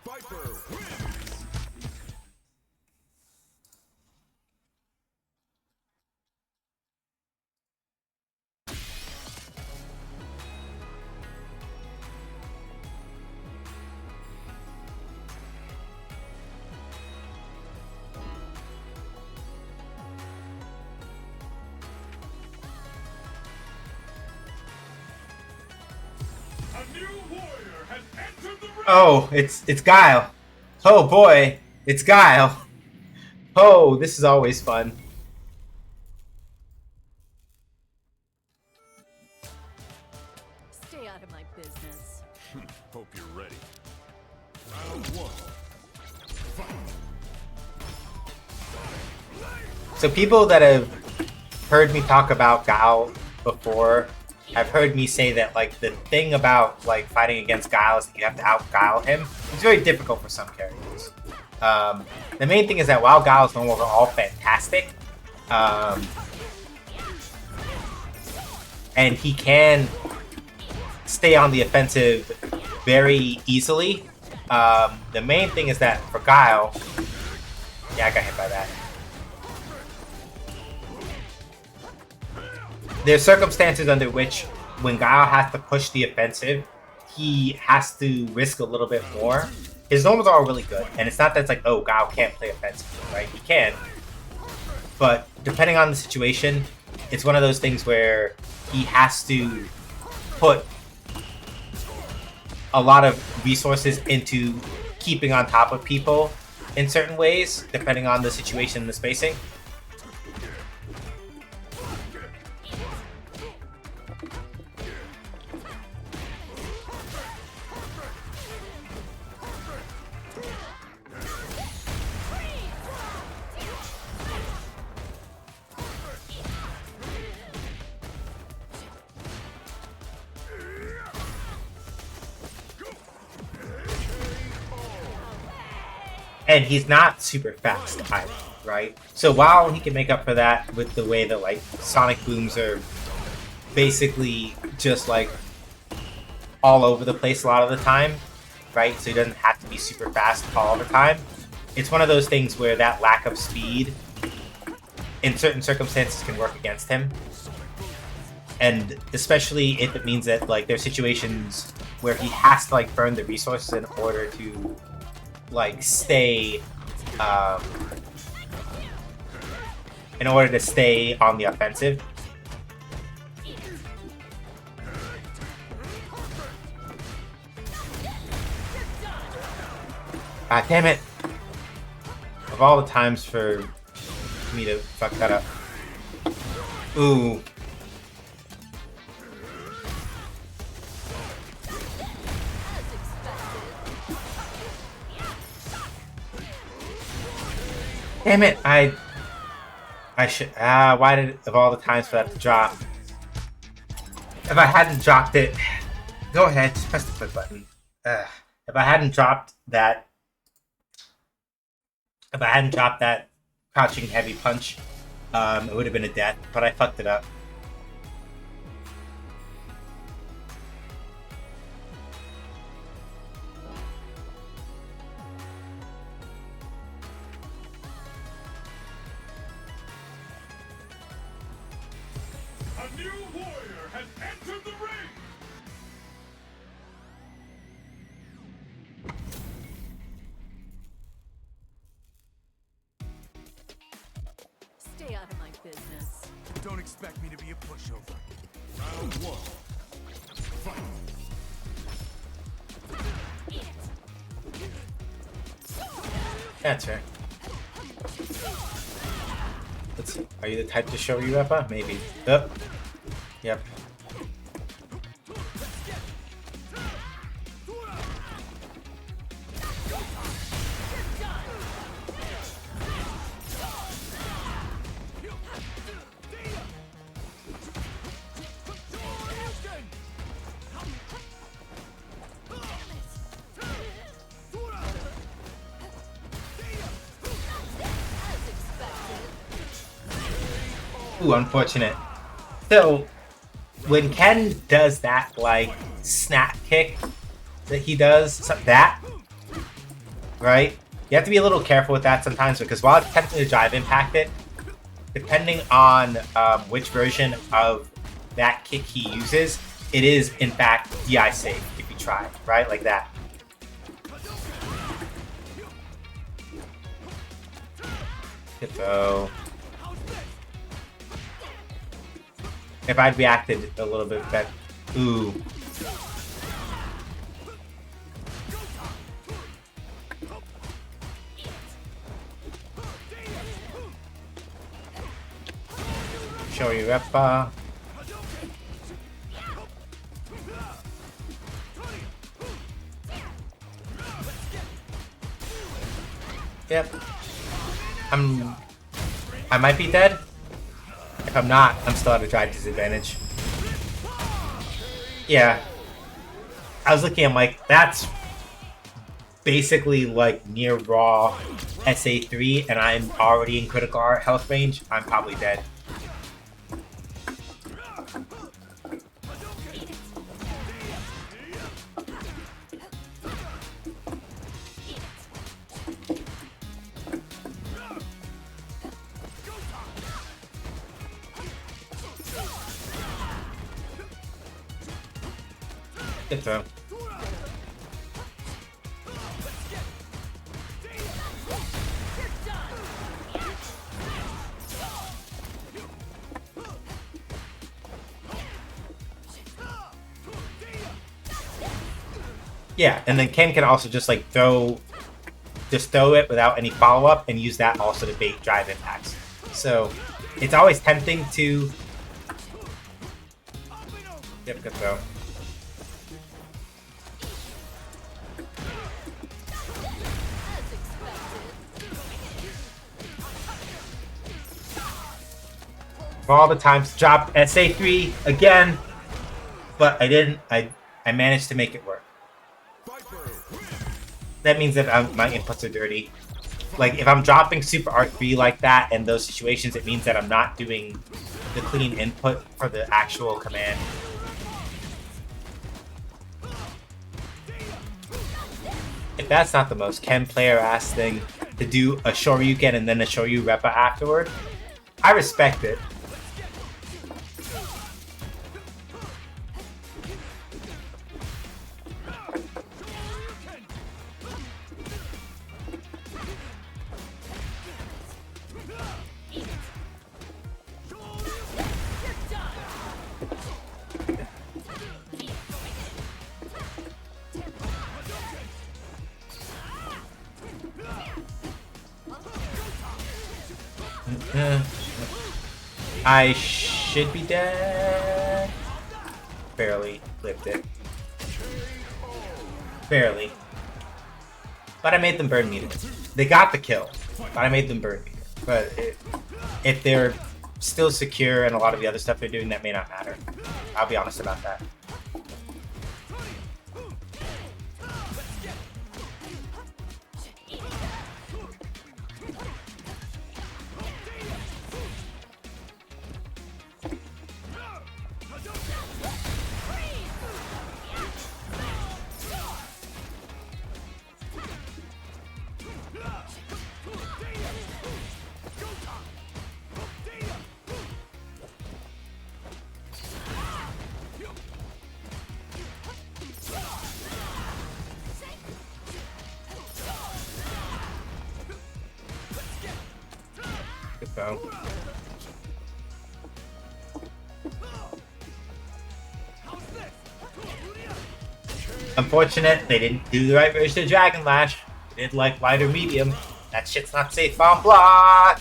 Viper wins. A new warrior has entered the ring. Oh, it's Guile. Oh boy, it's Guile. Oh, this is always fun. Stay out of my business. Hope you're ready. Round one. So people that have heard me talk about Guile before have heard me say that like the thing about like fighting against Guile is that you have to out Guile him. It's very difficult for some characters. The main thing is that while Guile's no longer all fantastic, and he can stay on the offensive very easily, the main thing is that for Guile, yeah, I got hit by that. There's circumstances under which when Guile has to push the offensive, he has to risk a little bit more. His normals are really good, and it's not that it's like, oh, Guile can't play offensive, right? He can, but depending on the situation, it's one of those things where he has to put a lot of resources into keeping on top of people in certain ways, depending on the situation and the spacing. And he's not super fast either, right? So while he can make up for that with the way that like sonic booms are basically just like all over the place a lot of the time, right? So he doesn't have to be super fast all the time. It's one of those things where that lack of speed in certain circumstances can work against him. And especially if it means that like there's situations where he has to like burn the resources in order to like stay in order to stay on the offensive. Ah, damn it. Of all the times for me to fuck that up. Ooh. Damn it! I should. Why did of all the times for that to drop? If I hadn't dropped it, go ahead, just press the quit button. If I hadn't dropped that, crouching heavy punch, it would have been a death. But I fucked it up. A new warrior has entered the ring! Stay out of my business. Don't expect me to be a pushover. Round one. Fight. That's fair. Let's see. Are you the type to show you Reppa? Maybe. Oh. Yep. Ooh, unfortunate. So, when Ken does that, like, snap kick that he does, that, right? You have to be a little careful with that sometimes because while it's tempting to drive impact it, depending on which version of that kick he uses, it is, in fact, DI safe if you try, right? Like that. So, if I'd reacted a little bit better. Ooh. Show you Reppa. Yep. I might be dead. If I'm not, I'm still at a drive disadvantage. Yeah. I was looking, I'm like, that's basically like near raw SA3 and I'm already in critical health range. I'm probably dead. Good throw. Yeah, and then Ken can also just like throw it without any follow-up and use that also to bait drive impacts. So it's always tempting to... Yep, good throw. All the times drop SA3 again, but I didn't. I managed to make it work. That means that my inputs are dirty. Like if I'm dropping Super R3 like that in those situations, it means that I'm not doing the clean input for the actual command. If that's not the most Ken player ass thing to do a Shoryuken and then a Shoryu Reppa afterward, I respect it. I should be dead. Barely lived it. Barely. But I made them burn meter. They got the kill, but I made them burn meter. But if they're still secure and a lot of the other stuff they're doing, that may not matter. I'll be honest about that. Good go. Unfortunate, they didn't do the right version of Dragon Lash. They did like light or medium. That shit's not safe on block.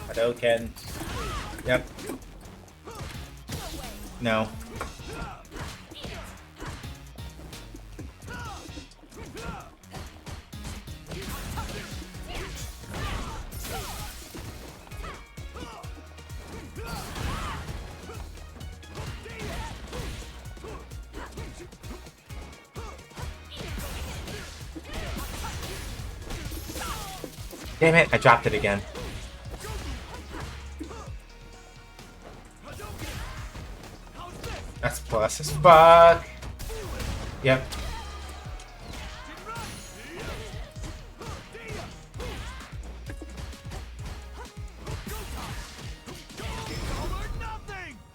Hadouken. Yep. No. Damn it, I dropped it again. That's plus as fuck. Yep.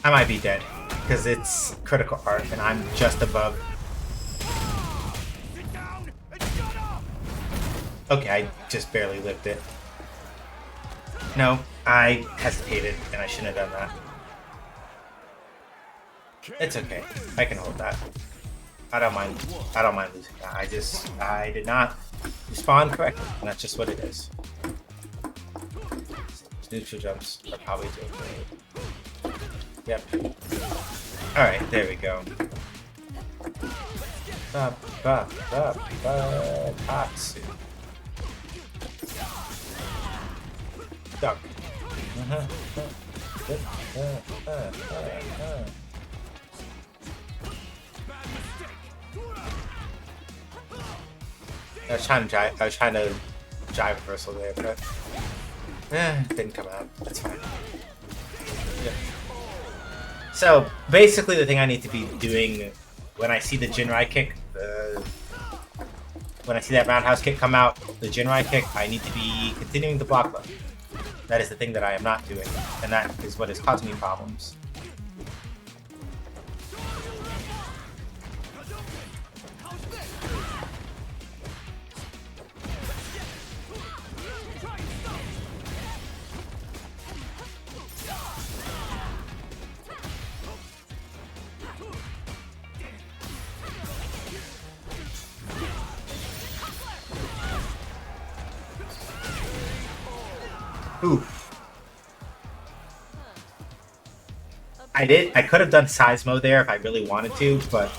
I might be dead because it's critical art and I'm just above. Okay, I just barely lived it. No, I hesitated and I shouldn't have done that. It's okay. I can hold that. I don't mind losing that. I did not respond correctly, and that's just what it is. Neutral jumps are probably doing great. Yep. Alright, there we go. Katsu. Duck. I was trying to drive reversal there, but it didn't come out. That's fine. Yep. So basically, the thing I need to be doing when I see the Jinrai kick, when I see that roundhouse kick come out, the Jinrai kick, I need to be continuing to block them. That is the thing that I am not doing, and that is what is causing me problems. Ooh. I could have done Seismo there if I really wanted to, but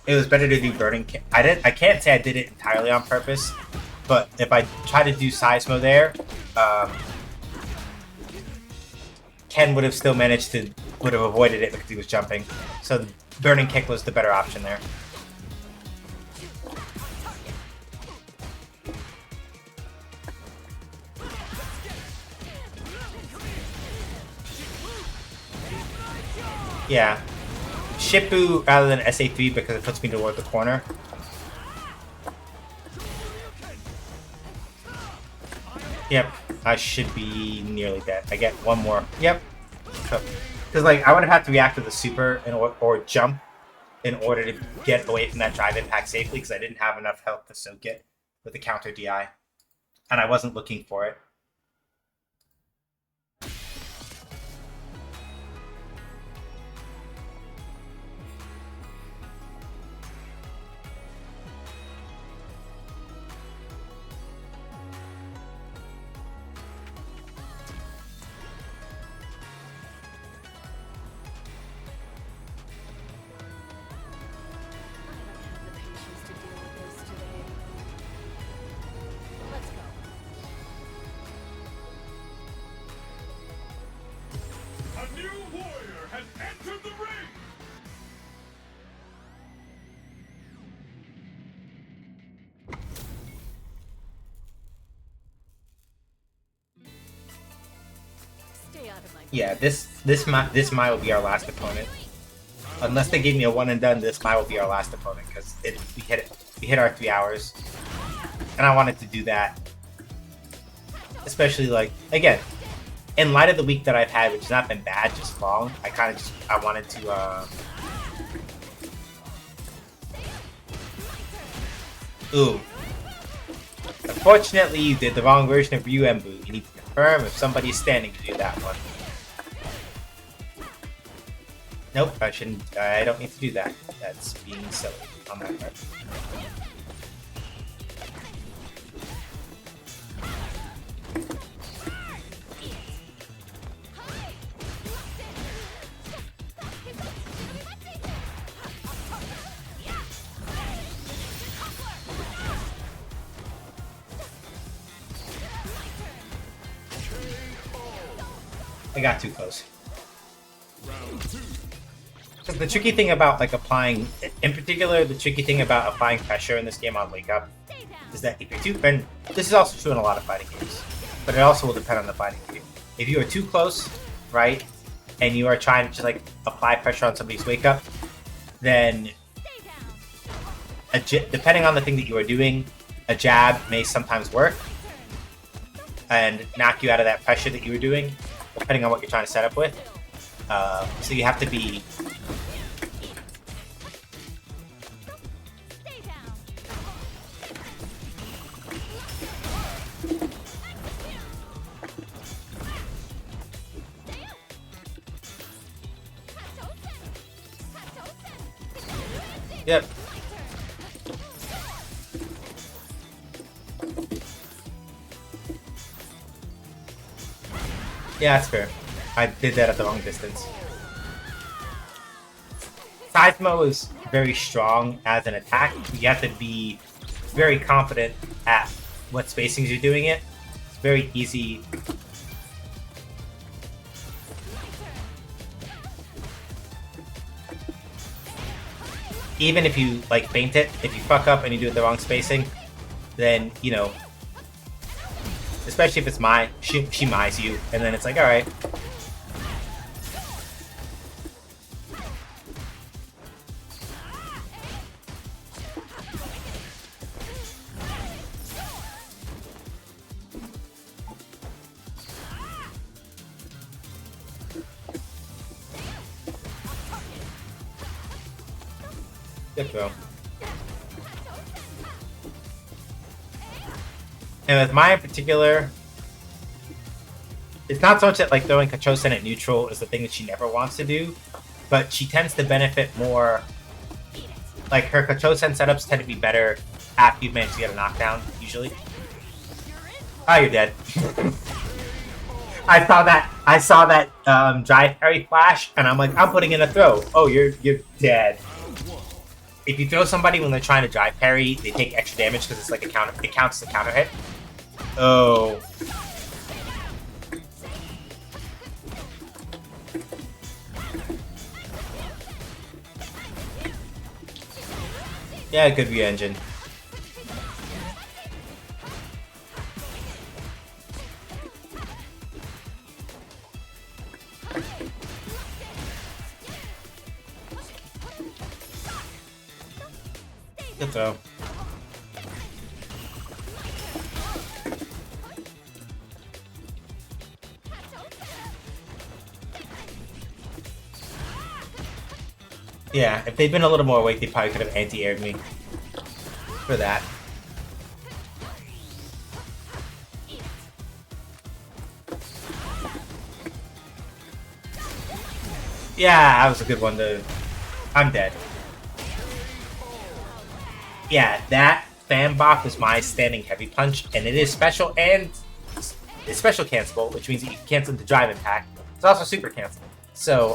it was better to do Burning. I can't say I did it entirely on purpose, but if I try to do Seismo there, Ken would have still would have avoided it because he was jumping. So the Burning Kick was the better option there. Yeah. Shippu rather than SA3 because it puts me toward the corner. Yep, I should be nearly dead. I get one more. Yep. Because like I would have had to react to the super or jump in order to get away from that drive impact safely because I didn't have enough health to soak it with the counter DI. And I wasn't looking for it. Stay out of my Yeah, this Mai will be our last opponent. Unless they give me a one and done, this Mai will be our last opponent because we hit our 3 hours, and I wanted to do that. Especially like again, in light of the week that I've had, which has not been bad, just long. I wanted to. Ooh. Unfortunately, you did the wrong version of Ryu Embu. You need to confirm if somebody's standing to do that one. Nope, I shouldn't. I don't need to do that. That's being silly on my part. I got too close. So the tricky thing about like applying, in particular, the tricky thing about applying pressure in this game on Wake Up is that if you're too, and this is also true in a lot of fighting games, but it also will depend on the fighting game. If you are too close, right, and you are trying to just like apply pressure on somebody's Wake Up, then depending on the thing that you are doing, a jab may sometimes work and knock you out of that pressure that you were doing, depending on what you're trying to set up with. So you have to be. Yep. Yeah, that's fair. I did that at the wrong distance. Seismo is very strong as an attack. You have to be very confident at what spacings you're doing it. It's very easy. Even if you like feint it, if you fuck up and you do it the wrong spacing, then you know. Especially if it's Mai, she Mai's you, and then it's like, all right. Good throw. And with Mai in particular, it's not so much that like throwing Kachosen at neutral is the thing that she never wants to do, but she tends to benefit more. Like her Kachosen setups tend to be better after you've managed to get a knockdown, usually. Oh, you're dead. I saw that drive parry flash, and I'm like, I'm putting in a throw. Oh, you're dead. If you throw somebody when they're trying to drive parry, they take extra damage because it's like a counter. It counts as a counter hit. Oh. Yeah, good view engine. Good throw. Yeah, if they'd been a little more awake, they probably could have anti-aired me for that. Yeah, that was a good one to... I'm dead. Yeah, that fan buff is my standing heavy punch, and it is special and it's special cancelable, which means that you can cancel the drive attack. It's also super cancelable. So,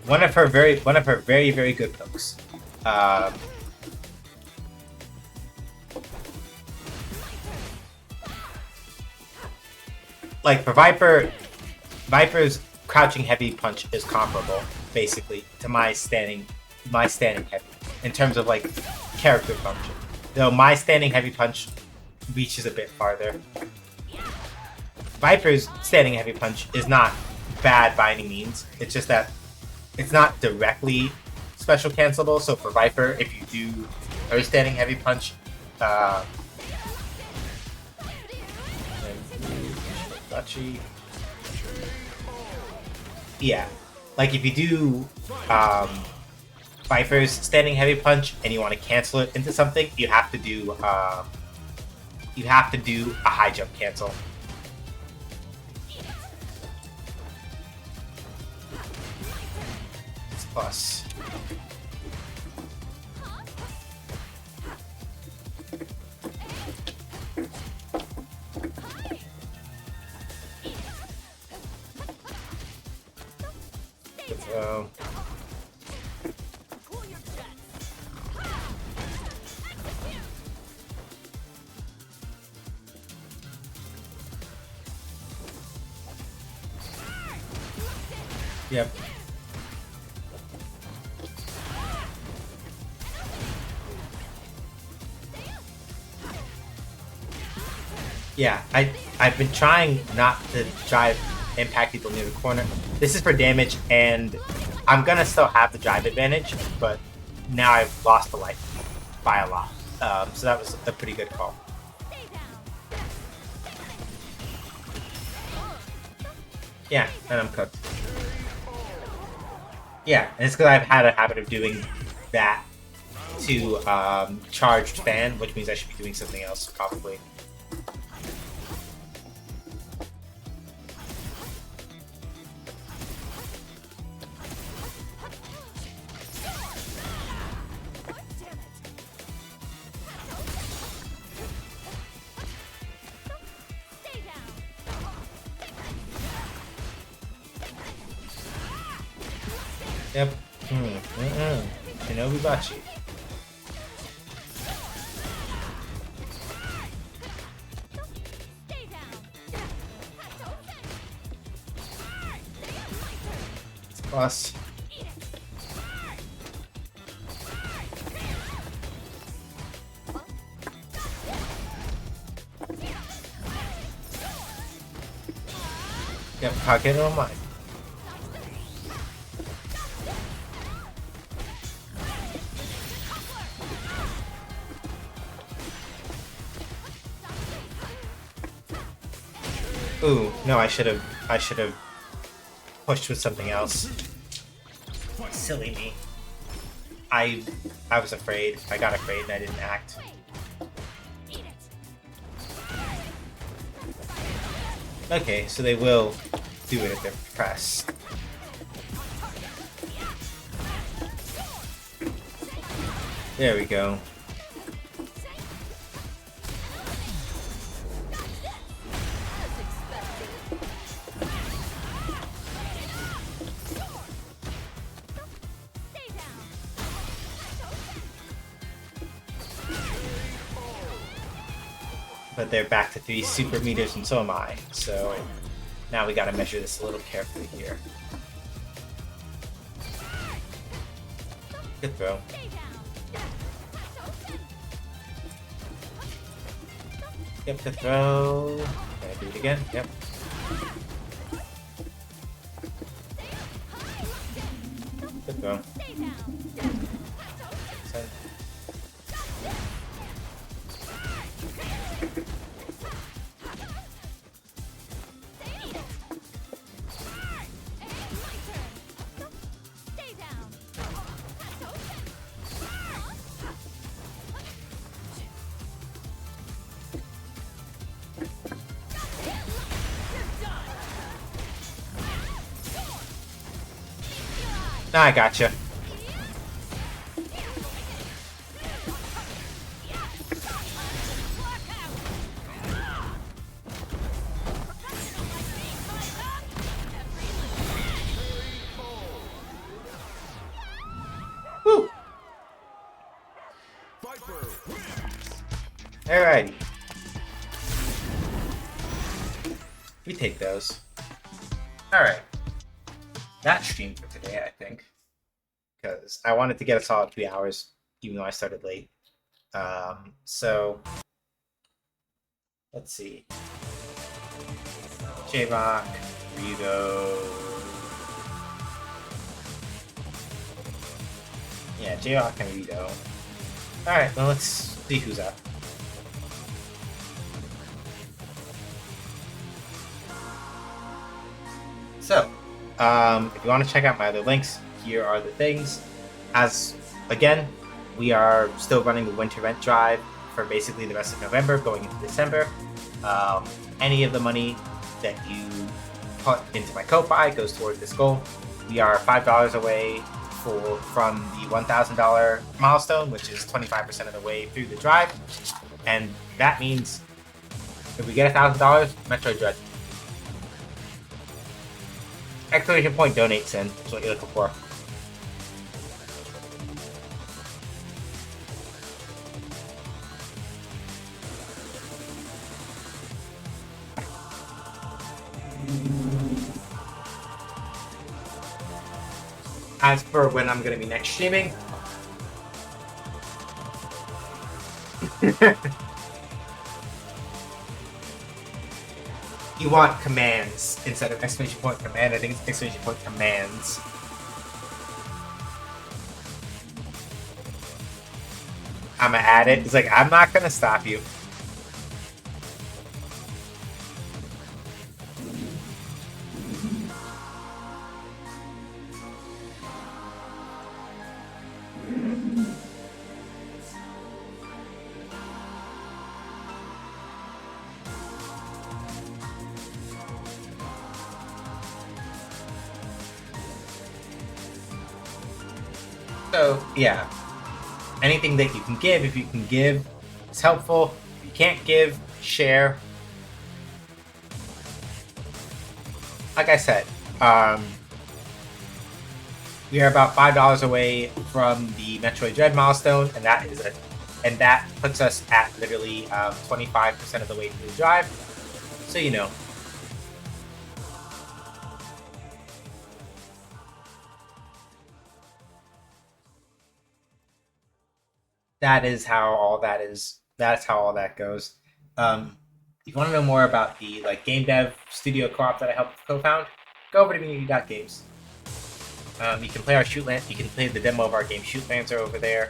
one of her very good pokes. Like for Viper's crouching heavy punch is comparable, basically, to my standing heavy in terms of like character function. Though my standing heavy punch reaches a bit farther. Viper's standing heavy punch is not bad by any means. It's just that it's not directly special cancelable. So for Viper, if you do her standing heavy punch, yeah, like if you do Viper's standing heavy punch and you want to cancel it into something, you have to do a high jump cancel. It's plus. So. Yep. Yeah, I've been trying not to drive impact people near the corner. This is for damage, and I'm gonna still have the drive advantage, but now I've lost the life by a lot. So that was a pretty good call. Yeah, and I'm cooked. Yeah, and it's because I've had a habit of doing that to charged fan, which means I should be doing something else, probably. Yep. Shinobi Bachi. It's plus. Yep, Kage no Mai. Ooh, no, I should have pushed with something else. Silly me. I was afraid. I got afraid and I didn't act. Okay, so they will do it if they're pressed. There we go. But they're back to 3 super meters, and so am I. So now we gotta measure this a little carefully here. Good throw. Yep, good throw. Can I do it again? Yep. Good throw. Send. I gotcha. Woo! Alrighty. We take those. Alright. That stream for today, I think. Because I wanted to get a solid 3 hours, even though I started late. So, let's see. J-Rock, Rito. Yeah, J-Rock and Rito. Alright, well, let's see who's up. So, if you want to check out my other links, here are the things. As, again, we are still running the winter rent drive for basically the rest of November, going into December. Any of the money that you put into my Ko-Fi goes towards this goal. We are $5 away from the $1,000 milestone, which is 25% of the way through the drive. And that means if we get $1,000, Metroid Dread. Exclamation point donates in. That's what you're looking for. As for when I'm going to be next streaming, you want commands instead of exclamation point command. I think it's exclamation point commands. I'm gonna add it. It's like, I'm not gonna stop you. So, yeah. Anything that you can give, if you can give, is helpful. If you can't give, share. Like I said, we are about $5 away from the Metroid Dread milestone, and that puts us at literally 25% of the way through the drive. So you know. That's how all that goes. If you want to know more about the game dev studio co-op that I helped co-found, go over to munity.games. You can play our Shootland. You can play the demo of our game Shootlands over there.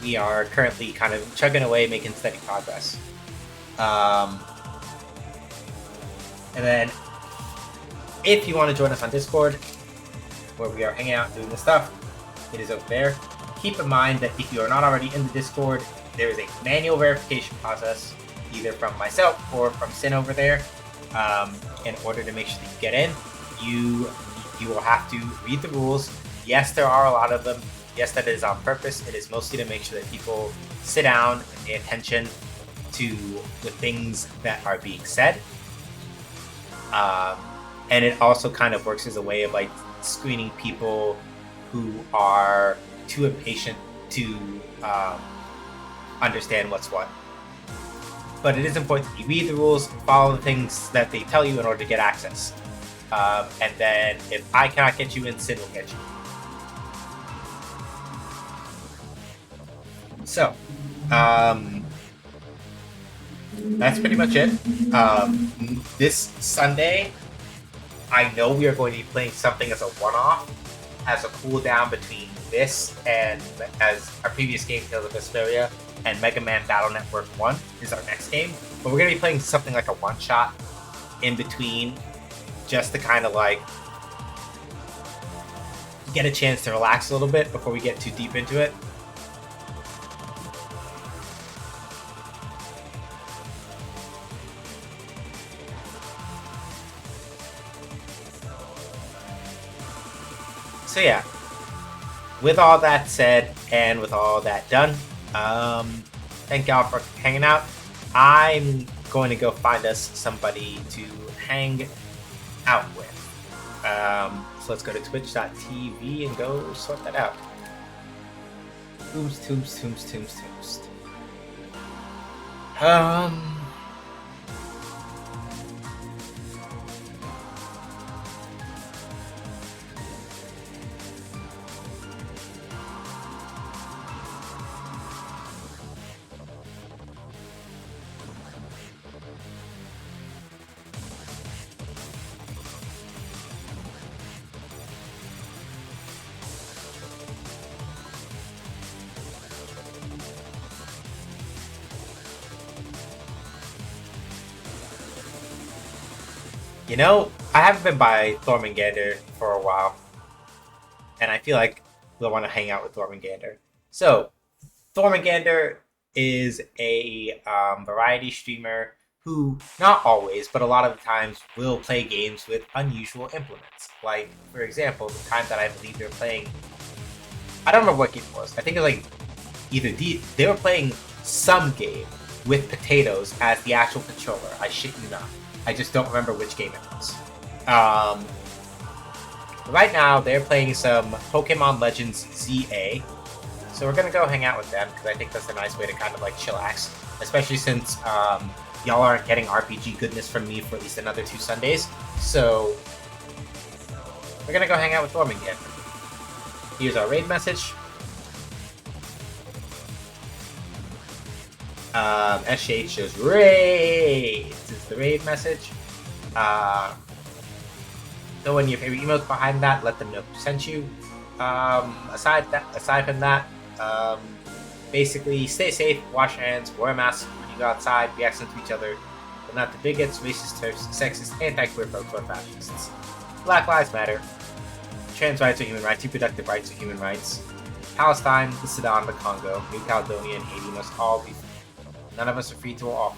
We are currently kind of chugging away, making steady progress. And then, if you want to join us on Discord, where we are hanging out and doing this stuff, it is over there. Keep in mind that if you are not already in the Discord, there is a manual verification process, either from myself or from Sin over there. In order to make sure that you get in, you will have to read the rules. Yes, there are a lot of them. Yes, that is on purpose. It is mostly to make sure that people sit down and pay attention to the things that are being said. And it also kind of works as a way of screening people who are too impatient to understand what's what. But it is important that you read the rules, follow the things that they tell you in order to get access. And then if I cannot get you in, Sid will get you. So, that's pretty much it. This Sunday, I know we are going to be playing something as a one-off, as a cooldown between this and as our previous game, Tales of Vesperia, and Mega Man Battle Network 1 is our next game. But we're going to be playing something like a one-shot in between, just to kind of get a chance to relax a little bit before we get too deep into it. So yeah, with all that said and with all that done, thank y'all for hanging out. I'm going to go find us somebody to hang out with. So let's go to twitch.tv and go sort that out. Tombs. You know, I haven't been by Thormangander for a while, and I feel like we'll want to hang out with Thormangander. So, Thormangander is a variety streamer who, not always, but a lot of the times, will play games with unusual implements. Like, for example, the time that I believe they were playing, I don't remember what game it was. I think it was like either they were playing some game with potatoes as the actual controller. I shit you not. I just don't remember which game it was. Right now, they're playing some Pokemon Legends ZA. So we're gonna go hang out with them because I think that's a nice way to kind of like chillax, especially since y'all aren't getting RPG goodness from me for at least another 2 Sundays. So we're gonna go hang out with Thorman again. Here's our raid message. SH shows raid. This is the raid message. Throw in your favorite emotes behind that. Let them know who sent you. Aside from that, basically stay safe, wash your hands, wear a mask when you go outside, be excellent to each other, but not to bigots, racist, turfs, sexist, anti-queer folks, or fascists. Black Lives Matter. Trans rights are human rights. Reproductive rights are human rights. Palestine, the Sudan, the Congo, New Caledonia, and Haiti must all be free. None of us are free to all.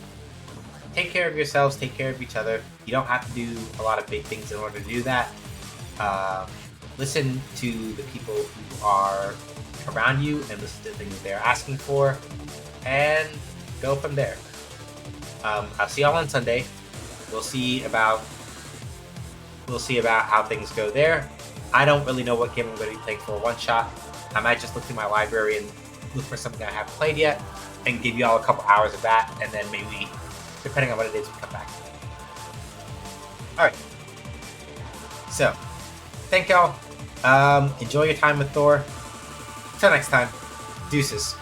Take care of yourselves, take care of each other. You don't have to do a lot of big things in order to do that. Listen to the people who are around you and listen to the things they're asking for, and go from there. I'll see y'all on Sunday. We'll see about how things go there. I don't really know what game I'm going to be playing for a one-shot. I might just look through my library and look for something I haven't played yet, and give y'all a couple hours of that, and then maybe, depending on what it is, we come back. Alright. So, thank y'all. Enjoy your time with Thor. Till next time. Deuces.